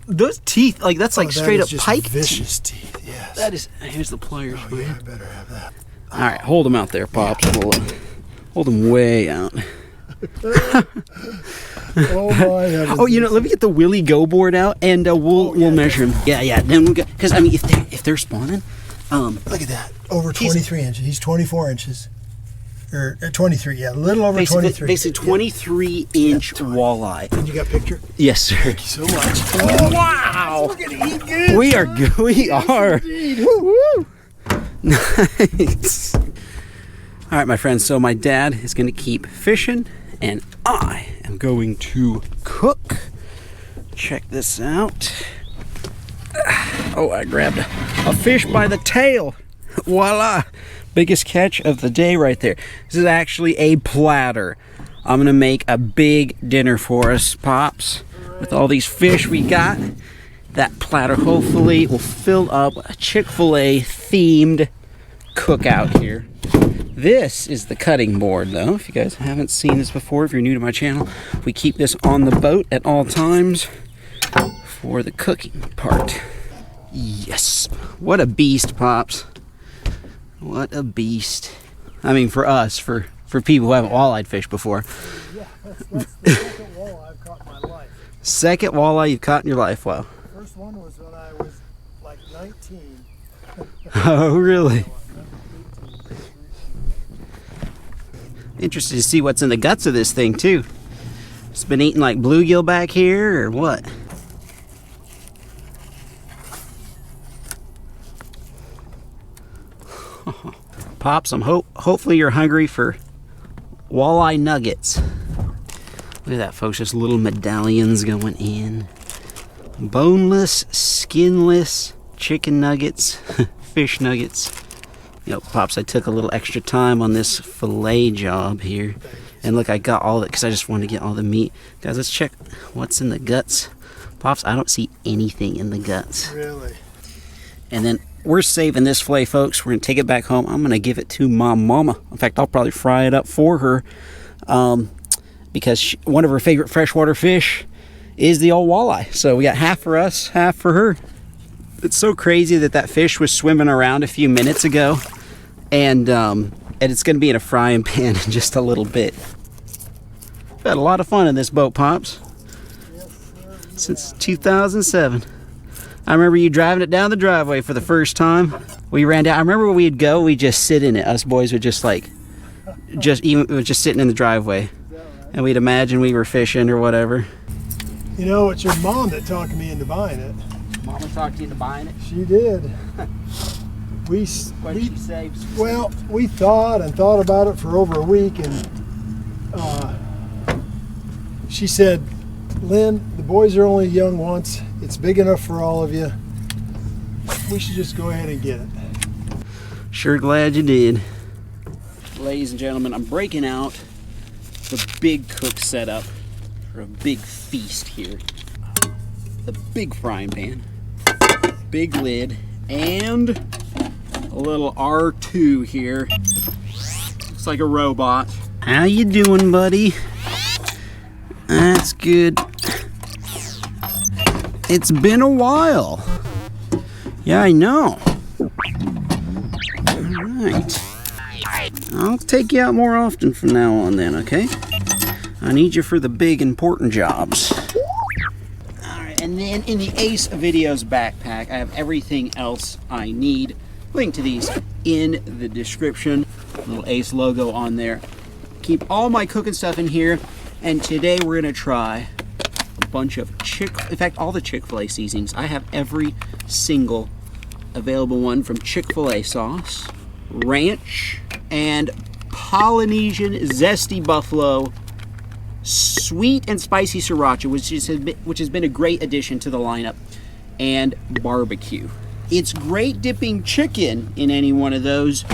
Those teeth, like that's like straight up pike vicious teeth. Yes. That is. Here's the pliers. Oh, yeah, I better have that. All right, hold them out there, Pops. We'll, hold them way out. Oh my heavens. Oh, you know, let me get the Willie Go board out and we'll measure them. Yeah. Then we'll go, because I mean, if they're spawning, look at that. Over 23 inches. He's 24 inches. Or 23, yeah, a little over 23. Basically 23-inch walleye. And you got a picture? Yes, sir. Thank you so much. Oh, wow! We're gonna eat good. We are good. We are. Woo! Nice. All right, my friends. So my dad is going to keep fishing, and I am going to cook. Check this out. Oh, I grabbed a fish by the tail. Voila! Biggest catch of the day right there. This is actually a platter. I'm gonna make a big dinner for us, Pops, with all these fish we got. That platter hopefully will fill up a Chick-fil-A themed cookout here. This is the cutting board, though. If you guys haven't seen this before, if you're new to my channel, we keep this on the boat at all times for the cooking part. Yes, what a beast, Pops. What a beast. I mean, for us, for people who haven't walleye fished before. Yeah, that's the second walleye I've caught in my life. Second walleye you've caught in your life, wow. First one was when I was like 19. Oh, really? Interested to see what's in the guts of this thing, too. It's been eating like bluegill back here, or what? Pops, hopefully you're hungry for walleye nuggets. Look at that, folks, just little medallions going in. Boneless, skinless chicken nuggets, fish nuggets. You know, Pops, I took a little extra time on this fillet job here. And look, I got all of it because I just wanted to get all the meat. Guys, let's check what's in the guts. Pops, I don't see anything in the guts. Really? And then we're saving this fillet, folks. We're going to take it back home. I'm going to give it to my mama. In fact, I'll probably fry it up for her because one of her favorite freshwater fish is the old walleye. So we got half for us, half for her. It's so crazy that fish was swimming around a few minutes ago, and it's going to be in a frying pan in just a little bit. We've had a lot of fun in this boat, Pops. Yes, sir. Since 2007. I remember you driving it down the driveway for the first time. We ran down. I remember when we'd go, we'd just sit in it. Us boys would just sitting in the driveway. And we'd imagine we were fishing or whatever. You know, it's your mom that talked me into buying it. Mama talked you into buying it? She did. What did she say? Well, we thought about it for over a week, and she said, Lynn, the boys are only young once. It's big enough for all of you. We should just go ahead and get it. Sure glad you did. Ladies and gentlemen, I'm breaking out the big cook setup for a big feast here. The big frying pan, big lid, and a little R2 here. Looks like a robot. How you doing, buddy? That's good. It's been a while. Yeah, I know. Alright. I'll take you out more often from now on then, okay? I need you for the big important jobs. Alright, and then in the Ace Videos backpack, I have everything else I need. Link to these in the description. Little Ace logo on there. Keep all my cooking stuff in here, and today we're gonna try a bunch of in fact, all the Chick-fil-A seasonings. I have every single available one, from Chick-fil-A sauce, ranch, and Polynesian zesty buffalo, sweet and spicy sriracha, which has been a great addition to the lineup, and barbecue. It's great dipping chicken in any one of those.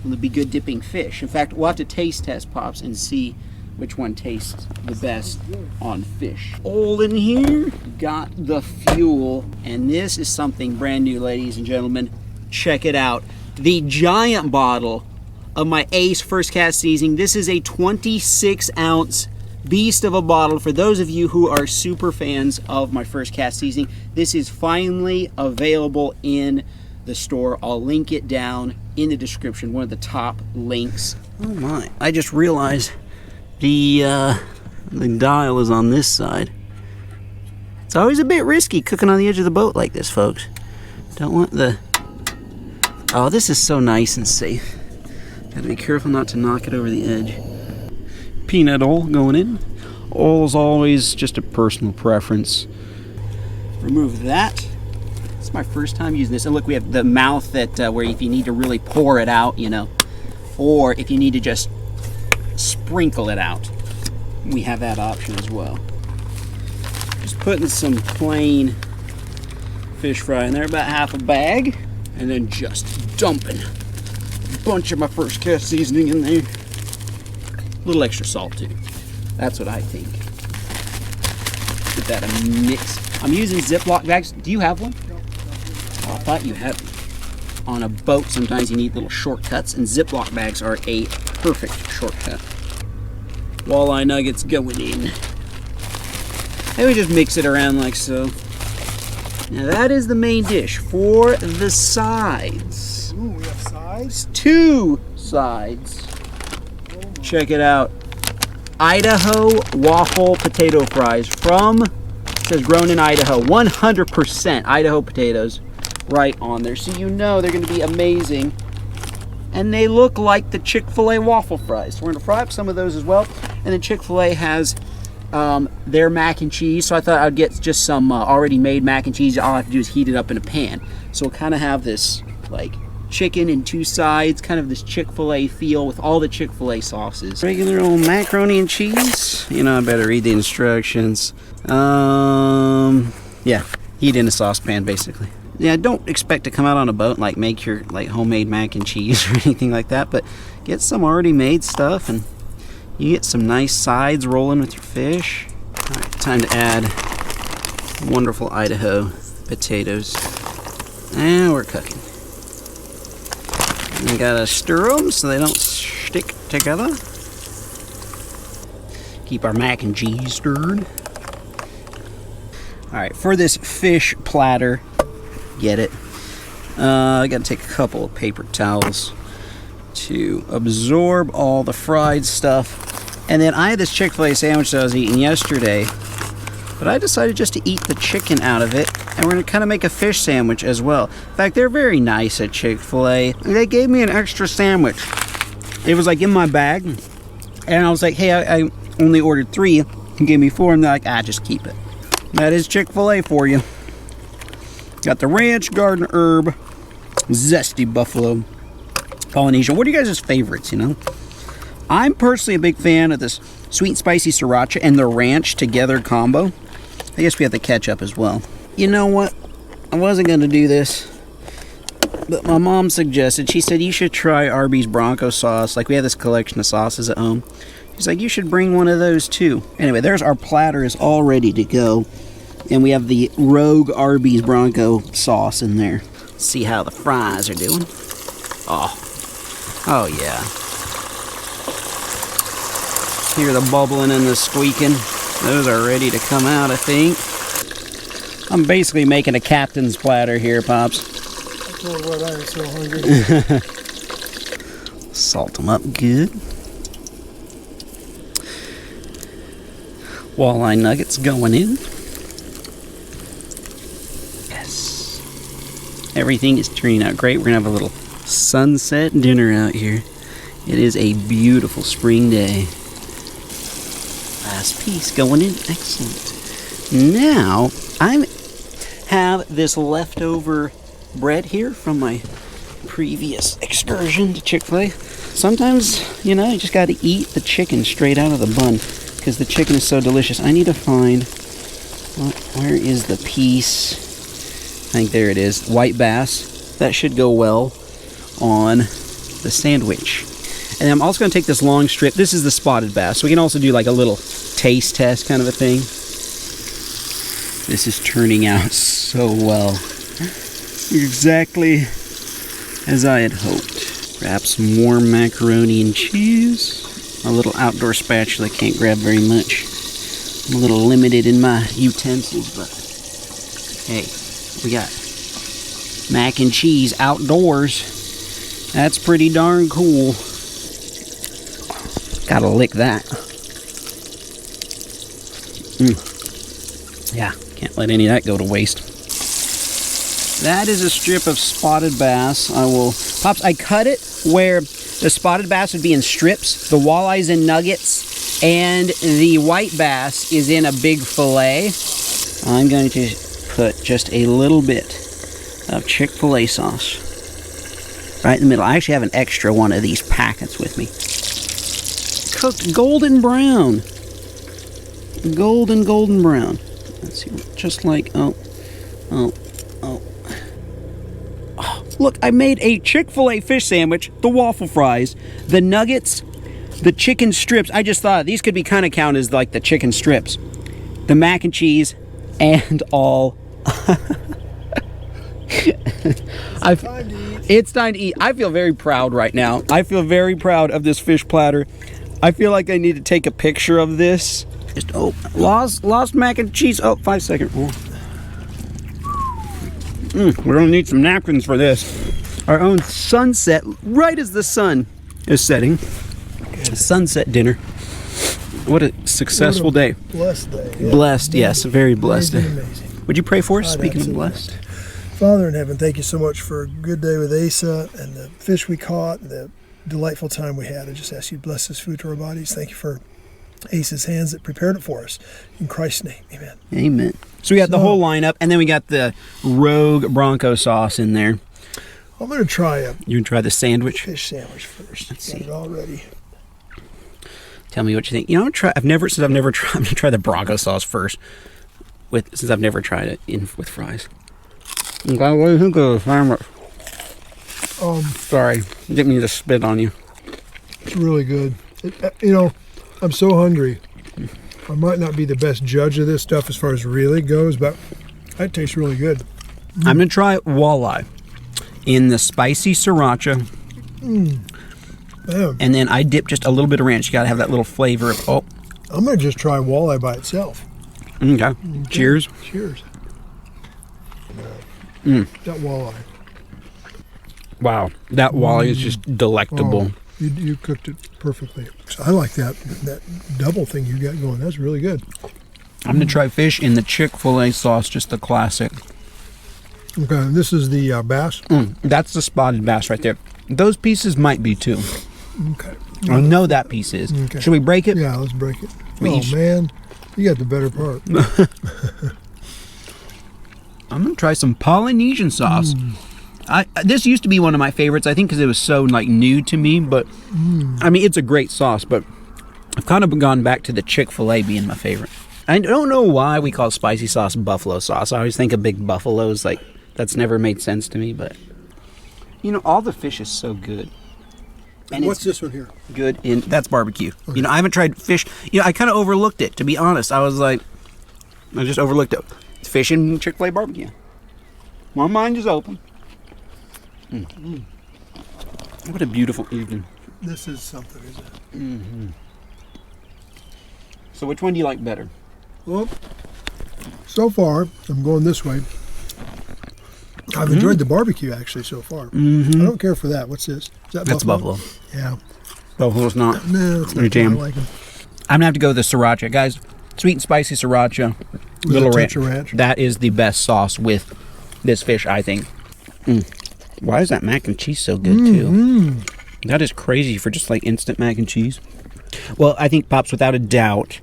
It'll be good dipping fish. In fact, we'll have to taste test, Pops, and see which one tastes the best on fish. All in here, got the fuel, and this is something brand new, ladies and gentlemen. Check it out. The giant bottle of my Ace First Cast seasoning. This is a 26-ounce beast of a bottle. For those of you who are super fans of my First Cast seasoning, this is finally available in the store. I'll link it down in the description, one of the top links. Oh my, I just realized the dial is on this side. It's always a bit risky cooking on the edge of the boat like this, folks. Don't want the... Oh, this is so nice and safe. Gotta be careful not to knock it over the edge. Peanut oil going in. Oil is always just a personal preference. Remove that. It's my first time using this. And look, we have the mouth that where if you need to really pour it out, you know, or if you need to just sprinkle it out, we have that option as well. Just putting some plain fish fry in there, about half a bag, and then just dumping a bunch of my First Cast seasoning in there. A little extra salt too. That's what I think. Give that a mix. I'm using Ziploc bags. Do you have one? Oh, I thought you had one. On a boat, sometimes you need little shortcuts, and Ziploc bags are a perfect shortcut. Walleye nuggets going in. And we just mix it around like so. Now that is the main dish. For the sides. Ooh, we have sides? 2 sides. Check it out. Idaho waffle potato fries from, it says grown in Idaho. 100% Idaho potatoes right on there. So you know they're going to be amazing. And they look like the Chick-fil-A waffle fries. So we're going to fry up some of those as well. And then Chick-fil-A has their mac and cheese. So I thought I'd get just some already made mac and cheese. All I have to do is heat it up in a pan. So we'll kind of have this like chicken in 2 sides, kind of this Chick-fil-A feel with all the Chick-fil-A sauces. Regular old macaroni and cheese. You know, I better read the instructions. Yeah, heat in a saucepan basically. Yeah, don't expect to come out on a boat and like make your like homemade mac and cheese or anything like that, but get some already made stuff and you get some nice sides rolling with your fish. All right, time to add wonderful Idaho potatoes. And we're cooking. And you gotta stir them so they don't stick together. Keep our mac and cheese stirred. All right, for this fish platter, get it. I gotta take a couple of paper towels to absorb all the fried stuff. And then I had this Chick-fil-A sandwich that I was eating yesterday, but I decided just to eat the chicken out of it, and we're gonna kind of make a fish sandwich as well. In fact, they're very nice at Chick-fil-A. They gave me an extra sandwich. It was like in my bag, and I was like, hey, I only ordered 3, and gave me 4, and they're like, just keep it. That is Chick-fil-A for you. Got the ranch, garden herb, zesty buffalo, Polynesian. What are you guys' favorites, you know? I'm personally a big fan of this sweet and spicy sriracha and the ranch together combo. I guess we have the ketchup as well. You know what? I wasn't going to do this, But my mom suggested, she said, you should try Arby's Bronco sauce. Like, we have this collection of sauces at home. She's like, you should bring one of those too. Anyway, there's our platter is all ready to go. And we have the Rogue Arby's Bronco sauce in there. Let's see how the fries are doing. Oh yeah. Hear the bubbling and the squeaking. Those are ready to come out, I think. I'm basically making a captain's platter here, Pops. I tell you what, I am so hungry. Salt them up good. Walleye nuggets going in. Yes. Everything is turning out great. We're going to have a little sunset dinner out here. It is a beautiful spring day. Last piece going in. Excellent. Now, I have this leftover bread here from my previous excursion to Chick-fil-A. Sometimes, you know, you just got to eat the chicken straight out of the bun because the chicken is so delicious. I need to find, where is the piece? I think there it is. White bass. That should go well on the sandwich. And I'm also going to take this long strip. This is the spotted bass. So we can also do like a little taste test kind of a thing. This is turning out so well. Exactly as I had hoped. Grab some warm macaroni and cheese. My little outdoor spatula can't grab very much. I'm a little limited in my utensils, but hey, we got mac and cheese outdoors. That's pretty darn cool. Gotta lick that. Yeah, can't let any of that go to waste. That is a strip of spotted bass. Pops, I cut it where the spotted bass would be in strips, the walleye's in nuggets, and the white bass is in a big fillet. I'm going to put just a little bit of Chick-fil-A sauce right in the middle. I actually have an extra one of these packets with me. Cooked golden brown. Golden brown. Let's see, just like, oh. Look, I made a Chick-fil-A fish sandwich, the waffle fries, the nuggets, the chicken strips. I just thought these could be kind of counted as like the chicken strips. The mac and cheese, and all. It's time to eat. I feel very proud right now. I feel very proud of this fish platter. I feel like I need to take a picture of this. Just, lost mac and cheese. 5 second rule. We're gonna need some napkins for this. Our own sunset, right as the sun is setting. Sunset dinner. What a successful day. Blessed day. Yeah. Blessed, yes, a very blessed day. Amazing. Would you pray for us, speaking of blessed? Father in heaven, thank you so much for a good day with Asa and the fish we caught and the delightful time we had. I just ask you to bless this food to our bodies. Thank you for Ace's hands that prepared it for us. In Christ's name, amen. Amen. So we got the whole lineup, and then we got the Rogue Bronco sauce in there. I'm going to try You're going to try the sandwich? Fish sandwich first. Let's see. Got it all ready. Tell me what you think. You know, I'm going to try the Bronco sauce first, since I've never tried it with fries. Okay, what do you think of the sandwich? Sorry, didn't mean to spit on you. It's really good. I'm so hungry. I might not be the best judge of this stuff as far as really goes, but it tastes really good. I'm going to try walleye in the spicy sriracha. And then I dip just a little bit of ranch. You got to have that little flavor of, I'm going to just try walleye by itself. Okay. Cheers. Cheers. That walleye. Wow. That walleye is just delectable. You cooked it perfectly. I like that double thing you got going. That's really good. I'm going to try fish in the Chick-fil-A sauce, just the classic. Okay, and this is the bass? That's the spotted bass right there. Those pieces might be too. Okay. I know that piece is. Okay. Should we break it? Yeah, let's break it. Man, you got the better part. I'm going to try some Polynesian sauce. This used to be one of my favorites, I think, because it was so new to me. But I mean, it's a great sauce. But I've kind of gone back to the Chick-fil-A being my favorite. I don't know why we call spicy sauce buffalo sauce. I always think of big buffaloes. That's never made sense to me. But You know, all the fish is so good. And what's this one here? Good in, that's barbecue. Okay. You know, I haven't tried fish. You know, I kind of overlooked it, to be honest. I was like, I just overlooked it. It's fish and Chick-fil-A barbecue. My mind is open. What a beautiful evening. This is something, isn't it? Mm-hmm. So which one do you like better? Well, so far, I'm going this way. I've enjoyed the barbecue, actually, so far. I don't care for that. What's this? Is that That's buffalo. Yeah. Buffalo's not. No, it's not. Jam. I like them. I'm going to have to go with the sriracha. Guys, sweet and spicy sriracha. Little ranch. That is the best sauce with this fish, I think. Why is that mac and cheese so good, too? That is crazy for just like instant mac and cheese. Well, I think, Pops, without a doubt,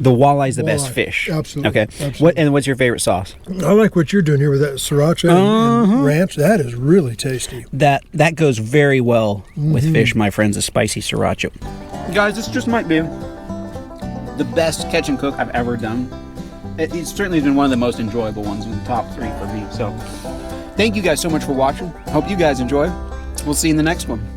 the walleye's the best fish. Absolutely. Okay. Absolutely. What's your favorite sauce? I like what you're doing here with that sriracha and ranch. That is really tasty. That goes very well with fish, my friends, a spicy sriracha. Guys, this just might be the best catch and cook I've ever done. It's certainly been one of the most enjoyable ones in the top 3 for me. So thank you guys so much for watching. Hope you guys enjoy. We'll see you in the next one.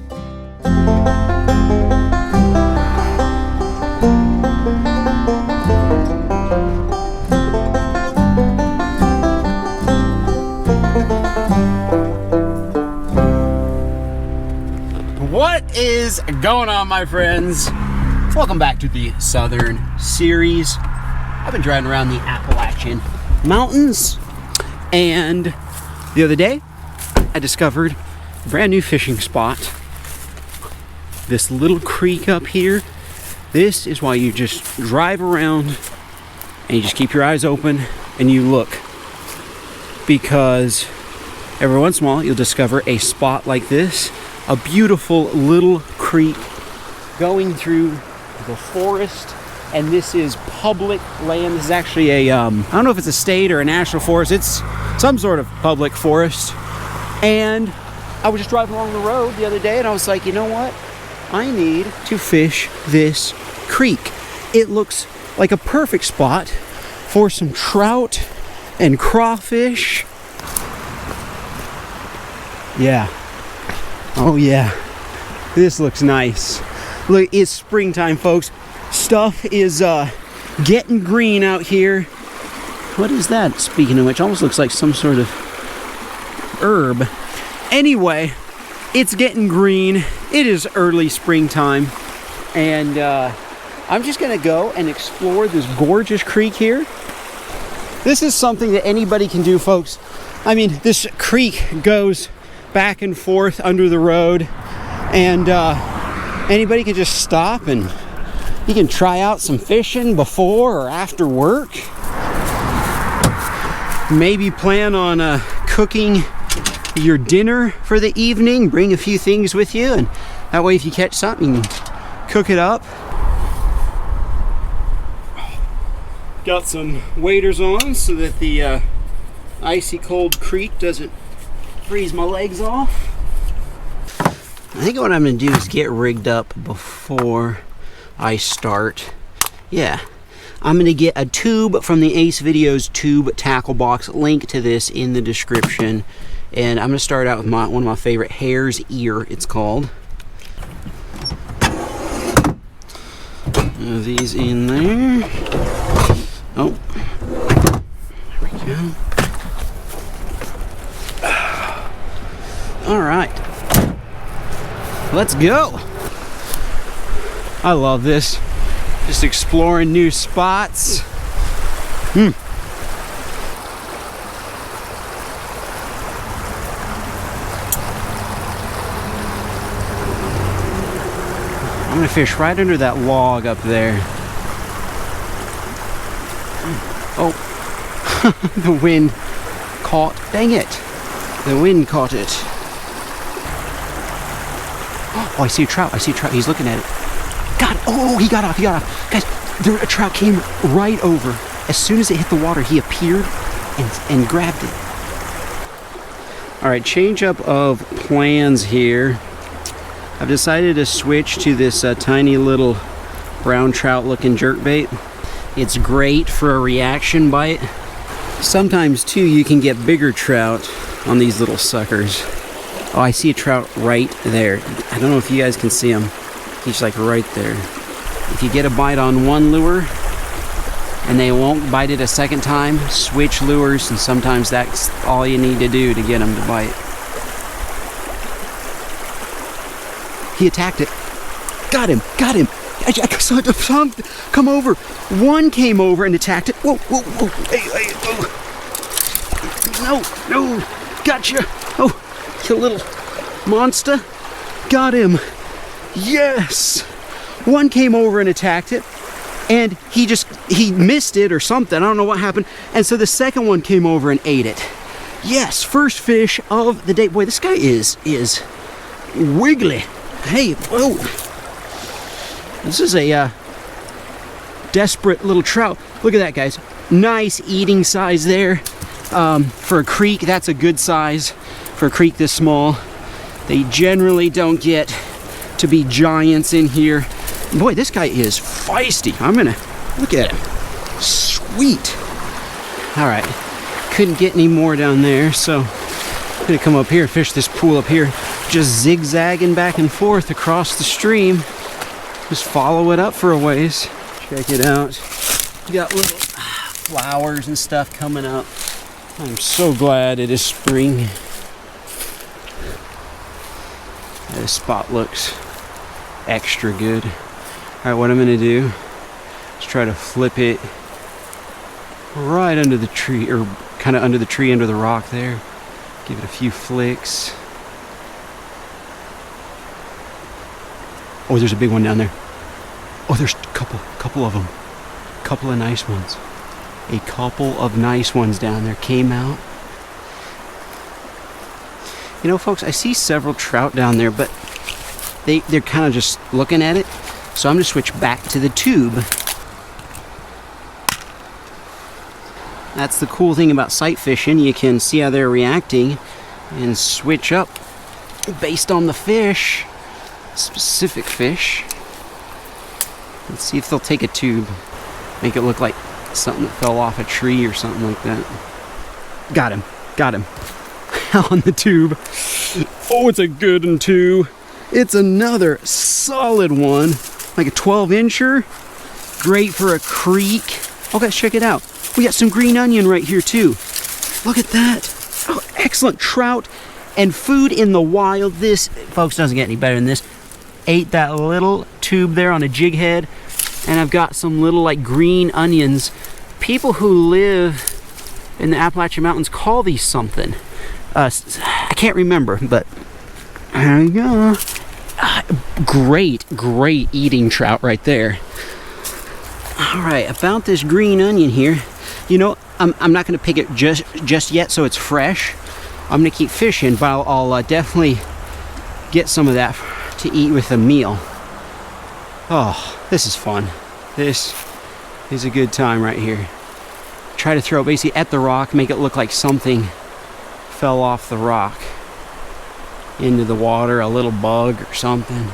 What is going on, my friends? Welcome back to the Southern Series. I've been driving around the Appalachian Mountains, and the other day I discovered a brand new fishing spot. This little creek up here. This is why you just drive around and you just keep your eyes open and you look, because every once in a while you'll discover a spot like this. A beautiful little creek going through the forest, and this is public land. This is actually a, I don't know if it's a state or a national forest. It's some sort of public forest. And I was just driving along the road the other day and I was like, you know what? I need to fish this creek. It looks like a perfect spot for some trout and crawfish. Yeah. Oh yeah, this looks nice. Look, it's springtime, folks. Stuff is getting green out here. What is that, speaking of which? Almost looks like some sort of herb. Anyway, it's getting green. It is early springtime. And I'm just gonna go and explore this gorgeous creek here. This is something that anybody can do, folks. I mean, this creek goes back and forth under the road, and anybody can just stop and you can try out some fishing before or after work. Maybe plan on cooking your dinner for the evening. Bring a few things with you, and that way if you catch something you can cook it up. Got some waders on so that the icy cold creek doesn't freeze my legs off. I think what I'm gonna do is get rigged up before I start. Yeah, I'm gonna get a tube from the Ace Videos tube tackle box. Link to this in the description. And I'm gonna start out with one of my favorite, hare's ear, it's called. These in there. Oh, there we go. All right, let's go. I love this. Just exploring new spots. I'm gonna fish right under that log up there. Oh, the wind caught, dang it. The wind caught it. Oh, I see a trout. He's looking at it. God, oh, he got off. Guys, a trout came right over. As soon as it hit the water, he appeared and grabbed it. All right, change up of plans here. I've decided to switch to this tiny little brown trout looking jerkbait. It's great for a reaction bite. Sometimes too, you can get bigger trout on these little suckers. Oh, I see a trout right there. I don't know if you guys can see him. He's like right there. If you get a bite on one lure and they won't bite it a second time, switch lures, and sometimes that's all you need to do to get them to bite. He attacked it. Got him, got him. I saw it come over. One came over and attacked it. Whoa, whoa, whoa. Hey, whoa. No, gotcha. Oh, you little monster. Got him. Yes. One came over and attacked it, and he missed it or something. I don't know what happened. And so the second one came over and ate it. Yes, first fish of the day. Boy, this guy is wiggly. Hey, whoa. This is a desperate little trout. Look at that, guys. Nice eating size there. For a creek, that's a good size. For a creek this small. They generally don't get to be giants in here. Boy, this guy is feisty. I'm gonna look at him. Sweet. All right, couldn't get any more down there, so I'm gonna come up here, fish this pool up here, just zigzagging back and forth across the stream. Just follow it up for a ways. Check it out. We got little flowers and stuff coming up. I'm so glad it is spring. This spot looks extra good. All right, what I'm gonna do is try to flip it right under the tree, or kind of under the tree, under the rock there. Give it a few flicks. Oh, there's a big one down there. Oh, there's a couple of them. Couple of nice ones. A couple of nice ones down there came out. You know, folks, I see several trout down there, but they're kind of just looking at it. So I'm going to switch back to the tube. That's the cool thing about sight fishing. You can see how they're reacting and switch up based on the fish, specific fish. Let's see if they'll take a tube. Make it look like something that fell off a tree or something like that. Got him. On the tube. Oh, it's a good one too. It's another solid one. Like a 12-incher. Great for a creek. Oh, guys, check it out. We got some green onion right here too. Look at that. Oh, excellent trout and food in the wild. This, folks, doesn't get any better than this. Ate that little tube there on a jig head. And I've got some little like green onions. People who live in the Appalachian Mountains call these something. I can't remember, but there you go. Great eating trout right there. All right, about this green onion here. You know, I'm not going to pick it just yet, so it's fresh. I'm going to keep fishing, but I'll definitely get some of that to eat with a meal. Oh, this is fun. This is a good time right here. Try to throw it basically at the rock, make it look like something fell off the rock into the water, a little bug or something.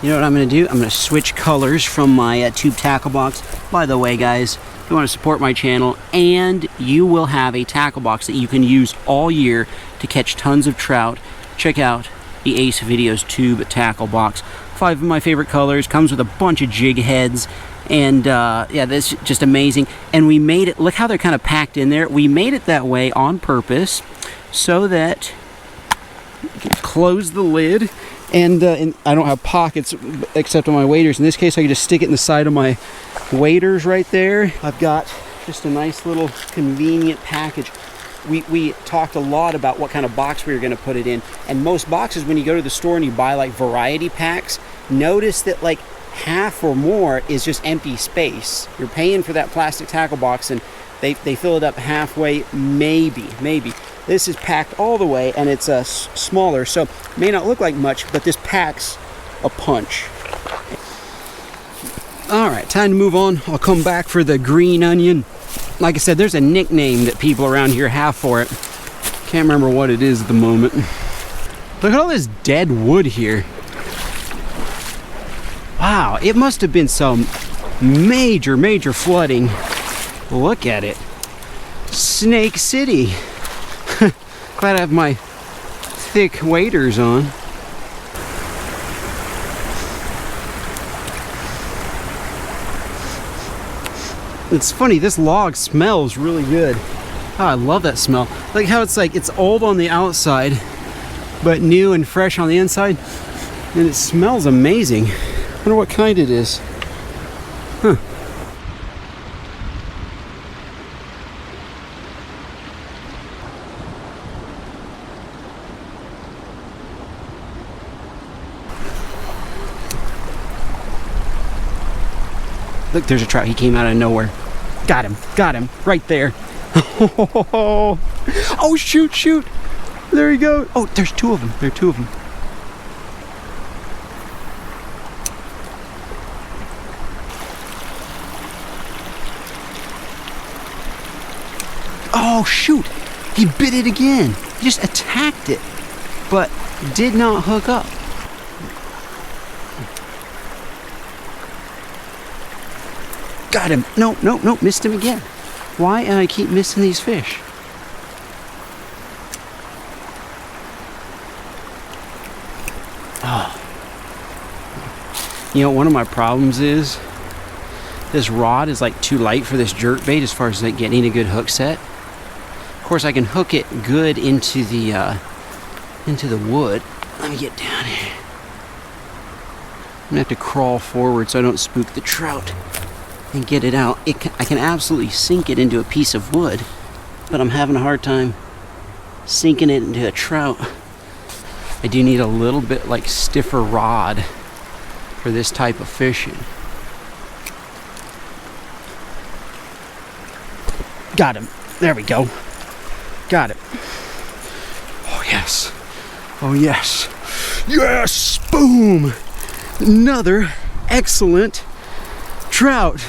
You know what I'm going to do? I'm going to switch colors from my tube tackle box. By the way, guys, if you want to support my channel, and you will have a tackle box that you can use all year to catch tons of trout, check out the Ace Videos tube tackle box. 5 of my favorite colors, comes with a bunch of jig heads, and yeah, that's just amazing. And we made it, look how they're kind of packed in there. We made it that way on purpose so that you can close the lid, and I don't have pockets except on my waders. In this case, I can just stick it in the side of my waders right there. I've got just a nice little convenient package. We talked a lot about what kind of box we were going to put it in, and most boxes, when you go to the store and you buy like variety packs, notice that like half or more is just empty space. You're paying for that plastic tackle box, and they fill it up halfway, maybe. This is packed all the way, and it's smaller, so it may not look like much, but this packs a punch. All right, time to move on. I'll come back for the green onion. Like I said, there's a nickname that people around here have for it. Can't remember what it is at the moment. Look at all this dead wood here. Wow, it must have been some major flooding. Look at it. Snake City. Glad I have my thick waders on. It's funny, this log smells really good. Oh, I love that smell. Like how it's old on the outside, but new and fresh on the inside. And it smells amazing. I wonder what kind it is. Huh. Look, there's a trout. He came out of nowhere. Got him, right there. Oh, shoot. There he goes. Oh, there's two of them. There are two of them. Oh, shoot. He bit it again. He just attacked it, but did not hook up. Got him. No, missed him again. Why am I keep missing these fish? Oh. You know, one of my problems is this rod is like too light for this jerk bait as far as like getting a good hook set. Of course, I can hook it good into the wood. Let me get down here. I'm gonna have to crawl forward so I don't spook the trout and get it out. I can absolutely sink it into a piece of wood, but I'm having a hard time sinking it into a trout. I do need a little bit like stiffer rod for this type of fishing. Got him. There we go. Got it. Oh yes. Oh yes. Yes! Boom! Another excellent trout.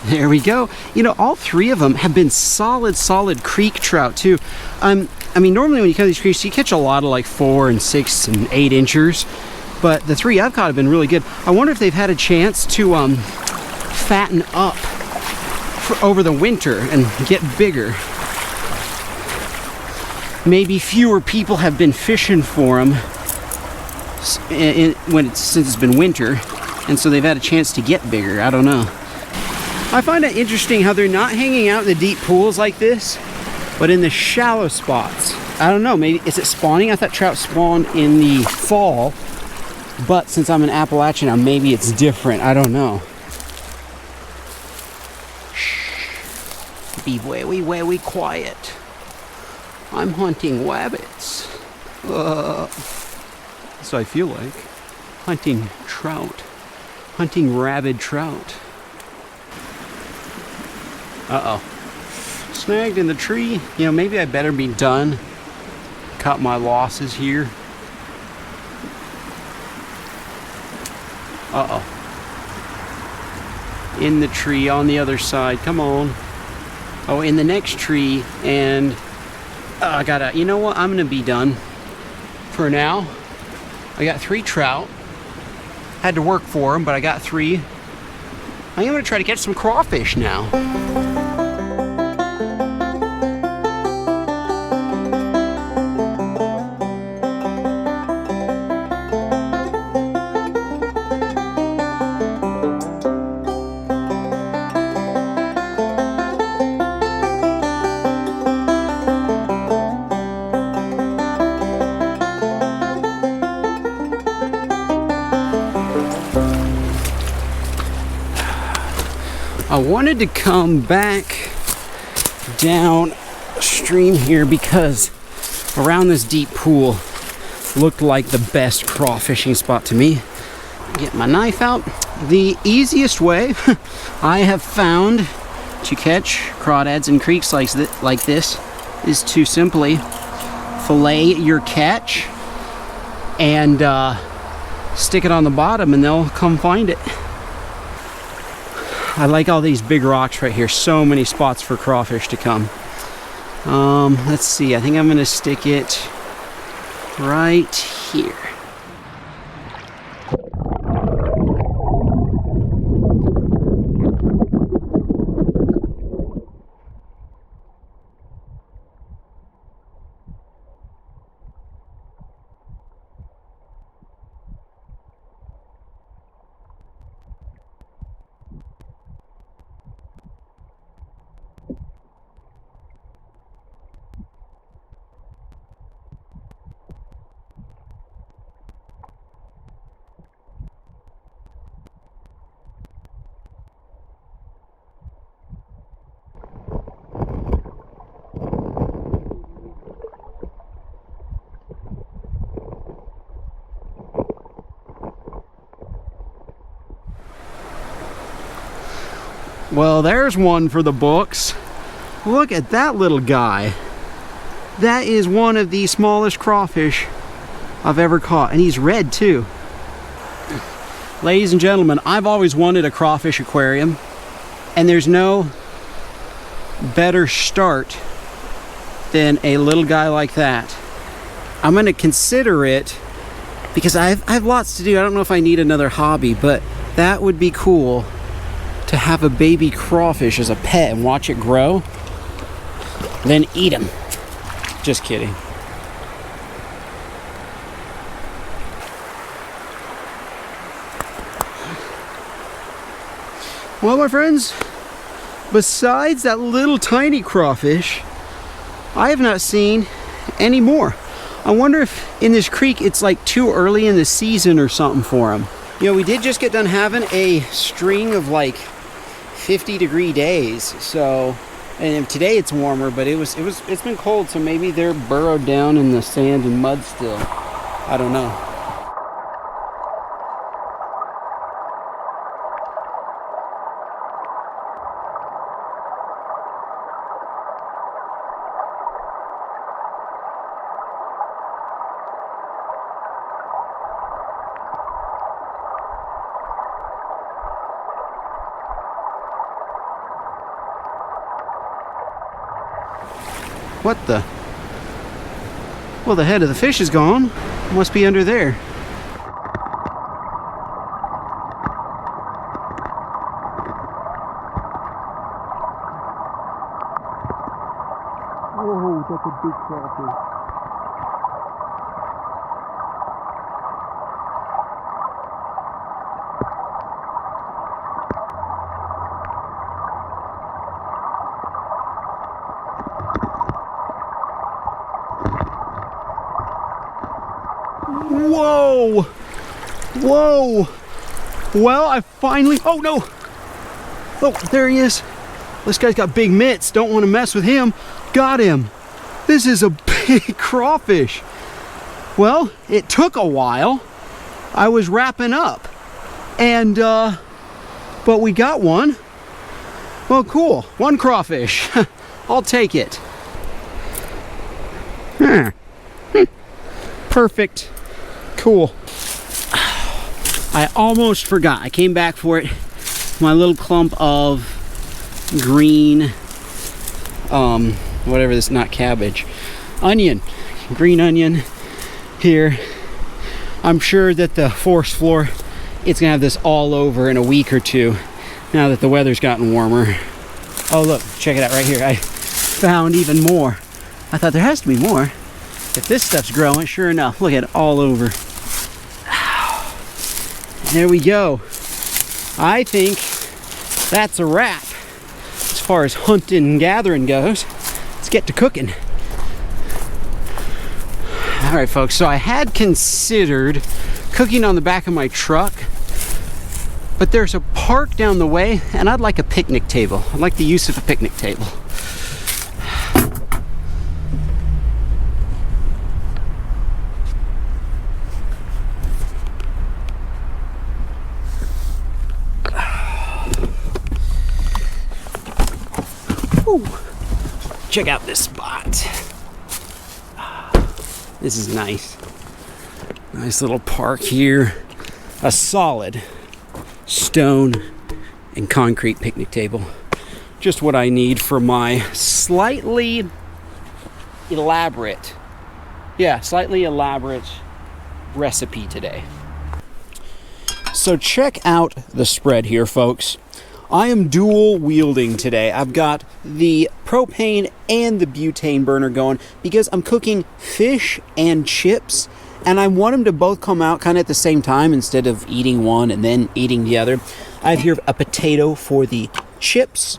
There we go. You know, all three of them have been solid creek trout too. I mean, normally when you come to these creeks, you catch a lot of like 4 and 6 and 8 inchers, but the three I've caught have been really good. I wonder if they've had a chance to fatten up over the winter and get bigger. Maybe fewer people have been fishing for them since it's been winter, and so they've had a chance to get bigger. I don't know. I find it interesting how they're not hanging out in the deep pools like this, but in the shallow spots. I don't know, maybe, is it spawning? I thought trout spawned in the fall, but since I'm in Appalachia now, maybe it's different. I don't know. Shh. Be very quiet. I'm hunting rabbits. So I feel like hunting trout. Hunting rabid trout. Uh-oh. Snagged in the tree. You know, maybe I better be done. Cut my losses here. Uh-oh. In the tree on the other side. Come on. Oh, in the next tree. And I gotta, you know what? I'm gonna be done for now. I got 3 trout. Had to work for them, but I got 3. I am gonna try to catch some crawfish now. I wanted to come back downstream here because around this deep pool looked like the best crawfishing spot to me. Get my knife out. The easiest way I have found to catch crawdads in creeks like this is to simply fillet your catch and stick it on the bottom and they'll come find it. I like all these big rocks right here. So many spots for crawfish to come. Let's see. I think I'm gonna stick it right here. Well, there's one for the books. Look at that little guy. That is one of the smallest crawfish I've ever caught, and he's red too. Ladies and gentlemen, I've always wanted a crawfish aquarium, and there's no better start than a little guy like that. I'm gonna consider it because I have lots to do. I don't know if I need another hobby, but that would be cool to have a baby crawfish as a pet and watch it grow, then eat them. Just kidding. Well, my friends, besides that little tiny crawfish, I have not seen any more. I wonder if in this creek it's like too early in the season or something for them. You know, we did just get done having a string of like 50-degree days, so, and today it's warmer, but it's been cold, so maybe they're burrowed down in the sand and mud still. I don't know. What the? Well, the head of the fish is gone. It must be under there. Oh, that's a big crawfish. Whoa! Whoa! Well, I finally... Oh, no! Oh, there he is. This guy's got big mitts. Don't want to mess with him. Got him. This is a big crawfish. Well, it took a while. I was wrapping up. And, but we got one. Well, cool. One crawfish. I'll take it. Perfect. Cool. I almost forgot. I came back for it. My little clump of green, whatever this, not cabbage, onion, green onion here. I'm sure that the forest floor, it's gonna have this all over in a week or two now that the weather's gotten warmer. Oh, look, check it out right here. I found even more. I thought there has to be more. If this stuff's growing, sure enough, look at it all over. There we go. I think that's a wrap as far as hunting and gathering goes. Let's get to cooking. All right, folks, so I had considered cooking on the back of my truck, but there's a park down the way, and I'd like a picnic table. I'd like the use of a picnic table. Ooh. Check out this spot. This is nice. Nice little park here. A solid stone and concrete picnic table. Just what I need for my slightly elaborate recipe today. So check out the spread here, folks. I am dual wielding today. I've got the propane and the butane burner going because I'm cooking fish and chips, and I want them to both come out kind of at the same time instead of eating one and then eating the other. I have here a potato for the chips.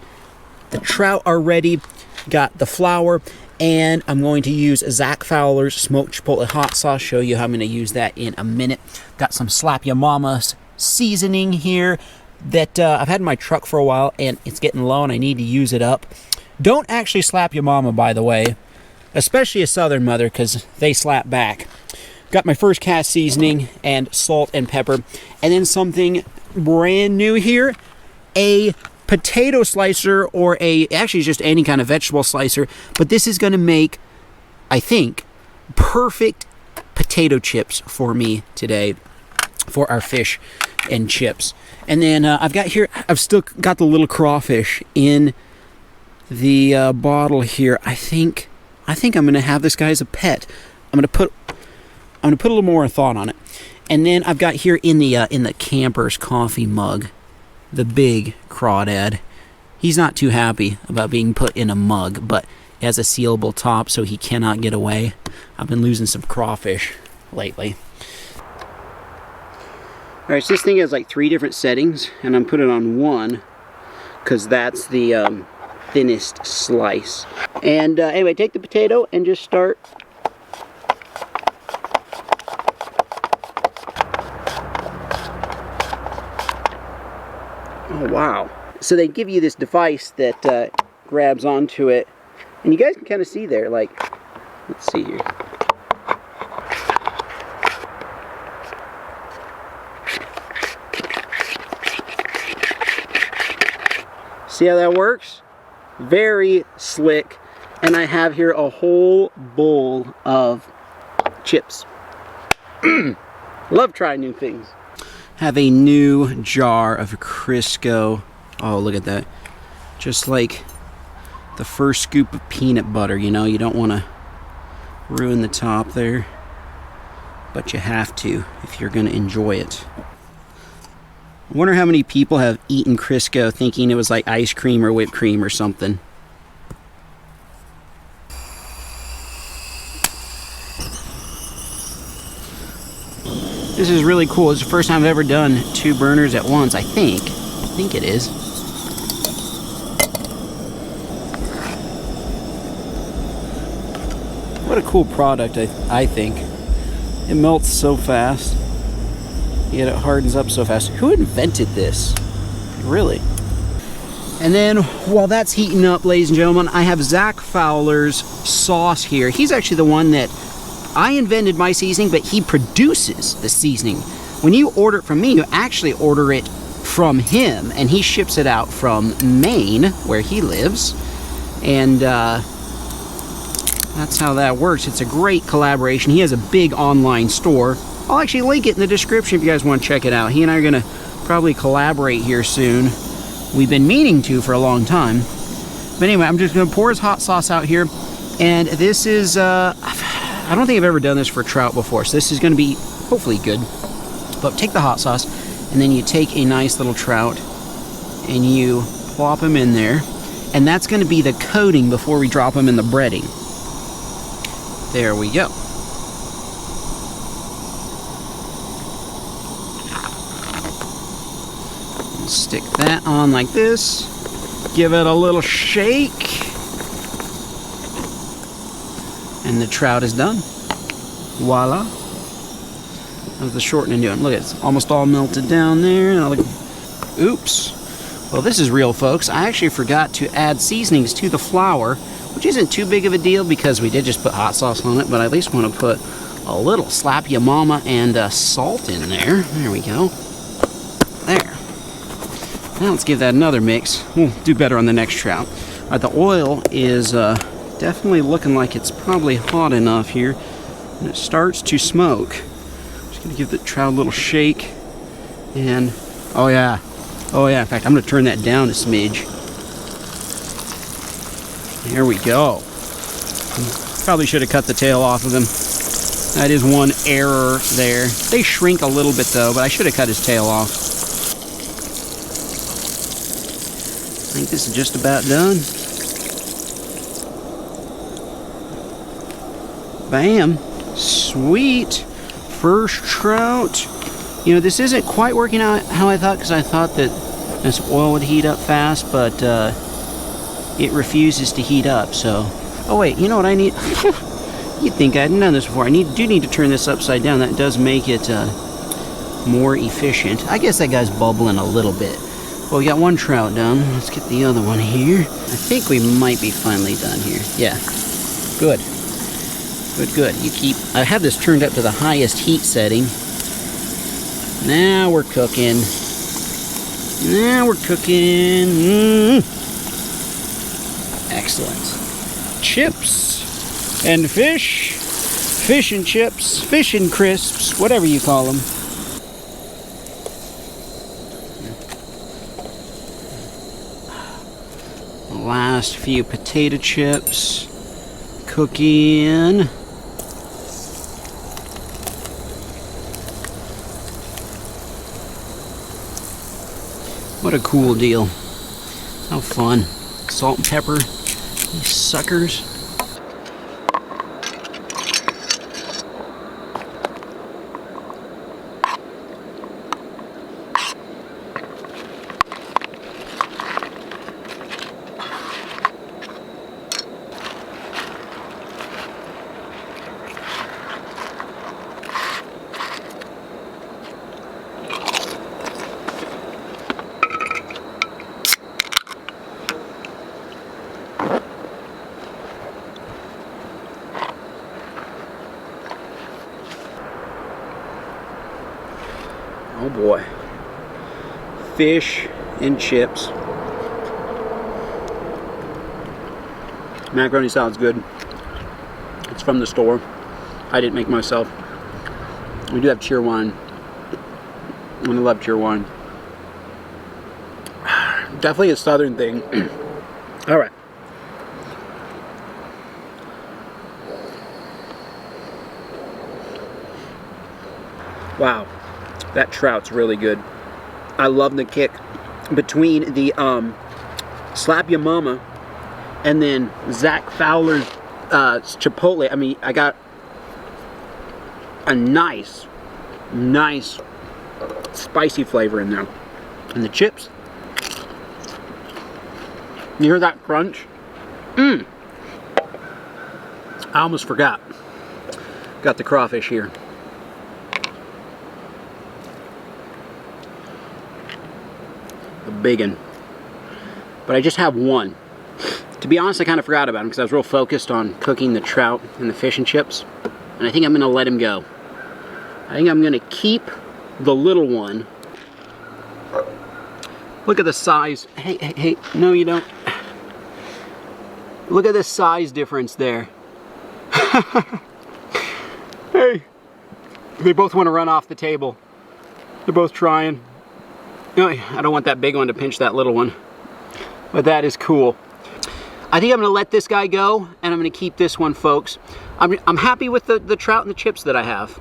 The trout are ready. Got the flour, and I'm going to use Zach Fowler's smoked chipotle hot sauce. Show you how I'm going to use that in a minute. Got some Slap Ya Mama's seasoning here that I've had in my truck for a while, and it's getting low and I need to use it up. Don't actually slap your mama, by the way, especially a Southern mother, because they slap back. Got my first cast seasoning and salt and pepper, and then something brand new here, a potato slicer or actually just any kind of vegetable slicer, but this is going to make, I think, perfect potato chips for me today for our fish and chips. And then I've still got the little crawfish in the bottle here. I think I'm going to have this guy as a pet. I'm going to put a little more thought on it. And then I've got here in the camper's coffee mug, the big crawdad. He's not too happy about being put in a mug, but it has a sealable top so he cannot get away. I've been losing some crawfish lately. Alright, so this thing has like 3 different settings, and I'm putting it on 1 because that's the thinnest slice. And anyway, take the potato and just start oh wow. So they give you this device that grabs onto it, and you guys can kind of see there, like, let's see here. See how that works? Very slick. And I have here a whole bowl of chips. Love trying new things. Have a new jar of Crisco. Oh, look at that. Just like the first scoop of peanut butter, you know, you don't want to ruin the top there, but you have to if you're going to enjoy it. I wonder how many people have eaten Crisco thinking it was like ice cream or whipped cream or something. This is really cool. It's the first time I've ever done 2 burners at once, I think. I think it is. What a cool product, I think. It melts so fast, yet it hardens up so fast. Who invented this? Really? And then, while that's heating up, ladies and gentlemen, I have Zach Fowler's sauce here. He's actually the one that I invented my seasoning, but he produces the seasoning. When you order it from me, you actually order it from him, and he ships it out from Maine, where he lives. And that's how that works. It's a great collaboration. He has a big online store. I'll actually link it in the description if you guys want to check it out. He and I are going to probably collaborate here soon. We've been meaning to for a long time. But anyway, I'm just going to pour his hot sauce out here. And this is, I don't think I've ever done this for trout before, so this is going to be hopefully good. But take the hot sauce, and then you take a nice little trout, and you plop him in there. And that's going to be the coating before we drop him in the breading. There we go. Stick that on like this. Give it a little shake. And the trout is done. Voila. How's the shortening doing? Look, it's almost all melted down there. Oops. Well, this is real, folks. I actually forgot to add seasonings to the flour, which isn't too big of a deal because we did just put hot sauce on it, but I at least want to put a little slap ya mama and salt in there. There we go. There. Now let's give that another mix. We'll do better on the next trout. All right, the oil is definitely looking like it's probably hot enough here, and it starts to smoke. Just gonna give the trout a little shake, and oh yeah, in fact, I'm gonna turn that down a smidge. There we go. Probably should have cut the tail off of him. That is one error there. They shrink a little bit though, but I should have cut his tail off. I think this is just about done. Bam. Sweet. First trout. You know, this isn't quite working out how I thought, because I thought that this oil would heat up fast, but it refuses to heat up, so. Oh wait, you know what I need? You'd think I hadn't done this before. I do need to turn this upside down. That does make it more efficient. I guess that guy's bubbling a little bit. Well, we got one trout done. Let's get the other one here. I think we might be finally done here. Yeah. Good. Good. I have this turned up to the highest heat setting. Now we're cooking. Now we're cooking. Excellent. Chips and fish. Fish and chips. Fish and crisps. Whatever you call them. The last few potato chips. Cooking. What a cool deal. How fun. Salt and pepper, these suckers. Oh boy. Fish and chips. Macaroni salad's good. It's from the store. I didn't make myself. We do have cheer wine. I love cheer wine. Definitely a southern thing. All right. Wow. That trout's really good. I love the kick between the Slap Ya Mama and then Zach Fowler's Chipotle. I mean, I got a nice spicy flavor in there. And the chips. You hear that crunch? I almost forgot. Got the crawfish here. A big one. But I just have one. To be honest, I kind of forgot about him because I was real focused on cooking the trout and the fish and chips. And I think I'm going to let him go. I think I'm going to keep the little one. Look at the size. Hey, no you don't. Look at the size difference there. Hey, they both want to run off the table. They're both trying. I don't want that big one to pinch that little one. But that is cool. I think I'm going to let this guy go, and I'm going to keep this one, folks. I'm happy with the trout and the chips that I have.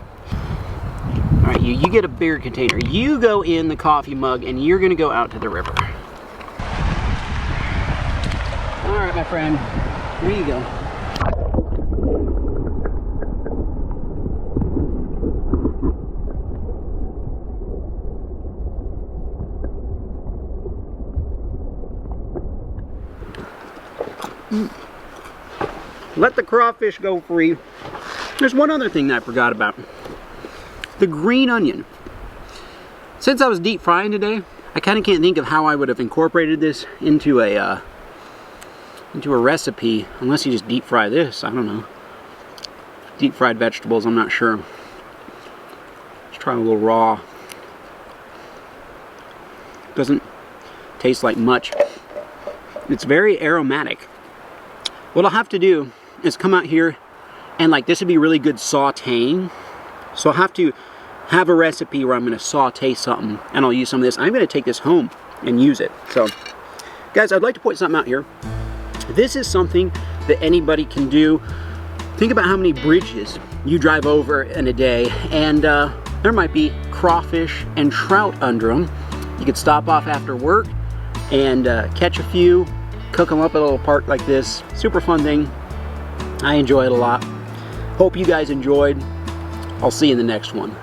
All right, you get a bigger container. You go in the coffee mug, and you're going to go out to the river. All right, my friend. Here you go. Let the crawfish go free. There's one other thing that I forgot about. The green onion. Since I was deep frying today, I kind of can't think of how I would have incorporated this into a recipe, unless you just deep fry this. I don't know. Deep fried vegetables, I'm not sure. Let's try a little raw. Doesn't taste like much. It's very aromatic. What I'll have to do is come out here and this would be really good sauteing. So I'll have to have a recipe where I'm going to saute something and I'll use some of this. I'm going to take this home and use it. So guys, I'd like to point something out here. This is something that anybody can do. Think about how many bridges you drive over in a day, and there might be crawfish and trout under them. You could stop off after work and catch a few, cook them up at a little park like this. Super fun thing. I enjoy it a lot. Hope you guys enjoyed. I'll see you in the next one.